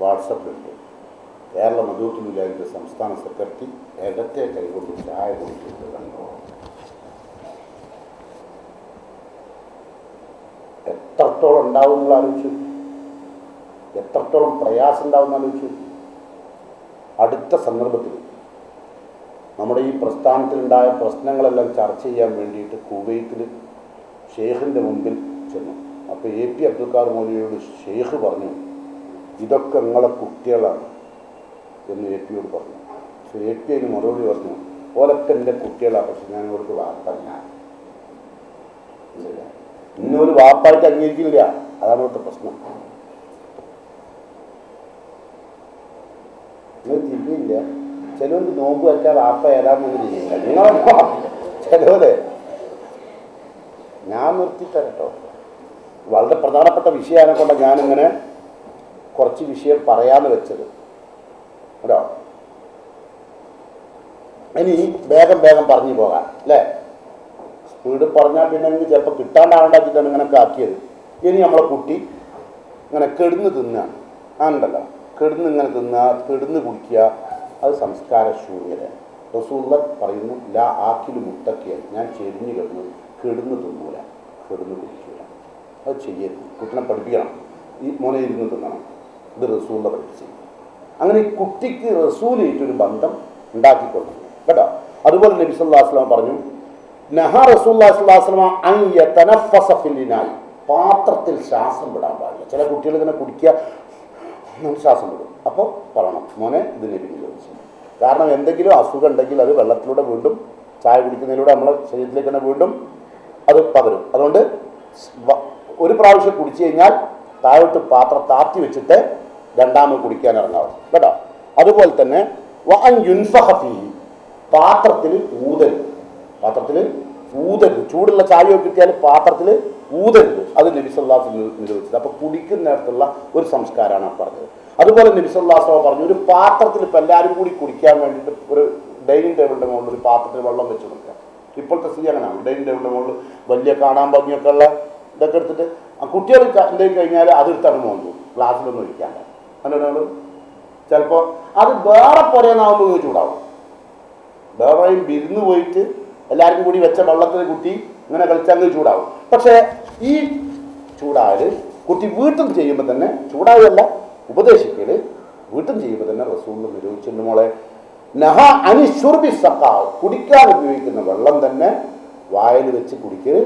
വാട്സപ്പിലുണ്ട് കേരള മദൂത്ത് മുജാഹിദിൻ്റെ സംസ്ഥാന സെക്രട്ടറി ഇടത്തെ കൈകൊണ്ട് ചായ കുടിച്ചിട്ട് കണ്ടോ. എത്രത്തോളം ഉണ്ടാവും നിങ്ങൾ ആലോചിച്ചു, എത്രത്തോളം പ്രയാസം ഉണ്ടാവുമെന്ന് ആലോചിച്ചു. അടുത്ത സന്ദർഭത്തിൽ നമ്മുടെ ഈ പ്രസ്ഥാനത്തിലുണ്ടായ പ്രശ്നങ്ങളെല്ലാം ചർച്ച ചെയ്യാൻ വേണ്ടിയിട്ട് കുവൈത്തിൽ ഷെയ്ഖിൻ്റെ മുമ്പിൽ ചെന്നു. അപ്പോൾ AP അബ്ദുൽ ഖാദർ മൗലവിയോട് ഷെയ്ഖ് പറഞ്ഞു, ഇതൊക്കെ നിങ്ങളെ കുട്ടികളാണ് എന്ന് AP പറഞ്ഞു. പക്ഷേ AP അതിന് മറുപടി പറഞ്ഞു, ഓലൊക്കെ എൻ്റെ കുട്ടികളാണ്, പക്ഷെ ഞാൻ ഇവർക്ക് വാപ്പല്ല. ഇന്നൊരു വാപ്പായിട്ട് അംഗീകരിക്കില്ല. അതാണ് ഇവിടുത്തെ പ്രശ്നം. നിങ്ങൾ തിരിയില്ല. ചിലവർക്ക് നോമ്പ് വെച്ചാൽ വാപ്പ ഏതാണെന്ന് ചെയ്യില്ല. നിങ്ങളെ ചിലവരെ ഞാൻ നിർത്തിത്തരാം കേട്ടോ. വളരെ പ്രധാനപ്പെട്ട വിഷയമാണ് കൊണ്ട് ഞാനിങ്ങനെ കുറച്ച് വിഷയം പറയാമെന്ന് വെച്ചത് കേട്ടോ. ഇനി വേഗം പറഞ്ഞു പോകാം അല്ലേ. സ്പീഡ് പറഞ്ഞാൽ പിന്നെ എനിക്ക് ചിലപ്പോൾ കിട്ടാണ്ടാവണ്ടാക്കിയിട്ടാണ് ഇങ്ങനെയൊക്കെ ആക്കിയത്. ഇനി നമ്മളെ കുട്ടി ഇങ്ങനെ കെടുന്ന് തിന്നുകയാണ്. ആണല്ലോ, കെടുന്ന് ഇങ്ങനെ തിന്നുക, കെടുന്ന് കുടിക്കുക, അത് സംസ്കാരശൂന്യത. റസൂലുള്ളാഹി പറയുന്നു, ലാ ആക്കിലു മുത്തക്കിയ, ഞാൻ ചെരിഞ്ഞ് കെടുന്ന് തിന്നൂല, കെടുന്ന് കുടിക്കൂല. അത് ചെയ്യരുത്. കുട്ടിനെ പഠിപ്പിക്കണം, ഈ മോനെ ഇരുന്ന് തിന്നണം. ഇത് റസൂലുള്ളാഹി പഠിപ്പിച്ചു. അങ്ങനെ ഈ കുട്ടിക്ക് റസൂലായിട്ടൊരു ബന്ധം ഉണ്ടാക്കിക്കൊടുക്കും കേട്ടോ. അതുപോലെ നബി സല്ലല്ലാഹു അലൈഹി വസല്ലം പറഞ്ഞു, നഹാ റസൂലുള്ളാഹി സ്വല്ലല്ലാഹു അലൈഹി വസല്ലം അൻ യതനഫസ ഫിൽ ഇനായി, പാത്രത്തിൽ ശ്വാസം വിടാൻ പാടില്ല. ചില കുട്ടികൾ ഇങ്ങനെ കുടിക്കുക, ശ്വാസം വിടും. അപ്പോൾ പറയണം, മോനെ ഇത് നബി ചോദിച്ചു. കാരണം എന്തെങ്കിലും അസുഖം ഉണ്ടെങ്കിൽ അത് വെള്ളത്തിലൂടെ വീണ്ടും, ചായ കുടിക്കുന്നതിലൂടെ നമ്മളെ ശരീരത്തിലേക്ക് തന്നെ വീണ്ടും അത് പകരും. അതുകൊണ്ട് ഒരു പ്രാവശ്യം കുടിച്ചു കഴിഞ്ഞാൽ താഴോട്ട് പാത്രം താത്തി വെച്ചിട്ട് രണ്ടാമത് കുടിക്കാൻ ഇറങ്ങാവും കേട്ടോ. അതുപോലെ തന്നെ വഅൻ യുൻഫഖ ഫീഹി, പാത്രത്തിൽ ഊതരുത്. പാത്രത്തിൽ ഊതരുത്. ചൂടുള്ള ചായ കിട്ടിയാൽ പാത്രത്തിൽ ഊതരുത്. അത് നബി സല്ലല്ലാഹു അലൈഹി വസല്ലം നിരോധിച്ചത്. അപ്പോൾ കുടിക്കുന്നിടത്തുള്ള ഒരു സംസ്കാരമാണ് പറഞ്ഞത്. അതുപോലെ നബി സല്ലല്ലാഹു അലൈഹി വസല്ലം പറഞ്ഞു, ഒരു പാത്രത്തിൽ ഇപ്പം എല്ലാവരും കൂടി കുടിക്കാൻ വേണ്ടിയിട്ട് ഒരു ഡൈനിങ് ടേബിളിൻ്റെ മുകളിൽ ഒരു പാത്രത്തിൽ വെള്ളം വെച്ച് കൊടുക്കുക. ഇപ്പോഴത്തെ സ്ഥിതി അങ്ങനെയാണ്. ഡൈനിങ് ടേബിളിൻ്റെ മുകളിൽ വലിയ കാണാൻ ഭംഗിയൊക്കെ ഉള്ള ഇതൊക്കെ എടുത്തിട്ട് കുട്ടികൾ എന്തെങ്കിലും കഴിഞ്ഞാൽ അതെടുത്താണ് നോക്കൂ, ഗ്ലാസ്സിലൊന്നും ഒഴിക്കാണ്ട്. അങ്ങനെ ചിലപ്പോൾ അത് വേറെ പോരെന്നാകുമ്പോൾ ചൂടാവും. വേറെയും വിരുന്ന് പോയിട്ട് എല്ലാവർക്കും കൂടി വെച്ച വെള്ളത്തിൽ കുട്ടി ഇങ്ങനെ കളിച്ചങ്ങ് ചൂടാവും. പക്ഷേ ഈ ചൂടായാൽ കുട്ടി വീട്ടിൽ ചെയ്യുമ്പോൾ തന്നെ, ചൂടായല്ല ഉപദേശിക്കൽ, വീട്ടിൽ ചെയ്യുമ്പോൾ തന്നെ റസൂൽ നിരോധിച്ചിട്ടുണ്ട് മോളെ. നഹ അനി ശുർബി സഖാ, കുടിക്കാൻ ഉപയോഗിക്കുന്ന വെള്ളം തന്നെ വായിൽ വെച്ച് കുടിക്കൽ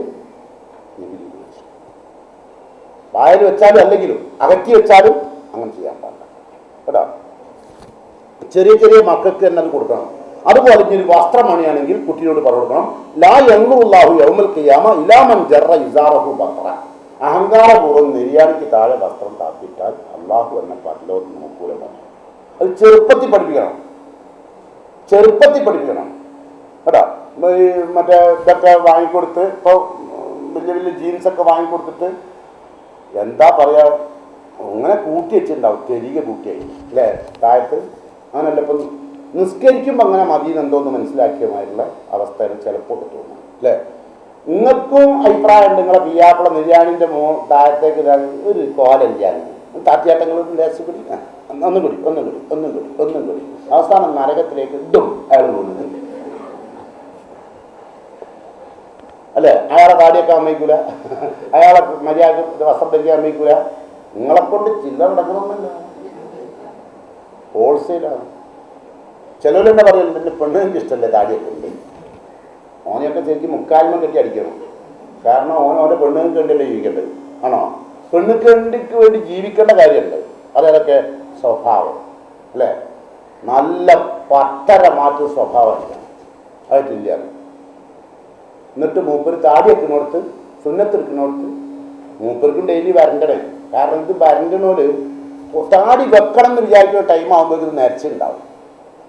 നിരോധിച്ചു. വായിൽ വെച്ചാലും അല്ലെങ്കിലും അകറ്റി വെച്ചാലും അങ്ങനെ ചെയ്യാൻ പാടില്ല കേട്ടോ. ചെറിയ ചെറിയ മക്കൾക്ക് തന്നെ അത് കൊടുക്കണം. അതുപോലെ ഇനി ഒരു വസ്ത്രമണിയാണെങ്കിൽ കുട്ടിയോട് പറഞ്ഞു കൊടുക്കണം, ലാ യൻളുല്ലാഹു യൗമൽ ഖിയാമ ഇലാ മൻ ജറ ഇസാറഹു ബത്ര, അഹങ്കാരപൂർവ്വം നെരിയാണിക്ക് താഴെ വസ്ത്രം താത്തിട്ടാൽ അള്ളാഹു എന്നെ പരലോകത്ത് നോക്കൂല പറഞ്ഞു. അത് ചെറുപ്പത്തിൽ പഠിപ്പിക്കണം കേട്ടോ. ഈ മറ്റേ ഇതൊക്കെ വാങ്ങിക്കൊടുത്ത്, ഇപ്പോൾ വലിയ വലിയ ജീൻസൊക്കെ വാങ്ങിക്കൊടുത്തിട്ട് എന്താ പറയുക, അങ്ങനെ കൂട്ടി വെച്ചിട്ടുണ്ടാവും, തെരികെ കൂട്ടിയായി അല്ലേ താഴത്ത്. അങ്ങനല്ല, ഇപ്പം നിസ്കരിക്കുമ്പോൾ അങ്ങനെ മതിയെന്ന് എന്തോന്ന് മനസ്സിലാക്കിയമായിട്ടുള്ള അവസ്ഥയിൽ ചിലപ്പോൾ തോന്നുന്നു അല്ലേ. നിങ്ങൾക്കും അഭിപ്രായം ഉണ്ട്, നിങ്ങളെ പിയാപ്പിള നിര്യാണിൻ്റെ താഴത്തേക്ക് ഒരു കോലല്ലാന്ന് താത്തിയാട്ടങ്ങൾ ലേശം കൂടി ഒന്നും കൂടി അവസാനം നരകത്തിലേക്ക് ഇടും അയാൾ പോകുന്നത് അല്ലേ. അയാളെ താടിയൊക്കെ അമ്മയ്ക്കൂല, അയാളെ മര്യാദ വസ്ത്രം ധരിക്കാൻ അമ്മയ്ക്കൂല. നിങ്ങളെ കൊണ്ട് ചില്ലറ നടക്കണമെന്നല്ല, ഹോൾസെയിലാണ്. ചിലവരെന്നെ പറയുന്നത് എൻ്റെ പെണ്ണുങ്ങൾക്ക് ഇഷ്ടമല്ലേ താടിയൊക്കെ ഉണ്ട്, ഓനെയൊക്കെ ശരിക്കും മുക്കാൽമ കെട്ടി അടിക്കണം. കാരണം ഓൻ്റെ പെണ്ണുങ്ങൾക്ക് വേണ്ടിയല്ലേ ജീവിക്കേണ്ടത്, ആണോ? പെണ്ണുക്കണ്ടിക്ക് വേണ്ടി ജീവിക്കേണ്ട കാര്യമുണ്ട്. അതൊക്കെ സ്വഭാവം അല്ലേ, നല്ല പത്തര മാറ്റുന്ന സ്വഭാവമില്ല, ആയിട്ടില്ല. എന്നിട്ട് മൂപ്പര് താടി വെക്കുന്നിടത്ത്, സുന്നത്തെടുക്കുന്നിടത്ത് മൂപ്പർക്കും ഡെയിലി വരണ്ടണേ. കാരണം ഇത് വരണ്ടനോട് താടി വെക്കണം എന്ന് വിചാരിക്കുന്ന ടൈം ആകുമ്പോൾ ഇത് നരച്ചുണ്ടാവും.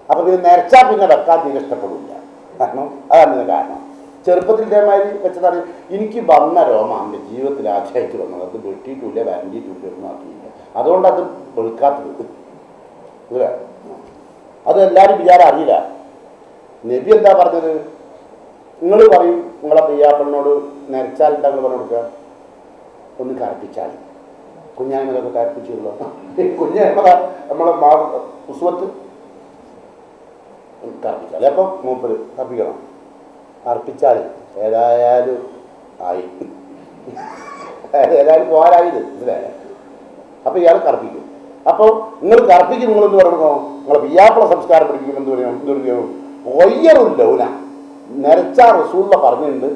അപ്പോൾ ഇത് നരച്ചാൽ പിന്നെ വെക്കാൻ തീരെ ഇഷ്ടപ്പെടില്ല. കാരണം അതാണ് കാരണം. ചെറുപ്പത്തിൽ ഇതേമാതിരി വെച്ചതാണ്. എനിക്ക് വന്ന രോമ എൻ്റെ ജീവിതത്തിൽ ആദ്യമായിട്ട് വന്നത്, അത് വെട്ടിയിട്ടില്ല, വരണ്ടിയിട്ടില്ല, ഒന്നും ആക്കിയില്ല. അതുകൊണ്ടത് വെളുക്കാത്തത് ഇല്ല. അത് എല്ലാവരും വിചാരം അറിയില്ല. നബി എന്താ പറഞ്ഞത്? നിങ്ങൾ പറയും നിങ്ങളെ പിയ്യാപ്പണ്ണോട് നരച്ചാൽ എന്താ പറഞ്ഞു കൊടുക്കുക? ഒന്ന് കറപ്പിച്ചാൽ. കുഞ്ഞായ്മതൊക്കെ കറപ്പിച്ചുള്ളൂ. കുഞ്ഞായ്മ നമ്മളെ ഉസ്വത്ത് കറപ്പിച്ചാൽ. അപ്പം മൂപ്പര് കറപ്പിക്കണം. അർപ്പിച്ചാൽ ഏതായാലും ആയി, ഏതായാലും പോരായത് മനസ്സിലായ. അപ്പോൾ ഇയാൾ കറപ്പിക്കും. അപ്പോൾ നിങ്ങൾ കറപ്പിക്കും. നിങ്ങളെന്ത് പറയണോ? നിങ്ങളെ പിയ്യാപ്പള സംസ്കാരം പഠിപ്പിക്കും. എന്ത് പറയും? ഒയ്യറില്ല ഊന നരച്ചാ റസൂലുള്ള പറഞ്ഞിട്ടുണ്ട്,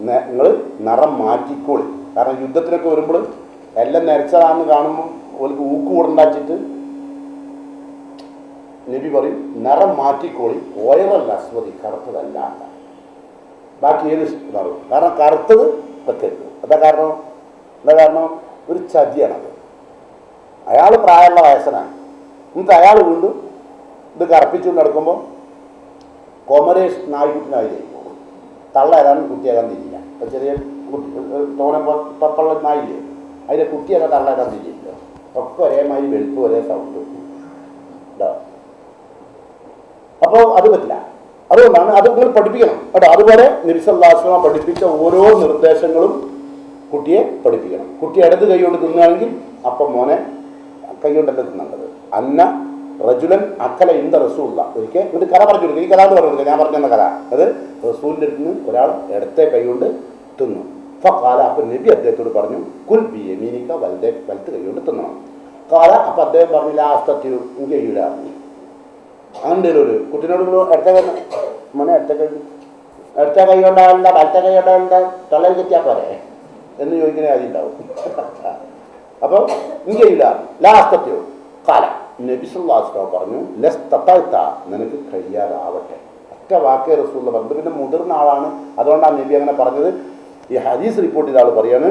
നിങ്ങൾ നിറം മാറ്റിക്കോളി. കാരണം യുദ്ധത്തിനൊക്കെ വരുമ്പോൾ എല്ലാം നിരച്ചതാണെന്ന് കാണുമ്പോൾ ഓർക്ക് ഊക്ക് കൂടണ്ടാച്ചിട്ട് നബി പറയും നിറം മാറ്റിക്കോളി, ഓയറല്ല അസ്വതി, കറുത്തതല്ല. ബാക്കി ഏത് ഇതാവും, കാരണം കറുത്തത് വെക്കരുത്. എന്താ കാരണം ഒരു ചതിയാണത്. അയാൾ പ്രായമുള്ള വയസ്സനാണ്, എന്നിട്ട് അയാൾ വീണ്ടും ഇത് കറപ്പിച്ചുകൊണ്ട് നടക്കുമ്പോൾ കൊമരേഷ് നായ്ക്കുട്ടിനായി പോകും. തള്ള ഏതാണ്ട് കുട്ടിയാകാൻ തിരിയില്ല. ചെറിയ തോനെ തപ്പുള്ള നായില്ലേ, അതിൻ്റെ കുട്ടിയൊക്കെ തള്ള ഏതാൻ തിരിയില്ല. ഒക്കെ ഒരേമാതിരി വെളുപ്പ്, ഒരേ സൗണ്ട് ഉണ്ടാവും. അപ്പോൾ അത് പറ്റില്ല. അതുകൊണ്ടാണ് അത് നിങ്ങൾ പഠിപ്പിക്കണം കേട്ടോ. അതുപോലെ നബി സല്ലല്ലാഹു അലൈഹി വസല്ലം പഠിപ്പിച്ച ഓരോ നിർദ്ദേശങ്ങളും കുട്ടിയെ പഠിപ്പിക്കണം. കുട്ടി ഇടത് കൈ കൊണ്ട് തിന്നുകയാണെങ്കിൽ അപ്പം മോനെ കൈ കൊണ്ടല്ല തിന്നേണ്ടത്. അന്ന റജുലൻ അക്കല ഇന്ത റസൂല്ല. ഒരിക്കൽ ഇത് കഥ പറഞ്ഞു കൊടുക്കുക. ഈ കഥ എന്ന് പറഞ്ഞു കൊടുക്കുക, ഞാൻ പറഞ്ഞെന്ന കഥ. അത് റസൂലിൻ്റെ അടുത്ത് നിന്ന് ഒരാൾ ഇടത്തെ കൈ കൊണ്ട് തിന്നു. കാല അപ്പം നബി അദ്ദേഹത്തോട് പറഞ്ഞു, കുൽ ബി യമീനിക, വലത്തെ കൈ കൊണ്ട് തിന്നണം. കാല അപ്പം അദ്ദേഹം പറഞ്ഞു, ലാസ്റ്റ് കഴിയൂല. അങ്ങനെ ഒരു കുട്ടീനോട് ഇടത്തെ കൈ മോനെ ഇടത്തെ കൈ കൊണ്ടാവില്ല, വലത്തെ കൈ കൊണ്ടാവില്ല, തള്ളയിൽ കെറ്റിയാൽ പോരെ എന്ന് ചോദിക്കുന്ന കാര്യം ഉണ്ടാവും. അപ്പോൾ കഴിയില്ല. ലാസ്റ്റ് കാല നബി സല്ലല്ലാഹു അലൈഹി വസല്ലം പറഞ്ഞു, ലസ്തതഅത, നിനക്ക് കഴിയാതാവട്ടെ. ഒറ്റ വാക്കേ റസൂൽ പറഞ്ഞു. പിന്നെ മുതിർന്ന ആളാണ്, അതുകൊണ്ടാണ് നബി അങ്ങനെ പറഞ്ഞത്. ഈ ഹദീസ് റിപ്പോർട്ട് ചെയ്ത ആൾ പറയാണ്,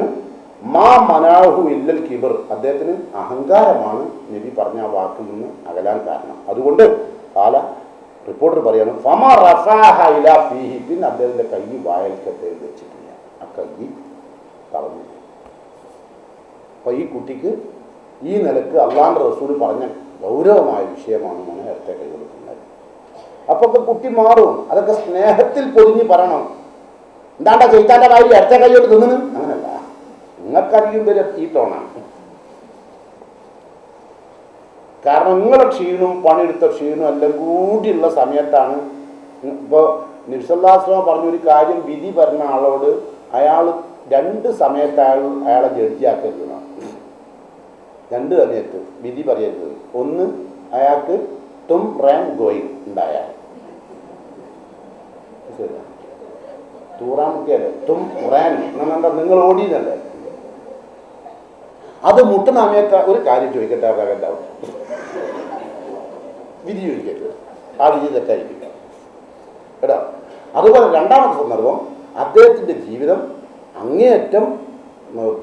മാ മനാഹു ഇല്ലൽ കിബർ, അദ്ദേഹത്തിന് അഹങ്കാരമാണ് നബി പറഞ്ഞ ആ വാക്കിൽ നിന്ന് അകലാൻ കാരണം. അതുകൊണ്ട് കാല റിപ്പോർട്ടർ പറയാണ്, ഫമ റഫഅഹ ഇലാ ഫീഹി, പിന്നെ അദ്ദേഹത്തിൻ്റെ കൈ വായൽക്കത്തെ വെച്ചിട്ടില്ല, ആ കൈ കളഞ്ഞു. അപ്പോൾ ഈ കുട്ടിക്ക് ഈ നിലക്ക് അള്ളാഹുവിൻ്റെ റസൂൽ പറഞ്ഞ ഗൗരവമായ വിഷയമാണ് മോനെ ഇടത്തെ കൈ കൊടുക്കുന്നത്. അപ്പോൾ കുട്ടി മാറും. അതൊക്കെ സ്നേഹത്തിൽ പൊതിഞ്ഞ് പറയണം. എന്താണ്ടാ ചെയ്താൻ്റെ കാര്യം ഇടത്തെ കൈയോട് തിന്നു, അങ്ങനല്ല. നിങ്ങൾക്കധികം പേര് ഈ ടോണാണ്. കാരണം നിങ്ങളുടെ ക്ഷീണവും പണിയെടുത്ത ക്ഷീണവും എല്ലാം കൂടിയുള്ള സമയത്താണ്. ഇപ്പോൾ നബി സല്ലല്ലാഹു അലൈഹി വസല്ലം പറഞ്ഞൊരു കാര്യം വിധി പറഞ്ഞ ആളോട് അയാൾ 2 സമയത്ത് അയാളെ ജഡ്ജിയാക്കരുത്. 2 സമയത്ത് വിധി പറയരുത്. ഒന്ന്, അയാൾക്ക് തും റാൻ ഗോയിങ് ഉണ്ടായാൽ, തൂറാൻ മുട്ടിയല്ലേ തും റാൻ എന്നെന്താ, നിങ്ങൾ ഓടിയെന്നല്ലേ. അത് മുട്ടുന്ന സമയത്ത് ഒരു കാര്യം ചോദിക്കട്ടെ, അവരാകണ്ടാവും വിധി ചോദിക്കരുത്. ആ വിധി തെറ്റായിരിക്കില്ല കേട്ടോ. അതുപോലെ രണ്ടാമത്തെ സന്ദർഭം, അദ്ദേഹത്തിൻ്റെ ജീവിതം അങ്ങേയറ്റം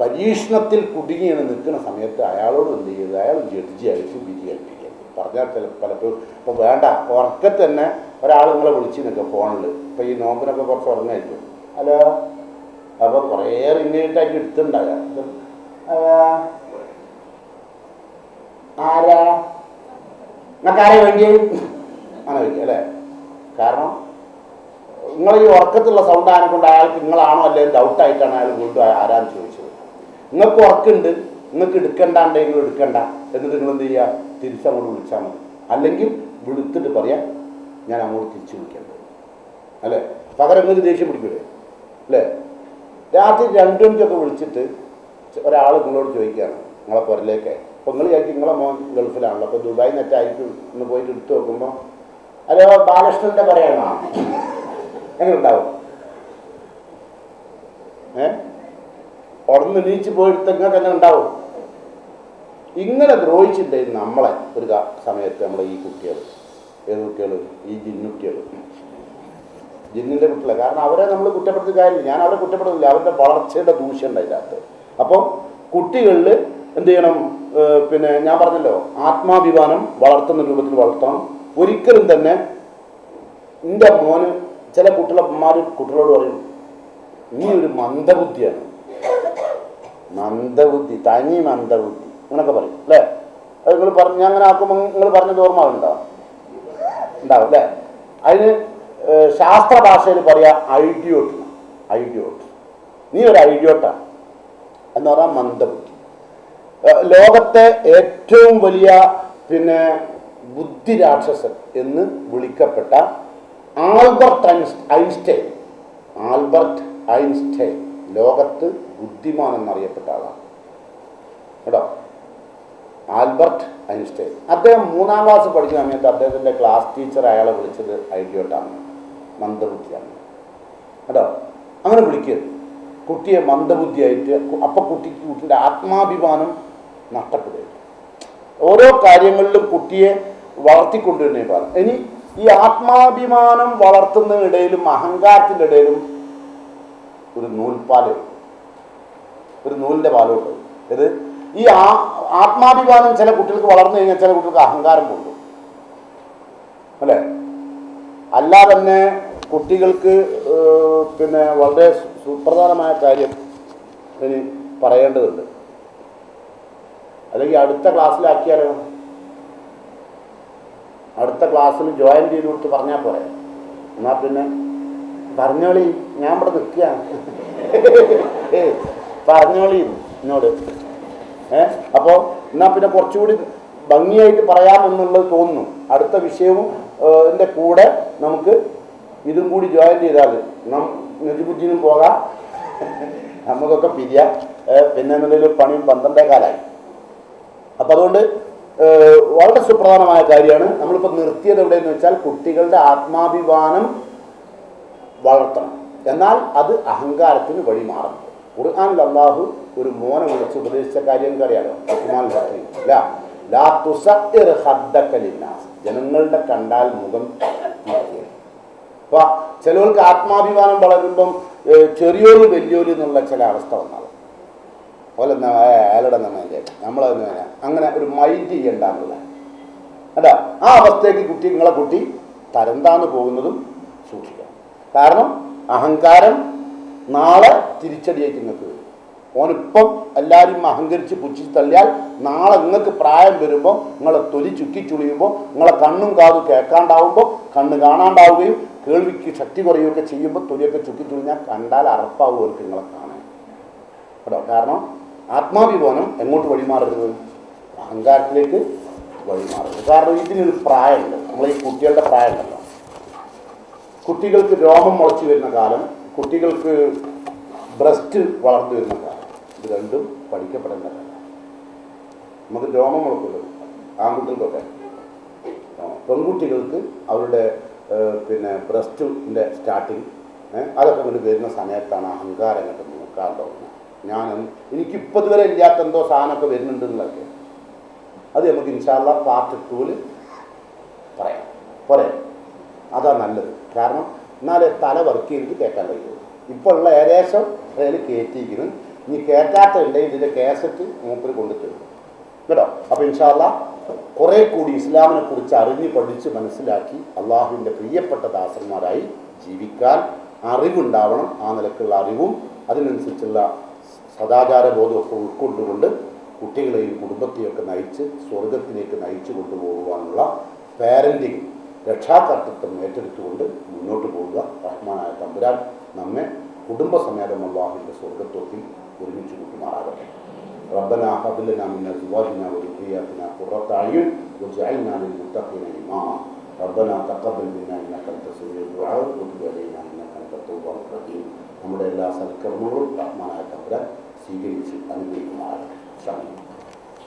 പരീക്ഷണത്തിൽ കുടുങ്ങിയാണ് നിൽക്കുന്ന സമയത്ത് അയാളോട് എന്ത് ചെയ്ത് അയാൾ ജഡ്ജിയായിട്ട് വിധി കൽപ്പിക്കരുത്. പറഞ്ഞാൽ പലപ്പോഴും ഇപ്പോൾ വേണ്ട, ഉറക്കത്ത് തന്നെ ഒരാൾ നിങ്ങളെ വിളിച്ച് നിൽക്കുക ഫോണിൽ. ഇപ്പോൾ ഈ നോമ്പിനൊക്കെ കുറച്ച് ഉറങ്ങായിരിക്കും. ഹലോ, അപ്പോൾ കുറേ റിങ്ങായിട്ടായിട്ട് എടുത്തിട്ടുണ്ടാകാം. ആരാ നിങ്ങൾക്കാരെ വേണ്ടി അങ്ങനെ വയ്ക്കുക അല്ലേ. കാരണം നിങ്ങൾ ഈ ഉറക്കത്തുള്ള സൗണ്ട് ആനെ കൊണ്ട് അയാൾക്ക് നിങ്ങളാണോ അല്ലെങ്കിൽ ഡൗട്ടായിട്ടാണ് അയാൾ വീണ്ടും ആരാന്ന് ചോദിച്ചത്. നിങ്ങൾക്ക് ഉറക്കുണ്ട്, നിങ്ങൾക്ക് എടുക്കണ്ടെങ്കിൽ എടുക്കണ്ട, എന്നിട്ട് നിങ്ങൾ എന്ത് ചെയ്യുക, തിരിച്ചങ്ങോട്ട് വിളിച്ചാൽ മതി. അല്ലെങ്കിൽ വിളിച്ചിട്ട് പറയാം ഞാൻ അങ്ങോട്ട് തിരിച്ച് വിളിക്കേണ്ടത് അല്ലേ. പകരം നിങ്ങൾ ദേഷ്യം പിടിക്കൂലേ അല്ലേ. രാത്രി 2 മണിക്കൊക്കെ വിളിച്ചിട്ട് ഒരാൾ നിങ്ങളോട് ചോദിക്കുകയാണ് നിങ്ങളെ പുറയിലേക്ക്. അപ്പോൾ നിങ്ങൾ വിചാരിക്കും നിങ്ങളെ മോൻ ഗൾഫിലാണല്ലോ, അപ്പോൾ ദുബായ് നെറ്റായിരിക്കും ഒന്ന് പോയിട്ട് എടുത്ത് നോക്കുമ്പോൾ ഹലോ ബാലകൃഷ്ണൻ്റെ പറയണോ, എങ്ങനെ ഉണ്ടാവും? ഉടന്ന് നീച്ച് പോയിട്ട് നിങ്ങൾക്ക് എങ്ങനെ ഉണ്ടാവും? ഇങ്ങനെ ദ്രോഹിച്ചിട്ടുണ്ടായിരുന്നു നമ്മളെ ഒരു സമയത്ത് നമ്മളെ ഈ കുട്ടികൾ. ഏത് കുട്ടികൾ? ഈ ജിന്നുട്ടികൾ, ജിന്നിൻ്റെ കുട്ടികളെ. കാരണം അവരെ നമ്മൾ കുറ്റപ്പെടുത്തി കാര്യമില്ല, ഞാൻ അവരെ കുറ്റപ്പെടുന്നില്ല, അവരുടെ വളർച്ചയുടെ ദൂഷ്യം ഉണ്ടായില്ലാത്ത. അപ്പോൾ കുട്ടികളിൽ എന്ത് ചെയ്യണം? പിന്നെ ഞാൻ പറഞ്ഞല്ലോ, ആത്മാഭിമാനം വളർത്തുന്ന രൂപത്തിൽ വളർത്തണം. ഒരിക്കലും തന്നെ എൻ്റെ മോന്, ചില കുട്ടികളോട് പറയും നീ ഒരു മന്ദബുദ്ധിയാണ്, മന്ദബുദ്ധി, തനി മന്ദബുദ്ധി അങ്ങനൊക്കെ പറയും അല്ലേ. അത് നിങ്ങൾ പറഞ്ഞ് ഞാൻ അങ്ങനെ ആക്കുമ്പോൾ നിങ്ങൾ പറഞ്ഞത് ഓർമ്മ ഉണ്ടാവും അല്ലേ. അതിന് ശാസ്ത്ര ഭാഷയിൽ പറയാ ഐഡിയോട്ട്. നീ ഒരു ഐഡിയോട്ടാണ് എന്ന് പറഞ്ഞാൽ മന്ദബുദ്ധി. ലോകത്തെ ഏറ്റവും വലിയ പിന്നെ ബുദ്ധി രാക്ഷസൻ എന്ന് വിളിക്കപ്പെട്ട ആൽബർട്ട് ഐൻസ്റ്റൈൻ ലോകത്ത് ബുദ്ധിമാൻ എന്നറിയപ്പെട്ട ആളാണ് കേട്ടോ. Albert Einstein. അദ്ദേഹം 3ാം ക്ലാസ് പഠിക്കുന്ന സമയത്ത് അദ്ദേഹത്തിൻ്റെ ക്ലാസ് ടീച്ചർ അയാളെ വിളിച്ചത് ഐഡിയോട്ടാണ്, മന്ദബുദ്ധിയാണ് കേട്ടോ. അങ്ങനെ വിളിക്കരുത്. കുട്ടിയെ മന്ദബുദ്ധിയായിട്ട്, അപ്പം കുട്ടിൻ്റെ ആത്മാഭിമാനം നഷ്ടപ്പെടുകയാണ്. ഓരോ കാര്യങ്ങളിലും കുട്ടിയെ വളർത്തിക്കൊണ്ടുവരുന്നേ പറഞ്ഞു. ഇനി ഈ ആത്മാഭിമാനം വളർത്തുന്നതിനിടയിലും അഹങ്കാരത്തിൻ്റെ ഇടയിലും ഒരു നൂലിൻ്റെ പാലുണ്ട്. ഇത് ഈ ആത്മാഭിമാനം ചില കുട്ടികൾക്ക് വളർന്നു കഴിഞ്ഞാൽ ചില കുട്ടികൾക്ക് അഹങ്കാരം കൊണ്ടു, അല്ലേ? അല്ലാതെ തന്നെ കുട്ടികൾക്ക് പിന്നെ വളരെ സുപ്രധാനമായ കാര്യം ഇനി പറയേണ്ടതുണ്ട്. അല്ലെങ്കിൽ അടുത്ത ക്ലാസ്സിലാക്കിയാലോ? അടുത്ത ക്ലാസ്സിൽ ജോയിൻ ചെയ്ത് കൊടുത്ത് പറഞ്ഞാൽ പോരെ? എന്നാ പിന്നെ പറഞ്ഞോളി, ഞാൻ ഇവിടെ നിൽക്കുകയാണ്, പറഞ്ഞോളി എന്നോട്. അപ്പോൾ എന്നാൽ പിന്നെ കുറച്ചുകൂടി ഭംഗിയായിട്ട് പറയാമെന്നുള്ളത് തോന്നുന്നു. അടുത്ത വിഷയവും ഇതിൻ്റെ കൂടെ നമുക്ക് ഇതും കൂടി ജോയിൻ ചെയ്താൽ നെജുബുദ്ദീനും പോകാം, നമുക്കൊക്കെ പിരിയാം. പിന്നെ എന്തെങ്കിലും പണിയും 12 അപ്പം അതുകൊണ്ട് വളരെ സുപ്രധാനമായ കാര്യമാണ്. നമ്മളിപ്പോൾ നിർത്തിയത് എവിടെയെന്ന് വെച്ചാൽ കുട്ടികളുടെ ആത്മാഭിമാനം വളർത്തണം, എന്നാൽ അത് അഹങ്കാരത്തിന് വഴി മാറണം. ഖുർആനിൽ അല്ലാഹു ഒരു മോനെ വിളിച്ച് ഉപദേശിച്ച കാര്യം അറിയാലോ, ജനങ്ങളുടെ കണ്ടാൽ മുഖം. അപ്പൊ ചിലവർക്ക് ആത്മാഭിമാനം വളരുമ്പം ചെറിയോല് വലിയോല് എന്നുള്ള ചില അവസ്ഥ വന്നാലും അതുപോലെ അയാളുടെ നമ്മളില്ലേ നമ്മളതെന്ന് പറയാം, അങ്ങനെ ഒരു മൈൻഡ് ചെയ്യണ്ടെന്നുള്ള അല്ല, ആ അവസ്ഥയ്ക്ക് നിങ്ങളെ കുട്ടി തരംതാന്ന് പോകുന്നതും സൂക്ഷിക്കണം. കാരണം അഹങ്കാരം നാളെ തിരിച്ചടിയായിട്ട് നിങ്ങൾക്ക് വരും. ഓനിപ്പം എല്ലാവരും അഹങ്കരിച്ച് പുച്ഛിച്ച് തള്ളിയാൽ നാളെ നിങ്ങൾക്ക് പ്രായം വരുമ്പോൾ നിങ്ങളെ തൊലി ചുക്കിച്ചുളിയുമ്പോൾ നിങ്ങളെ കണ്ണും കാതും കേൾക്കാണ്ടാവുമ്പോൾ കണ്ണ് കാണാണ്ടാവുകയും കേൾവിക്ക് ശക്തി കുറയുകയൊക്കെ ചെയ്യുമ്പോൾ തൊലിയൊക്കെ ചുക്കിച്ചുളിഞ്ഞാൽ കണ്ടാൽ അറപ്പാവുമവർക്ക് നിങ്ങളെ കാണാൻ കേട്ടോ. കാരണം ആത്മാഭിമാനം എങ്ങോട്ട് വഴിമാറരുത്? അഹങ്കാരത്തിലേക്ക് വഴിമാറരുത്. കാരണം ഇതിനൊരു പ്രായമുണ്ട്, നമ്മളെ ഈ കുട്ടികളുടെ പ്രായമുണ്ടല്ലോ. കുട്ടികൾക്ക് രോമം മുളച്ചു വരുന്ന കാലം, കുട്ടികൾക്ക് ബ്രസ്റ്റ് വളർന്നു വരുന്ന കാലം, ഇത് രണ്ടും പഠിക്കപ്പെടേണ്ട കാലം. നമുക്ക് രോമം മുളക്കുള്ളത് ആൺകുട്ടികൾക്കൊക്കെ, പെൺകുട്ടികൾക്ക് അവരുടെ പിന്നെ ബ്രസ്റ്റിൻ്റെ സ്റ്റാർട്ടിങ് അതൊക്കെ ഇങ്ങോട്ട് വരുന്ന സമയത്താണ് അഹങ്കാരം ഇങ്ങോട്ട് നോക്കാൻ തുടങ്ങുന്നത്. എനിക്കിപ്പോൾ ഇതുവരെ ഇല്ലാത്ത എന്തോ സാധനമൊക്കെ വരുന്നുണ്ടെന്നുള്ളതൊക്കെ അത് നമുക്ക് ഇൻഷാ അല്ലാഹ് പാർട്ട് 2 പറയാം പോരെ? അതാ നല്ലത്. കാരണം എന്നാലേ തല വർക്ക് ചെയ്തിട്ട് കേൾക്കാൻ കഴിയുള്ളൂ. ഇപ്പോൾ ഉള്ള ഏകദേശം അതിൽ കയറ്റിയിരിക്കുന്നു. ഇനി കയറ്റാത്ത ഉണ്ടെങ്കിൽ ഇതിൻ്റെ കാസറ്റ് മൂപ്പര് കൊണ്ടുതരും കേട്ടോ. അപ്പോൾ ഇൻഷാ അല്ലാഹ് കുറേ കൂടി ഇസ്ലാമിനെ കുറിച്ച് അറിഞ്ഞ് പഠിച്ച് മനസ്സിലാക്കി അള്ളാഹുവിൻ്റെ പ്രിയപ്പെട്ട ദാസന്മാരായി ജീവിക്കാൻ അറിവുണ്ടാവണം. ആ നിലക്കുള്ള അറിവും അതിനനുസരിച്ചുള്ള സദാചാരബോധമൊക്കെ ഉൾക്കൊണ്ടുകൊണ്ട് കുട്ടികളെയും കുടുംബത്തെയൊക്കെ നയിച്ച് സ്വർഗത്തിലേക്ക് നയിച്ചു കൊണ്ടുപോകുവാനുള്ള പാരൻറ്റിങ് രക്ഷാകർത്തൃത്വം ഏറ്റെടുത്തുകൊണ്ട് മുന്നോട്ട് പോവുക. റഹ്മാനായ തമ്പുരാൻ നമ്മെ കുടുംബസമേതം അല്ലാഹുവിൻ്റെ സ്വർഗത്വത്തിൽ ഒരുമിച്ച് കൂട്ടുമാറാകട്ടെ. ربنا هب لنا من ازواجنا وذرياتنا قرة اعين واجعلنا للمتقين اماما ربنا تقبل منا انك انت السميع الدعاء وتب علينا انك انت التواب الرحيم. നമ്മുടെ എല്ലാ സൽക്കർമ്മങ്ങളും റഹ്മാനായ തമ്പുരാൻ സ്വീകരിച്ച് അനുഗ്രഹിക്കുമാറാകട്ടെ.